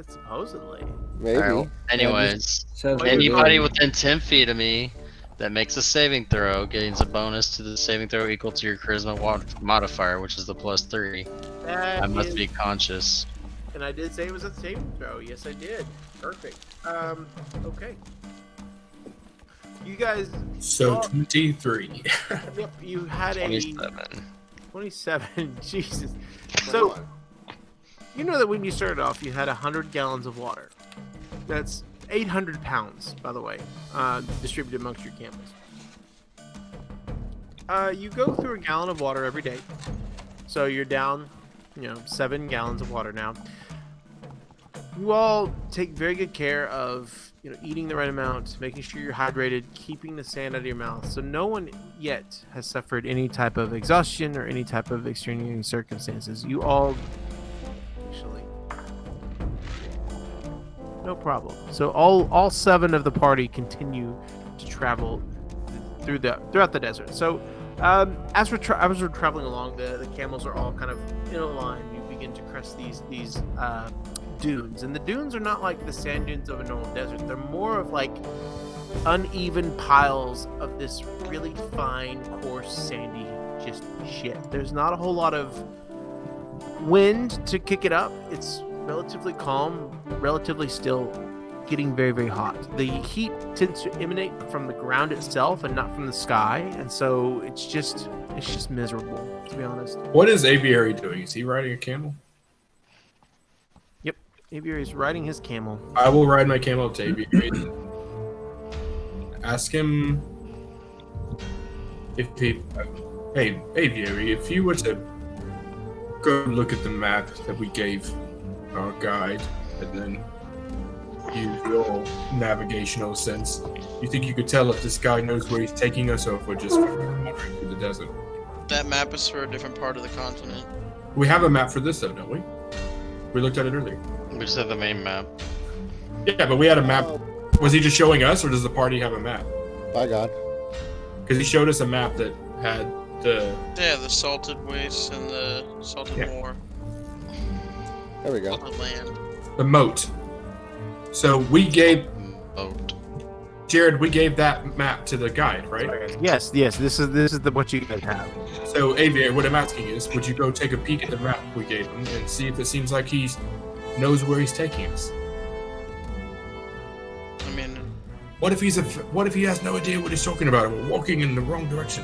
Supposedly. Maybe. Alright, well, anyways, Says anybody within 10 feet of me that makes a saving throw gains a bonus to the saving throw equal to your charisma modifier, which is the +3. I must be conscious. And I did say it was a saving throw. Yes, I did. Perfect. Okay. You guys. So 23. Yep. You had 27. 27. Jesus. So. You know that when you started off, you had 100 gallons of water. That's 800 pounds, by the way, distributed amongst your camels. You go through a gallon of water every day. So you're down, 7 gallons of water now. You all take very good care of, eating the right amount, making sure you're hydrated, keeping the sand out of your mouth. So no one yet has suffered any type of exhaustion or any type of extenuating circumstances. You all... No problem. So all 7 of the party continue to travel throughout the desert. So as we're traveling along, the camels are all kind of in a line. You begin to crest these dunes, and the dunes are not like the sand dunes of a normal desert. They're more of like uneven piles of this really fine, coarse, sandy just shit. There's not a whole lot of wind to kick it up. It's relatively calm, relatively still, getting very, very hot. The heat tends to emanate from the ground itself and not from the sky, and so it's just miserable, to be honest. What is Aviary doing? Is he riding a camel? Yep, Aviary is riding his camel. I will ride my camel up to Aviary. Ask him if he... Hey, Aviary, if you were to go look at the map that we gave our guide and then use your navigational sense, you think you could tell if this guy knows where he's taking us or if we're just wandering through the desert? That map is for a different part of the continent. We have a map for this though, don't we? We looked at it earlier. We just have the main map. Yeah, but we had a map. Was he just showing us or does the party have a map? By God. Because he showed us a map that had the... Yeah, the salted wastes and the salted moor. There we go. Salted land. The moat. So we gave... Moat. Jared, we gave that map to the guide, right? Yes. This is what you guys have. So, Aviary, what I'm asking is, would you go take a peek at the map we gave him and see if it seems like he knows where he's taking us? I mean, What if he has no idea what he's talking about and we're walking in the wrong direction?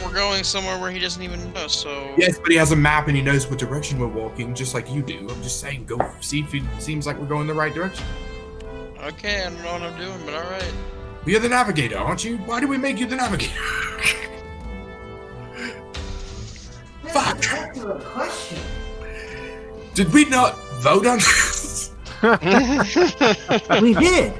We're going somewhere where he doesn't even know, so... Yes, but he has a map and he knows what direction we're walking, just like you do. I'm just saying, go see if it seems like we're going the right direction. Okay, I don't know what I'm doing, but alright. You're the navigator, aren't you? Why did we make you the navigator? Fuck! That's a question. Did we not vote on this? We did.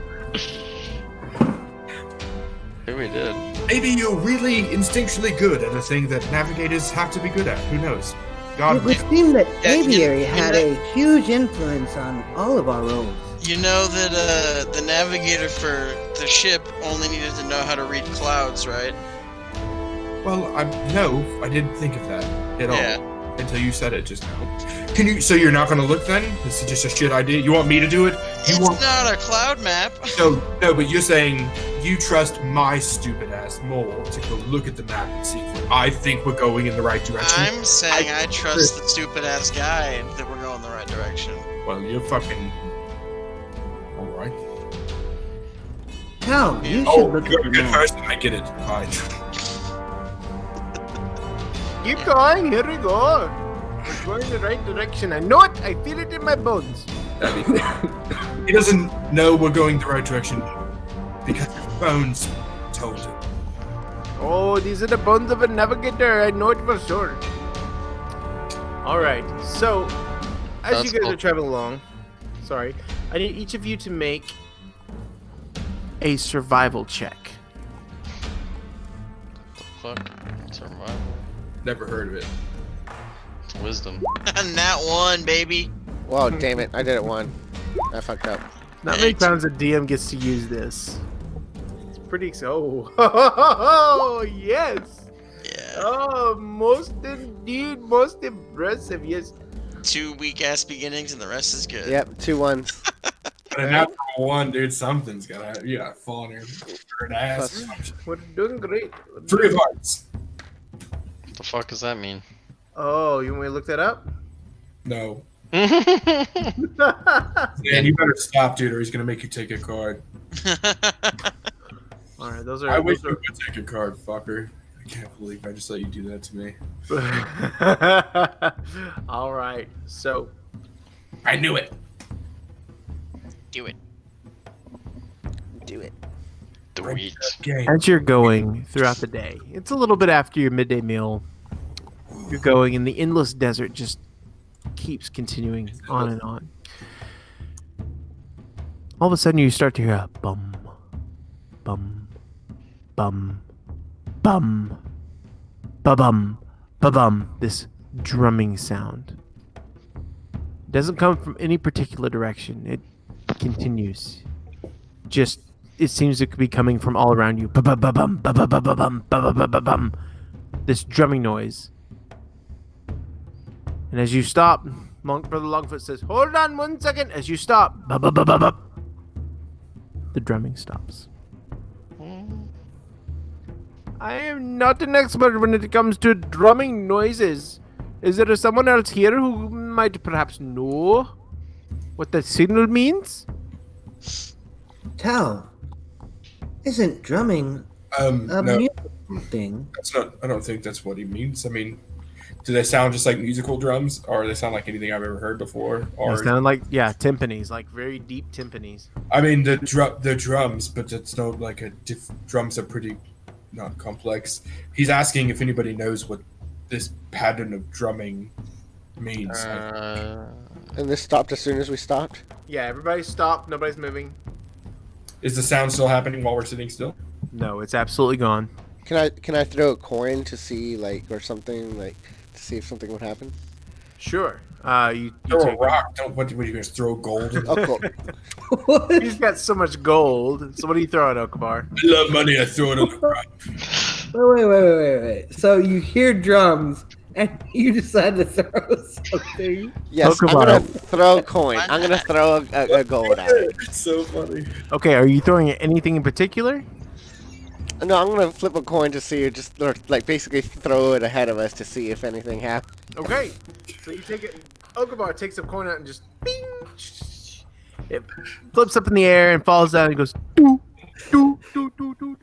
Yeah, we did. Maybe you're really instinctually good at a thing that navigators have to be good at. Who knows? God, It would seem that Yeah, aviary you had know- a huge influence on all of our roles. You know that the navigator for the ship only needed to know how to read clouds, right? well, no, I didn't think of that at Yeah. all until you said it just now. So you're not going to look then? This is just a shit idea. You want me to do it? It's not a cloud map. No, but you're saying you trust my stupid ass more to go look at the map and see if I think we're going in the right direction. I'm saying I trust the stupid ass guy that we're going the right direction. Well, you're fucking all right. Cal, you should Oh, look you're at a the good map. person. I get it. Fine. Keep going. Here we go. We're going in the right direction. I know it. I feel it in my bones. He doesn't know we're going the right direction because his bones told him. Oh, these are the bones of a navigator. I know it for sure. All right. So, as That's you guys cool. are traveling along, sorry, I need each of you to make a survival check. Fuck. Survival. Never heard of it. It's wisdom. Nat 1, baby. Whoa, damn it! I did it one. I fucked up. Not many times a DM gets to use this. It's pretty. Oh, yes. Yeah. Oh, most indeed, most impressive. Yes. 2 weak ass beginnings and the rest is good. Yep, 2 1s. But a natural one, dude, something's gotta. You gotta fall on your third ass. We're doing great. 3 of hearts. What the fuck does that mean? Oh, you want me to look that up? No. That's Man, you better stop, dude, or he's gonna make you take a card. All right, those are. I wish those you would take a card, fucker. I can't believe I just let you do that to me. are... All right, so I knew it. Do it. Do it. Sweet. Game. as you're going throughout the day, it's a little bit after your midday meal. You're going, and the endless desert just keeps continuing on and on. All of a sudden, you start to hear a bum, bum, bum, bum, ba-bum, ba-bum. This drumming sound. It doesn't come from any particular direction. It continues. Just, it seems to be coming from all around you. Ba-ba-ba-bum, ba-ba-ba-ba-bum, ba-ba-ba-ba-bum. This drumming noise. And as you stop, Monk Brother Longfoot says, "Hold on 1 second." As you stop, ba-ba-ba-ba-ba, the drumming stops. I am not an expert when it comes to drumming noises. Is there someone else here who might perhaps know what the signal means? Cal, isn't drumming a No, musical thing? that's not. I don't think that's what he means. I mean, do they sound just like musical drums, or do they sound like anything I've ever heard before? They Or sound like, yeah, timpanis, like very deep timpanis. I mean, the drums, but it's not like drums are pretty not complex. He's asking if anybody knows what this pattern of drumming means. And this stopped as soon as we stopped? Yeah, everybody stopped. Nobody's moving. Is the sound still happening while we're sitting still? No, it's absolutely gone. Can I throw a coin to see, like, or something, like, to see if something would happen? Sure. You Throw a take rock. Don't. What are you guys throw gold? Oh, cool. What? He's got so much gold. So what do you throw at Okabar? I love money. I throw it on the rock. Wait. So you hear drums and you decide to throw something. Yes, I'm Pokemon. gonna throw a coin. I'm gonna throw a gold at it. It's so funny. Okay, are you throwing at anything in particular? No, I'm gonna flip a coin to see, or like basically throw it ahead of us to see if anything happens. Okay. So you take it. Okabar takes a coin out and just bing. It flips up in the air and falls down and goes. Doo. Do, do, do, do.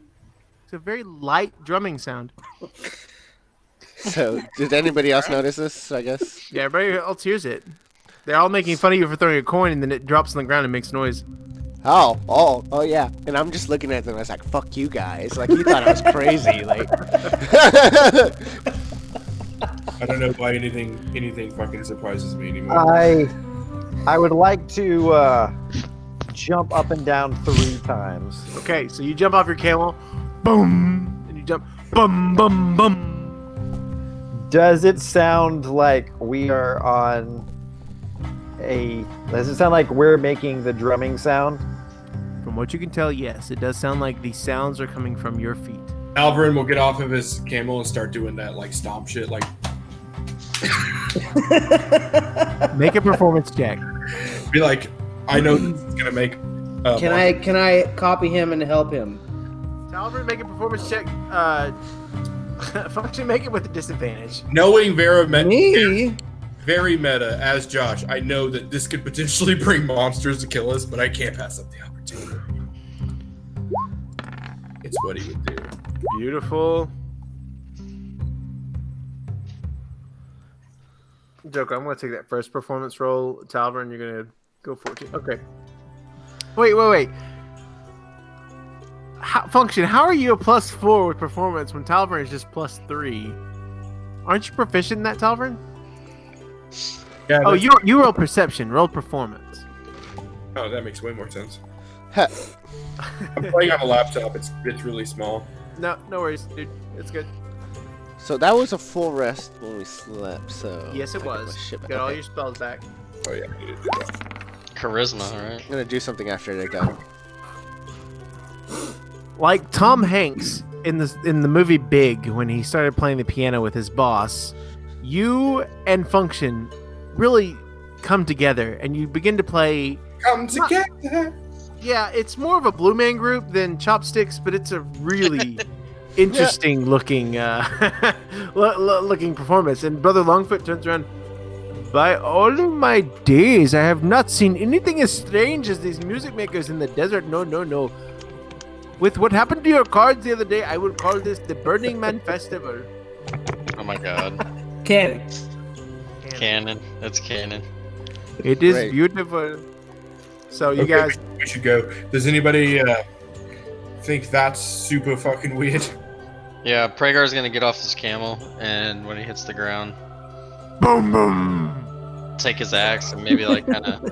It's a very light drumming sound. So, did anybody else notice this? I guess. Yeah, everybody else hears it. They're all making fun of you for throwing a coin, and then it drops on the ground and makes noise. Oh, yeah. And I'm just looking at them. I was like, "Fuck you guys!" Like you thought I was crazy. Like. I don't know why anything fucking surprises me anymore. I would like to jump up and down 3 times. Okay, so you jump off your camel, boom, and you jump, bum, bum, bum. Does it sound like we are on does it sound like we're making the drumming sound? From what you can tell, yes, it does sound like the sounds are coming from your feet. Alvarin will get off of his camel and start doing that like stomp shit, like Make a performance check. be like, I know this is gonna make. Can I copy him and help him? Talvin, make a performance check. Function, make it with a disadvantage. Knowing Vera Me? very meta as Josh, I know that this could potentially bring monsters to kill us, but I can't pass up the opportunity. It's what he would do. Beautiful. Joker, I'm going to take that first performance roll. Talvin, you're going to go 14. Okay. Wait. Function, how are you a +4 with performance when Talvin is just +3? Aren't you proficient in that, Talvin? Yeah. Oh, you roll perception, roll performance. Oh, that makes way more sense. I'm playing on a laptop. It's really small. No worries, dude. It's good. So that was a full rest when we slept. So Yes, it I got was. my shit back. Got all Okay. your spells back. Oh yeah. I needed to do that. Charisma, right? I'm gonna do something after they're done. Like Tom Hanks in the movie Big, when he started playing the piano with his boss, you and Function really come together, and you begin to play. Come together. Yeah, it's more of a Blue Man Group than Chopsticks, but it's a really interesting looking looking performance. And Brother Longfoot turns around. By all of my days, I have not seen anything as strange as these music makers in the desert. No. With what happened to your cards the other day, I would call this the Burning Man Festival. Oh my god. Cannon. Canon. That's canon. It is Great. beautiful. So you Okay, guys, we should go. Does anybody think that's super fucking weird? Yeah, Pragar's gonna get off his camel, and when he hits the ground, boom, boom. take his axe and maybe like kind of.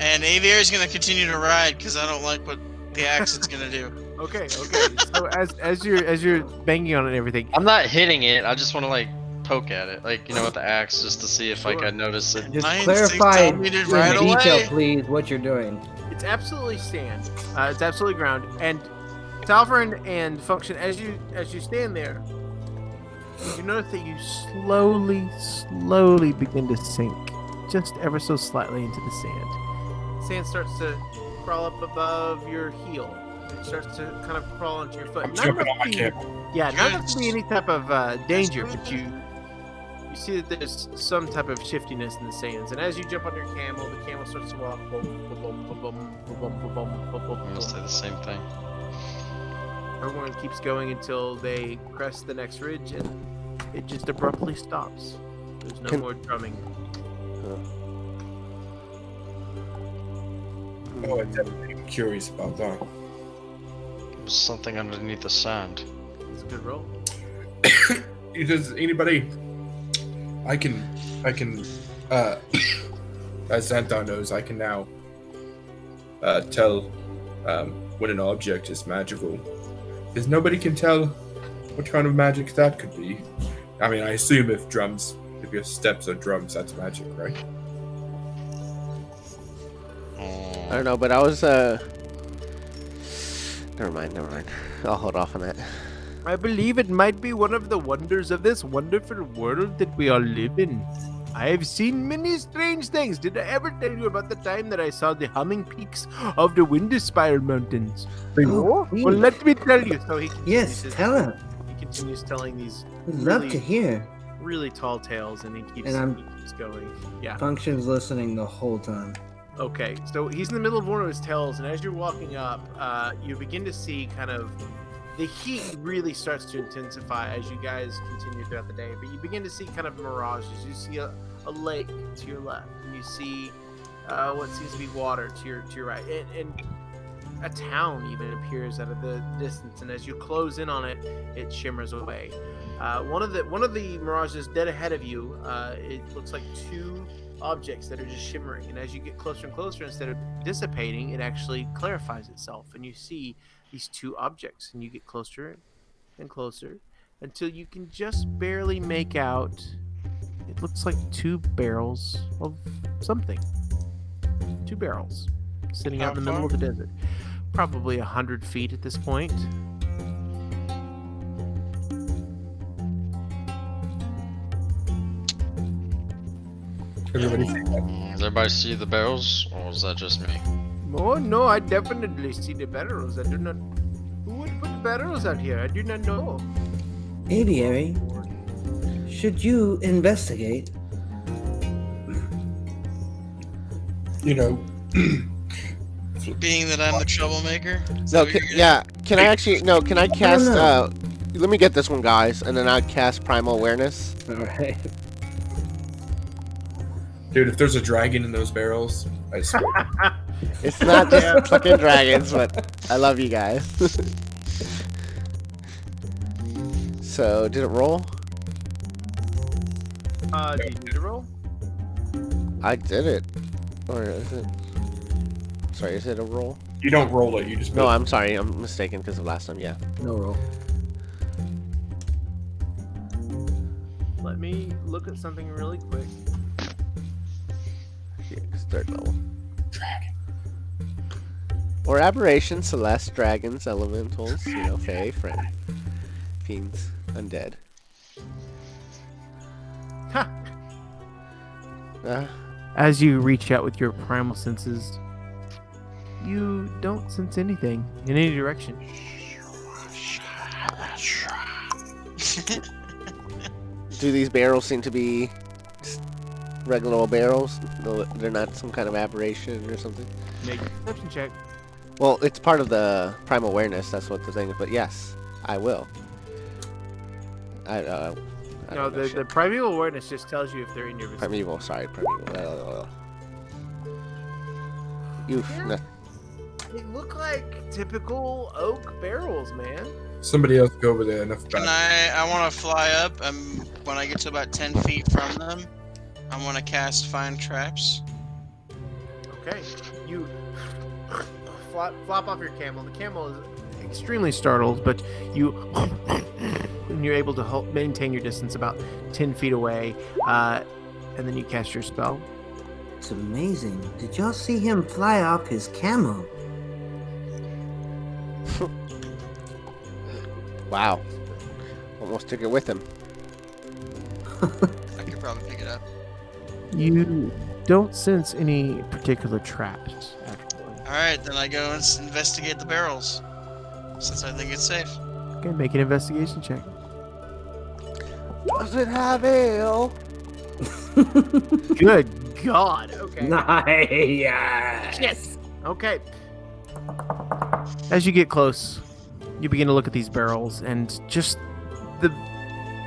And Aviar's gonna continue to ride because I don't like what the axe is gonna do. Okay. So as you're banging on it and everything, I'm not hitting it. I just want to like poke at it, like with the axe, just to see if like I notice it. Just My instincts clarify tell me to in ride detail, away. please, what you're doing. it's absolutely sand. It's absolutely ground. And Talvin and Function, as you stand there, you notice that you slowly begin to sink, just ever so slightly into the sand. Sand starts to crawl up above your heel. It starts to kind of crawl onto your foot. I'm Not jumping enough on my to be- camel. Yeah, not enough Good. to be any type of danger, That's but you see that there's some type of shiftiness in the sands. And as you jump on your camel, the camel starts to walk. Boom, boom, boom, boom, boom, boom, boom, boom, boom, I'm gonna say boom. the same thing. Everyone keeps going until they crest the next ridge, and it just abruptly stops. There's no Can- more drumming. Oh, I'm definitely curious about that. There's something underneath the sand. It's a good roll. Does anybody? I can. As Xanthar knows, I can now tell when an object is magical. Because nobody can tell what kind of magic that could be. I mean, I assume if your steps are drums, that's magic, right? I don't know, but I was Never mind. I'll hold off on that. I believe it might be one of the wonders of this wonderful world that we all live in. I have seen many strange things. Did I ever tell you about the time that I saw the humming peaks of the Winterspire Mountains? Oh, Well, let me tell you. So he yes, continues, tell him. he continues telling these We'd love really- to hear. really tall tales, and he keeps And I'm- going. Yeah. Function's listening the whole time. Okay, so he's in the middle of one of his tells, and as you're walking up, you begin to see kind of the heat really starts to intensify as you guys continue throughout the day. But you begin to see kind of mirages. You see a lake to your left, and you see what seems to be water to your right, and a town even appears out of the distance. And as you close in on it, it shimmers away. One of the mirages dead ahead of you. It looks like two objects that are just shimmering, and as you get closer and closer, instead of dissipating, it actually clarifies itself, and you see these two objects, and you get closer and closer until you can just barely make out. It looks like two barrels of something. Two barrels sitting out in the middle of the desert, probably 100 feet at this point. Does everybody see the barrels, or is that just me? Oh no, I definitely see the barrels. I do not. Who would put barrels out here? I do not know. Aviary, should you investigate? You know, Being that I'm the troublemaker. No, can I actually? No, can I cast? No. Let me get this one, guys, and then I'll cast Primal Awareness. All right. dude, if there's a dragon in those barrels, I swear. It's not just fucking dragons, but I love you guys. So, did it roll? Do you need to roll? I did it. Or is it? Sorry, is it a roll? You don't roll it, you just No, I'm sorry. I'm mistaken because of last time. Yeah. No roll. Let me look at something really quick. Yeah, it's third level. dragon. Or aberration, celeste, dragons, elementals, fae, friend, fiends, undead. Ha! Uh, As you reach out with your primal senses, you don't sense anything in any direction. do these barrels seem to be just regular old barrels? No, they're not some kind of aberration or something? Make a perception check. Well, it's part of the primal awareness. That's what the thing is. But yes, I will. I No, don't know the shit. primeval awareness just tells you if they're in your vicinity. Primeval. Sorry, primeval. Oof. No. They look like typical oak barrels, man. Somebody else go over there. Enough Can about I want to fly up, and when I get to about 10 feet from them, I want to cast Find Traps. Okay, you flop off your camel. The camel is extremely startled, but you're able to maintain your distance about 10 feet away, and then you cast your spell. It's amazing. Did y'all see him fly off his camel? Wow. Almost took it with him. I could probably pick it up. You don't sense any particular traps, actually. Alright, then I go and investigate the barrels, since I think it's safe. Okay, make an investigation check. Does it have ale? Good God. Okay. Nice. Okay. As you get close, you begin to look at these barrels, and just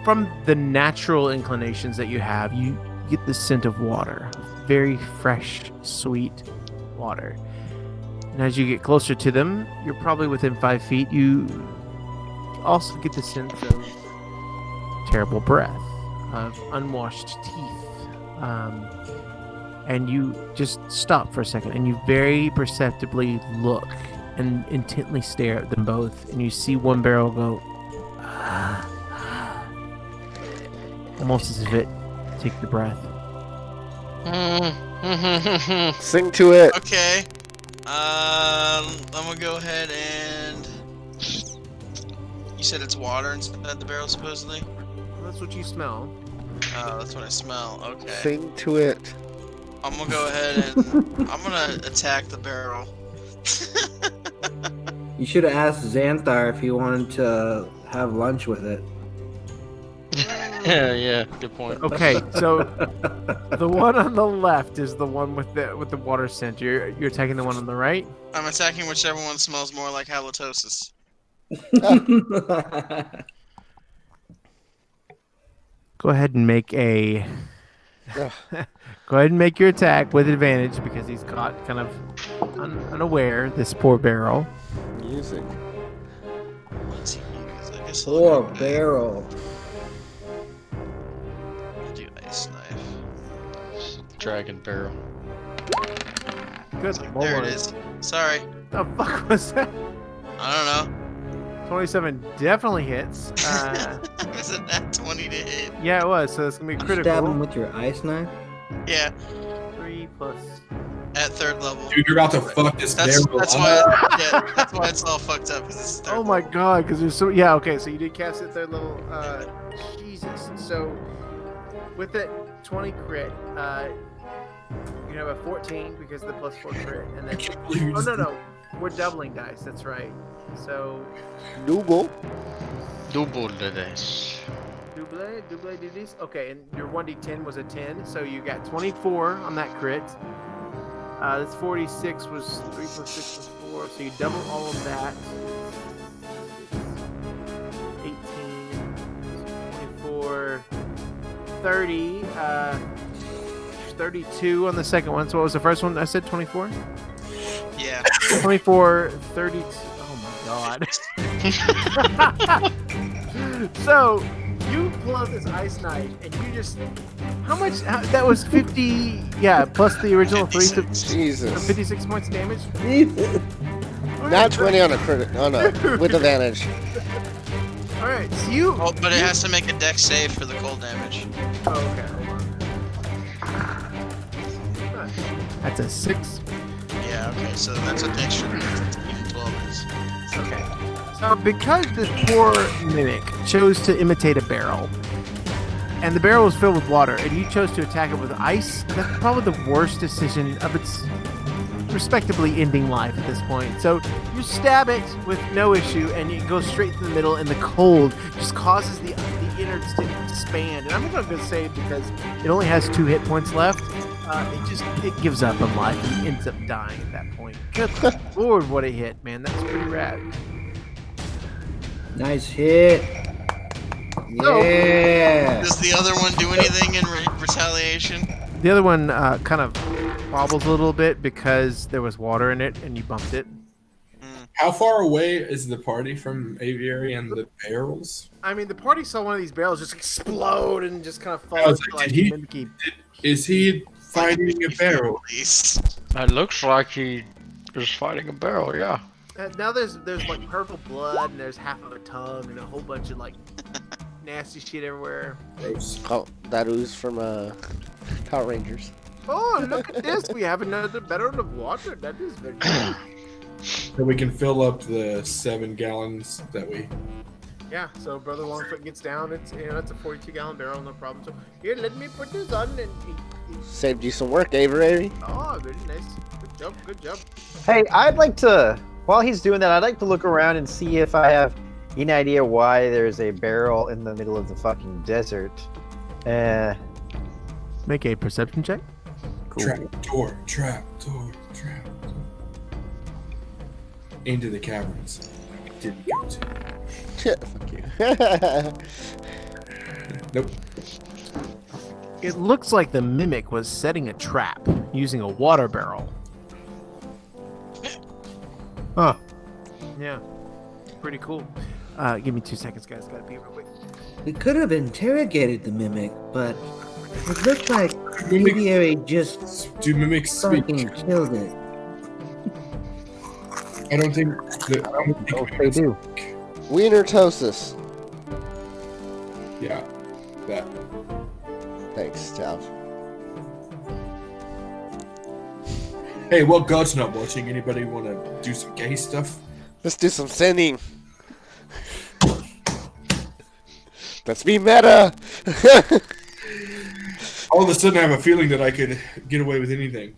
from the natural inclinations that you have, you get the scent of water, very fresh, sweet water. And as you get closer to them, you're probably within 5 feet. You also get the sense of terrible breath, of unwashed teeth. And you just stop for a second, and you very perceptibly look and intently stare at them both, and you see one barrel go almost as if it take the breath. Sing to it. Okay. I'm gonna go ahead and... You said it's water inside the barrel, supposedly? Well, that's what you smell. Oh, that's what I smell. Okay. Sing to it. I'm gonna go ahead and... I'm gonna attack the barrel. You should have asked Xanthar if he wanted to have lunch with it. Yeah, good point. Okay, so the one on the left is the one with the water scent. You're attacking the one on the right. I'm attacking whichever one smells more like halitosis. Go ahead and make a. Go ahead and make your attack with advantage because he's caught kind of unaware. This poor barrel. Music. What's he use? I guess Poor I'll go barrel. I'll do ice knife. Dragon barrel. Good There lord. it is. Sorry. The fuck was that? I don't 27 definitely hits. know. Was it that 20 to hit? Yeah, it was. So it's gonna be Stab him critical. with your ice knife. Yeah, 3 plus. at 3rd level. Dude, you're about to fuck this That's barrel that's up. why that's why it's all fucked up. 'Cause it's 3rd Oh my god, because there's so yeah. Okay, so you did cast it 3rd level. Jesus. So with that 20 crit, you have a 14 because of the plus 4 crit, and then oh no, we're doubling dice. That's right. So Double. Double de this. double this. Okay, and your 1d10 was a 10, so you got 24 on that crit. This 46 was 3 plus 6 was 4, so you double all of that. 18, 24, 30, 32 on the second one. So what was the first one? I said 24? Yeah. 24, 32. Oh my god. So you pull out this ice knife and you just how much that was 50 plus the original 3 so Jesus. 56 points of damage. Not 20 on a crit. Oh no, with advantage. All right, so you Oh, but it has to make a dex save for the cold damage. okay, hold on. That's a 6. Yeah. Okay. So that's an extra 12 is. Okay. So because this poor mimic chose to imitate a barrel, and the barrel was filled with water, and you chose to attack it with ice, that's probably the worst decision of its respectably ending life at this point. So you stab it with no issue, and it goes straight through the middle, and the cold just causes the innards to expand. And I'm not going to say because it only has 2 hit points left. It gives up on life and ends up dying at that point. Good lord, what a hit, man! That's pretty rad. Nice hit. Yeah. Does the other one do anything in retaliation? The other one kind of wobbles a little bit because there was water in it and you bumped it. How far away is the party from Aviary and the barrels? I mean, the party saw one of these barrels just explode and just kind of fall I was into like, like did he- mimicky. Is he fighting a barrel? Please. It looks like he is fighting a barrel, yeah. Now there's like purple blood and there's half of a tongue and a whole bunch of like nasty shit everywhere. Gross. Oh, that ooze from Power Rangers. Oh, look at this! We have another barrel of water. That is very good. So we can fill up the 7 gallons that we. Yeah. So Brother Longfoot gets down. It's it's a 42-gallon barrel, no problem. So here, let me put this on and. Saved you some work, Avery. Oh, very nice. Good job. Hey, I'd like to, while he's doing that, I'd like to look around and see if I have any idea why there's a barrel in the middle of the fucking desert. Make a perception check. Cool. Trap door. Into the caverns. Didn't go to. Fuck you. Nope. It looks like the mimic was setting a trap using a water barrel. Huh. Yeah. Pretty cool. Give me 2 seconds, guys. Gotta pee real quick. We could have interrogated the mimic, but it looked like Aviary just Do mimics speak? fucking killed it. I don't think They do. Wienertosis. Yeah. That. Thanks, Tav. Hey, well, God's not watching. Anybody want to do some gay stuff? Let's do some sending. Let's be meta. All of a sudden, I have a feeling that I could get away with anything.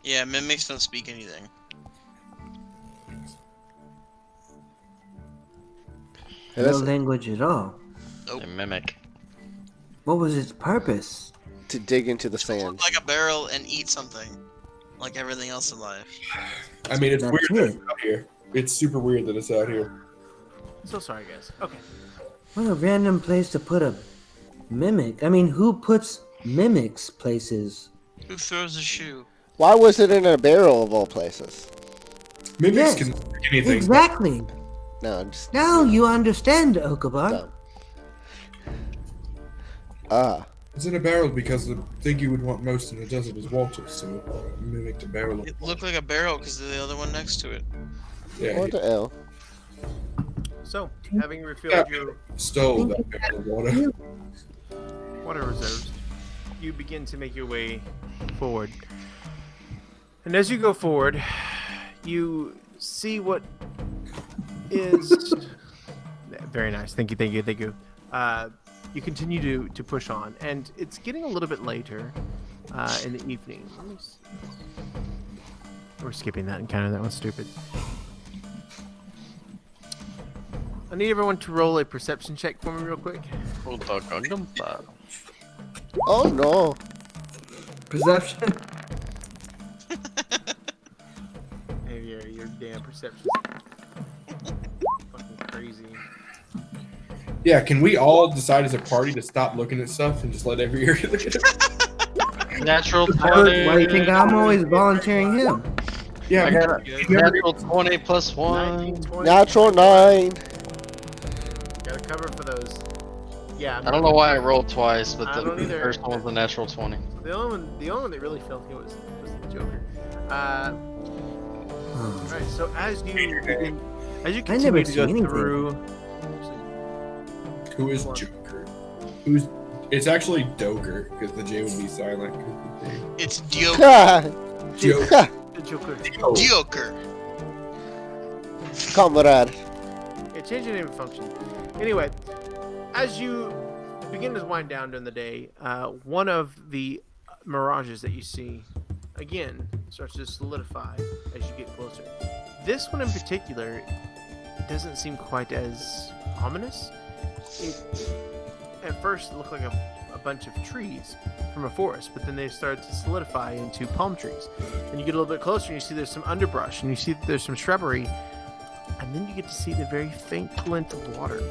Yeah, mimics don't speak anything. Hey, No that's- language at all. A mimic. What was its purpose? To dig into the Look sand. like a barrel and eat something, like everything else in life. I mean, it's That's weird that it. it's out here. It's super weird that it's out here. So sorry, guys. Okay. What a random place to put a mimic. I mean, who puts mimics places? Who throws a shoe? Why was it in a barrel of all places? Mimics Yes, can do anything. Exactly. No, I'm just Now you understand, Okabar. dumb. Ah, It's in a barrel because the thing you would want most in the desert is water, so mimicked a barrel. It looked like a barrel because of the other one next to it. Yeah, what he the hell? So, having refilled your stole that barrel of water. water reserves, you begin to make your way forward. And as you go forward, you see what is very nice. Thank you. You continue to push on, and it's getting a little bit later in the evening. Let me see. We're skipping that encounter. That one's stupid. I need everyone to roll a perception check for me real quick. Oh no! Perception. Hey, your damn perception. Fucking crazy. Yeah, can we all decide as a party to stop looking at stuff and just let every area look at it? Natural Why 20. do you think I'm always volunteering him? Yeah, I got a natural 20 plus 1. 19, 20. Natural 9. Gotta cover for those. Yeah. I don't know why I rolled twice, but I the don't either. first one was a natural 20. The only one that really felt it was the Joker. Alright, so as you continue never to see go anything. through, who is Joker? Who's? It's actually Doker because the J would be silent. 'cause the J- It's Dio- Joker. the Joker. Dioker. Comrade. Yeah, change your name and function. Anyway, as you begin to wind down during the day, one of the mirages that you see again starts to solidify as you get closer. This one in particular doesn't seem quite as ominous. It at first looked like a bunch of trees from a forest, but then they started to solidify into palm trees. And you get a little bit closer and you see there's some underbrush and you see that there's some shrubbery, and then you get to see the very faint glint of water.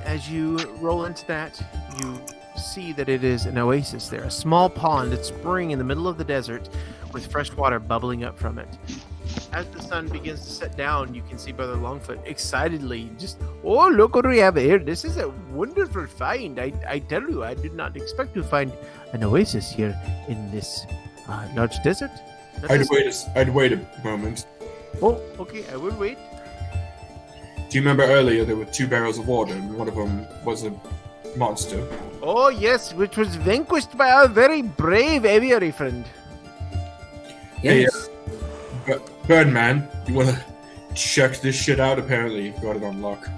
As you roll into that, you see that it is an oasis there, a small pond, a spring in the middle of the desert with fresh water bubbling up from it. As the sun begins to set down, you can see Brother Longfoot excitedly just, oh, look what we have here. This is a wonderful find. I tell you, I did not expect to find an oasis here in this large desert. I'd wait a moment. Oh, okay, I will wait. Do you remember earlier there were 2 barrels of water and one of them was a monster? Oh, yes, which was vanquished by our very brave aviary friend. Yes. Birdman, you wanna check this shit out? Apparently you've got it on lock.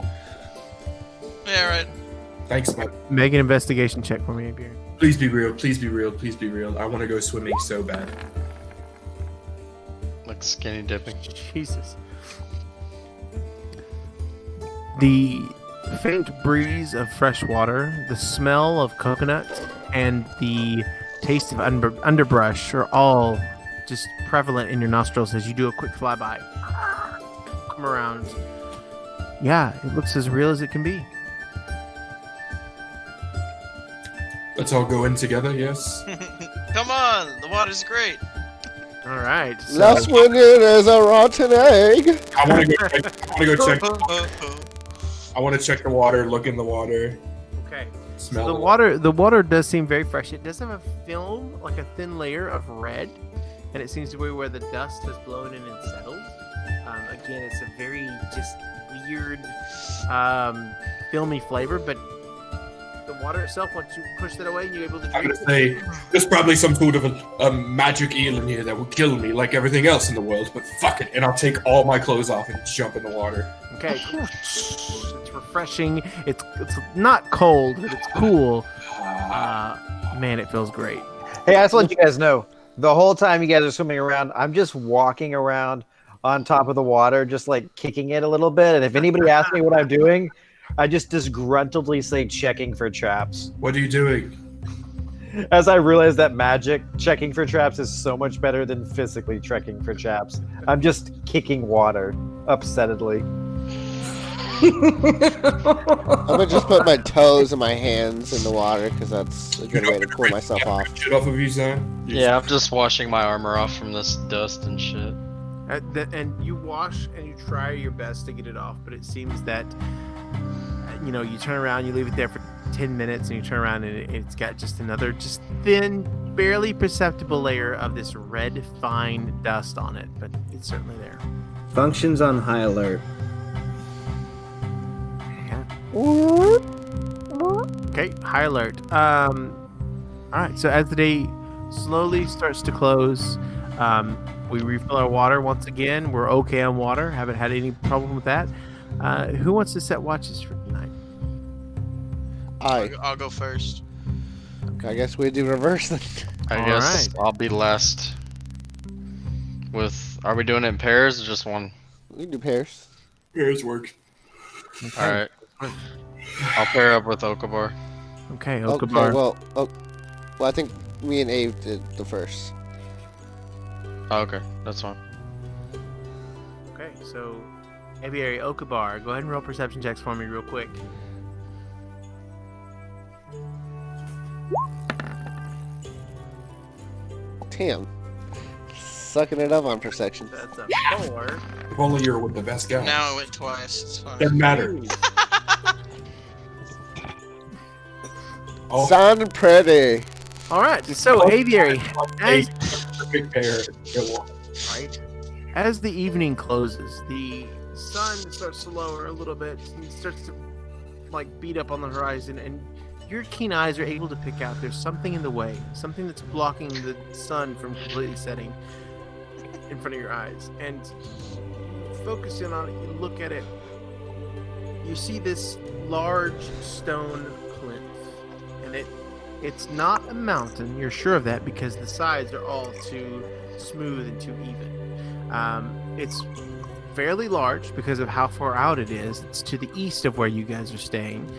Yeah, right. Thanks, man. Make an investigation check for me, Aviary. Please be real, please be real, please be real. I wanna go swimming so bad. Like skinny dipping. Jesus. The faint breeze of fresh water, the smell of coconut, and the taste of underbrush are all just prevalent in your nostrils as you do a quick flyby. Come around. Yeah, it looks as real as it can be. Let's all go in together, yes? Come on, the water's great. All right. So, Last one in is a rotten egg. I wanna go check. I wanna check the water, look in the water, okay. smell The water does seem very fresh. It does have a film, like a thin layer of red, and it seems to be where the dust has blown in and settled. Again, it's a very just weird, filmy flavor, but the water itself, once you push that away, you're able to I'm drink gonna say there's probably some sort of a magic eel in here that will kill me like everything else in the world, but fuck it, and I'll take all my clothes off and jump in the water. Okay. It's refreshing. It's not cold, but it's cool. Man, it feels great. Hey, I just want you guys know, the whole time you guys are swimming around, I'm just walking around on top of the water, just like kicking it a little bit. And if anybody asks me what I'm doing, I just disgruntledly say checking for traps. What are you doing? As I realize that magic checking for traps is so much better than physically checking for traps. I'm just kicking water, upsettedly. I'm gonna just put my toes and my hands in the water because that's a good way to cool myself off. Shit off of you, son. Yeah, I'm just washing my armor off from this dust and shit. And you wash and you try your best to get it off, but it seems that you turn around, you leave it there for 10 minutes, and you turn around and it's got just another thin, barely perceptible layer of this red fine dust on it, but it's certainly there. Functions on high alert. Okay, high alert. All right, so as the day slowly starts to close, we refill our water once again. We're okay on water. Haven't had any problem with that. Who wants to set watches for tonight? I'll go first. I guess we do reverse then. I guess I'll be last. Are we doing it in pairs or just one? We can do pairs. Pairs work. Okay. All right. I'll pair up with Okabar. Okay, Okay, Okabar. well, I think me and Abe did the first. Oh, okay, that's fine. Okay, so Aviary, Okabar, go ahead and roll perception checks for me real quick. Damn. Sucking it up on perception. That's a 4. If only you were with the best guy. Now it went twice. It's fine. Doesn't matter. Oh. Sound pretty. All right, so Aviary, as, Perfect pair. right, as the evening closes, the sun starts to lower a little bit and starts to beat up on the horizon, and your keen eyes are able to pick out there's something in the way, something that's blocking the sun from completely setting in front of your eyes. And focusing on it, you look at it, you see this large stone plinth, and it's not a mountain, you're sure of that because the sides are all too smooth and too even. It's fairly large because of how far out it is. It's to the east of where you guys are staying,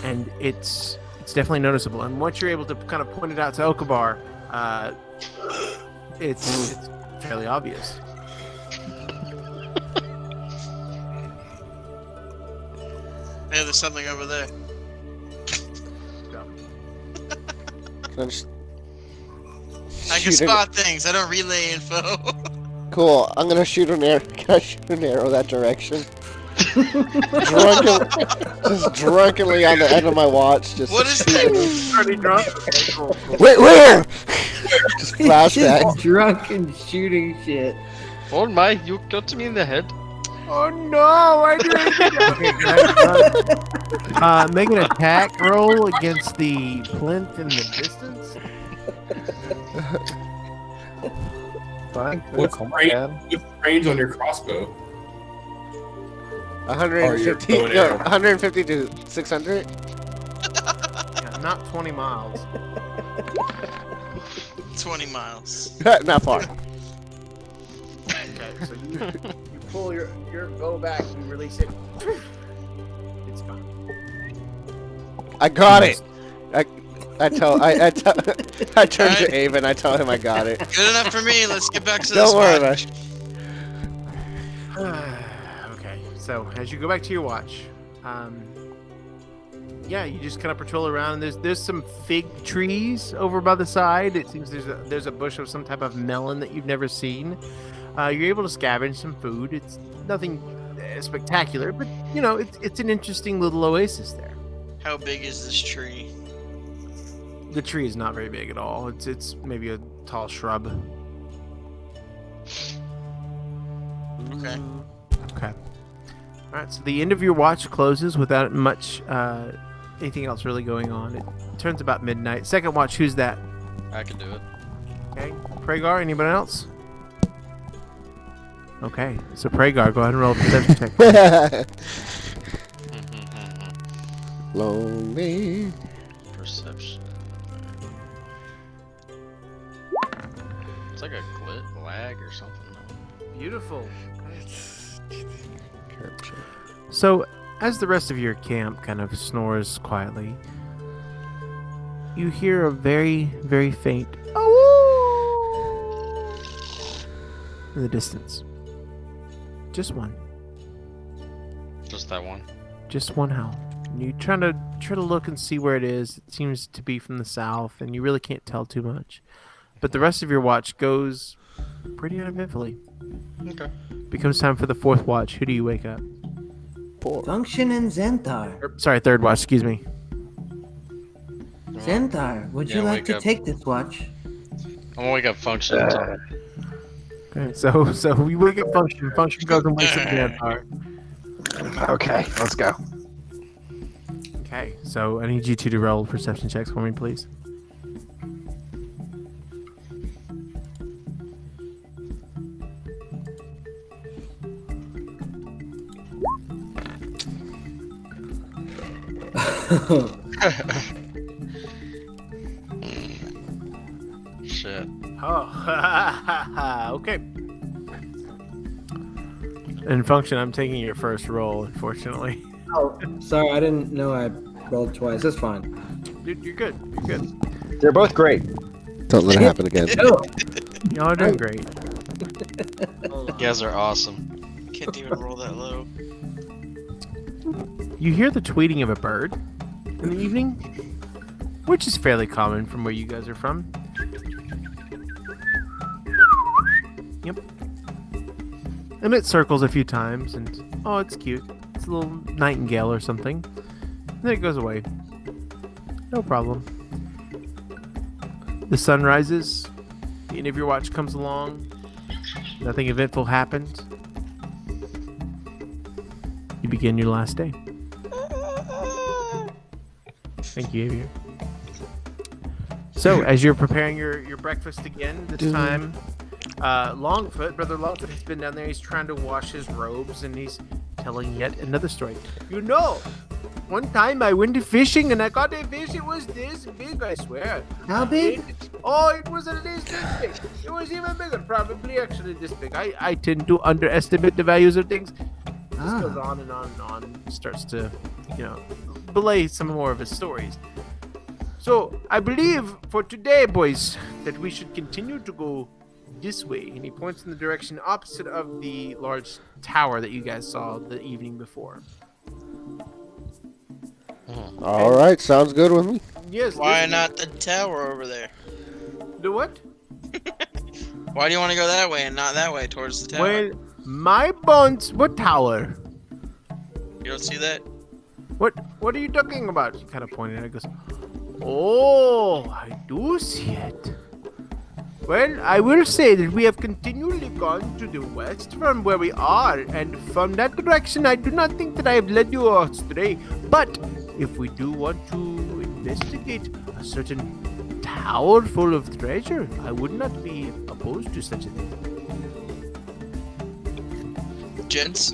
and it's definitely noticeable. And once you're able to kind of point it out to Okabar, it's fairly obvious. Yeah, there's something over there. Can I just I can shoot spot things. I don't relay info. Cool. I'm gonna shoot an arrow. Can I shoot an arrow that direction? Just drunkenly on the end of my watch. Just What is that? Already drunk? Okay, cool. Wait, where? Just flashback. Just drunk and shooting shit. Oh my, you got me in the head. Oh no, I didn't. Make an attack roll against the plinth in the distance. Fine. What's range on your crossbow? 150. bow and No, arrow. 150 to 600. Yeah, not 20 miles. 20 miles. Not far. Okay, so you pull your bow back, you release it. It's gone. I got it. I turn to Abe and I tell him I got it. Good enough for me. Let's get back to this Don't worry about watch. it. Okay, so as you go back to your watch, yeah, you just kind of patrol around. There's some fig trees over by the side. It seems there's a bush of some type of melon that you've never seen. You're able to scavenge some food. It's nothing spectacular, but it's an interesting little oasis there. How big is this tree? The tree is not very big at all. It's maybe a tall shrub. Okay. Okay. All right. So the end of your watch closes without much anything else really going on. It turns about midnight. Second watch. Who's that? I can do it. Okay. Pragar. Anybody else? Okay. So Pragar, go ahead and roll a perception check. Lonely. Perception. It's like a lag or something. Beautiful. So as the rest of your camp kind of snores quietly, you hear a very, very faint "oh" in the distance. Just one. Just that one. Just one howl. And you try to look and see where it is. It seems to be from the south, and you really can't tell too much. But the rest of your watch goes pretty uneventfully. Okay. Becomes time for the fourth watch. Who do you wake up? Function and Xanthar. Sorry, third watch. Excuse me. Xanthar, would you Yeah, like wake to up. take this watch? I'm gonna wake up Function. Okay, so we wake up Function. Function goes and wakes up Xanthar. Okay, let's go. Okay, so I need you two to roll perception checks for me, please. Shit. Oh, okay. In Function, I'm taking your first roll, unfortunately. Oh, sorry, I didn't know I rolled twice. That's fine. Dude, you're good. You're good. They're both great. Don't let it happen again. Oh, Y'all are doing great. You guys are awesome. Can't even roll that low. You hear the tweeting of a bird in the evening, which is fairly common from where you guys are from. Yep. And it circles a few times, and oh, it's cute. It's a little nightingale or something. And then it goes away. No problem. The sun rises. The end of your watch comes along. Nothing eventful happened. You begin your last day. Thank you, Avier. So, as you're preparing your breakfast again, this time, Longfoot, Brother Longfoot, has been down there. He's trying to wash his robes, and he's telling yet another story. You know, one time I went fishing, and I caught a fish. It was this big, I swear. How big? Oh, it was at least this big. It was even bigger, probably actually this big. I tend to underestimate the values of things. This goes on and on and on. Starts to, belay some more of his stories. So, I believe for today, boys, that we should continue to go this way. And he points in the direction opposite of the large tower that you guys saw the evening before. All right, sounds good with me. Yes. Why not the tower over there? The what? Why do you want to go that way and not that way towards the tower? Well, my bones. What tower? You don't see that? What are you talking about? He kind of pointed and goes, oh, I do see it. Well, I will say that we have continually gone to the west from where we are, and from that direction, I do not think that I have led you astray. But if we do want to investigate a certain tower full of treasure, I would not be opposed to such a thing. Gents?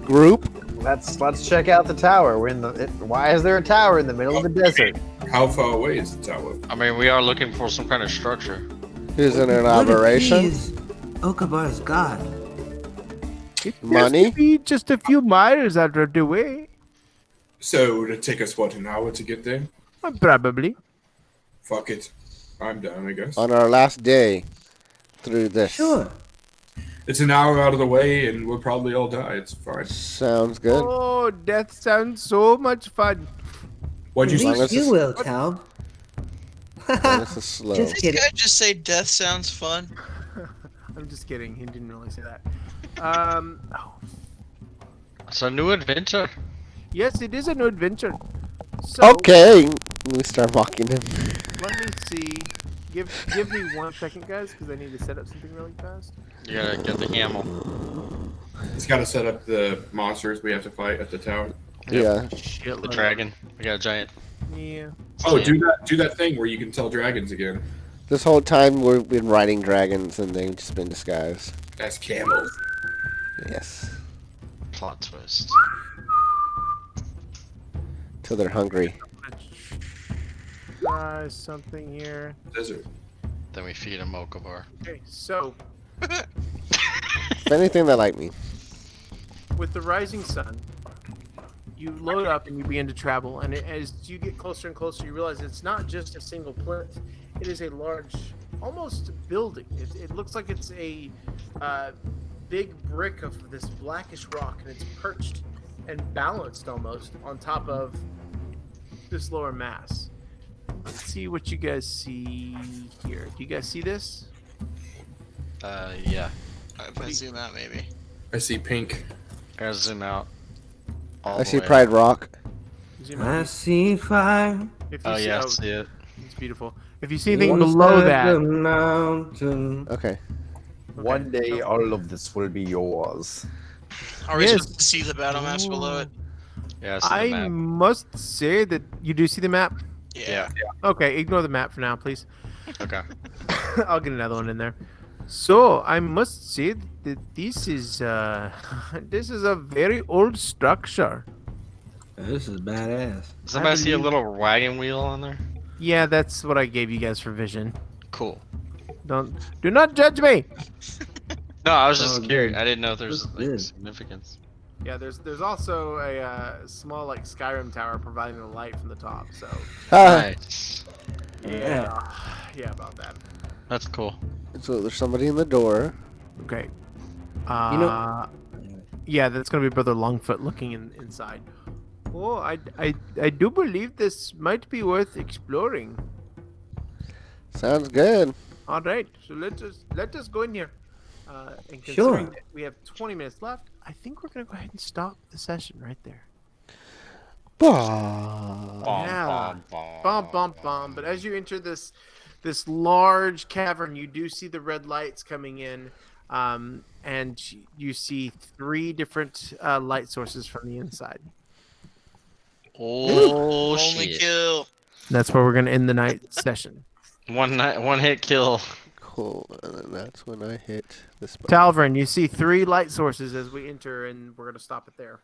Group. Let's check out the tower. Why is there a tower in the middle of the desert? How far away is the tower? I mean, we are looking for some kind of structure. Is it an What if operation? he's Okabar's god? It Money? appears to be just a few miles out of the way. So it'll take us what, an hour to get there? Probably. Fuck it. I'm down, I guess. On our last day through this. Sure. It's an hour out of the way and we'll probably all die. It's fine. Sounds good. Oh, death sounds so much fun. What'd you At say? long least as you will, it's- Taub. This is slow. Just Did kidding. this guy just say death sounds fun? I'm just kidding. He didn't really say that. It's a new adventure. Yes, it is a new adventure. So, Okay. We start mocking him. let me see. Give me 1 second, guys, because I need to set up something really fast. You gotta get the camel. It's got to set up the monsters we have to fight at the tower. Yeah. The dragon. We got a giant. Yeah. Oh, do that thing where you can tell dragons again. This whole time we've been riding dragons and they've just been disguised. That's camels. Yes. Plot twist. Till they're hungry. Try something here. Desert. Then we feed him Mokovar. Okay, so If anything, they like me. with the rising sun, you load up and you begin to travel, and as you get closer and closer, you realize it's not just a single plinth. It is a large, almost building. It looks like it's a big brick of this blackish rock, and it's perched and balanced almost on top of this lower mass. Let's see what you guys see here. Do you guys see this? Yeah. If I see that, maybe. I see pink. I gotta zoom out. all I the see way. Pride Rock. Zoom I out. see fire. If you Oh see, yeah, I see it. it's beautiful. If you see anything below inside that, the mountain. Okay. One day, all of this will be yours. Are we Yes. supposed to see the battle maps below it? Yeah, I see the I map. must say that you do see the map. Yeah. Okay, ignore the map for now, please. Okay. I'll get another one in there. So I must say that this is this is a very old structure. This is badass. Does anybody see a believe- little wagon wheel on there? Yeah, that's what I gave you guys for vision. Cool. Do not judge me. No, I was just Oh, curious. good. I didn't know if there's That's like good. significance. Yeah, there's also a small like Skyrim tower providing the light from the top. So Nice. yeah, about that. That's cool. So there's somebody in the door. Okay. You know- Yeah, that's gonna be Brother Longfoot looking inside. Oh, I do believe this might be worth exploring. Sounds good. All right, so let us go in here. And Sure. considering that we have 20 minutes left, I think we're gonna go ahead and stop the session right there. Yeah. Bum bum bum. But as you enter this large cavern, you do see the red lights coming in, and you see 3 different light sources from the inside. Oh Only shit! kill. That's where we're gonna end the night session. One hit kill. Cool. And then that's when I hit this button. Talvin, you see 3 light sources as we enter, and we're gonna stop it there.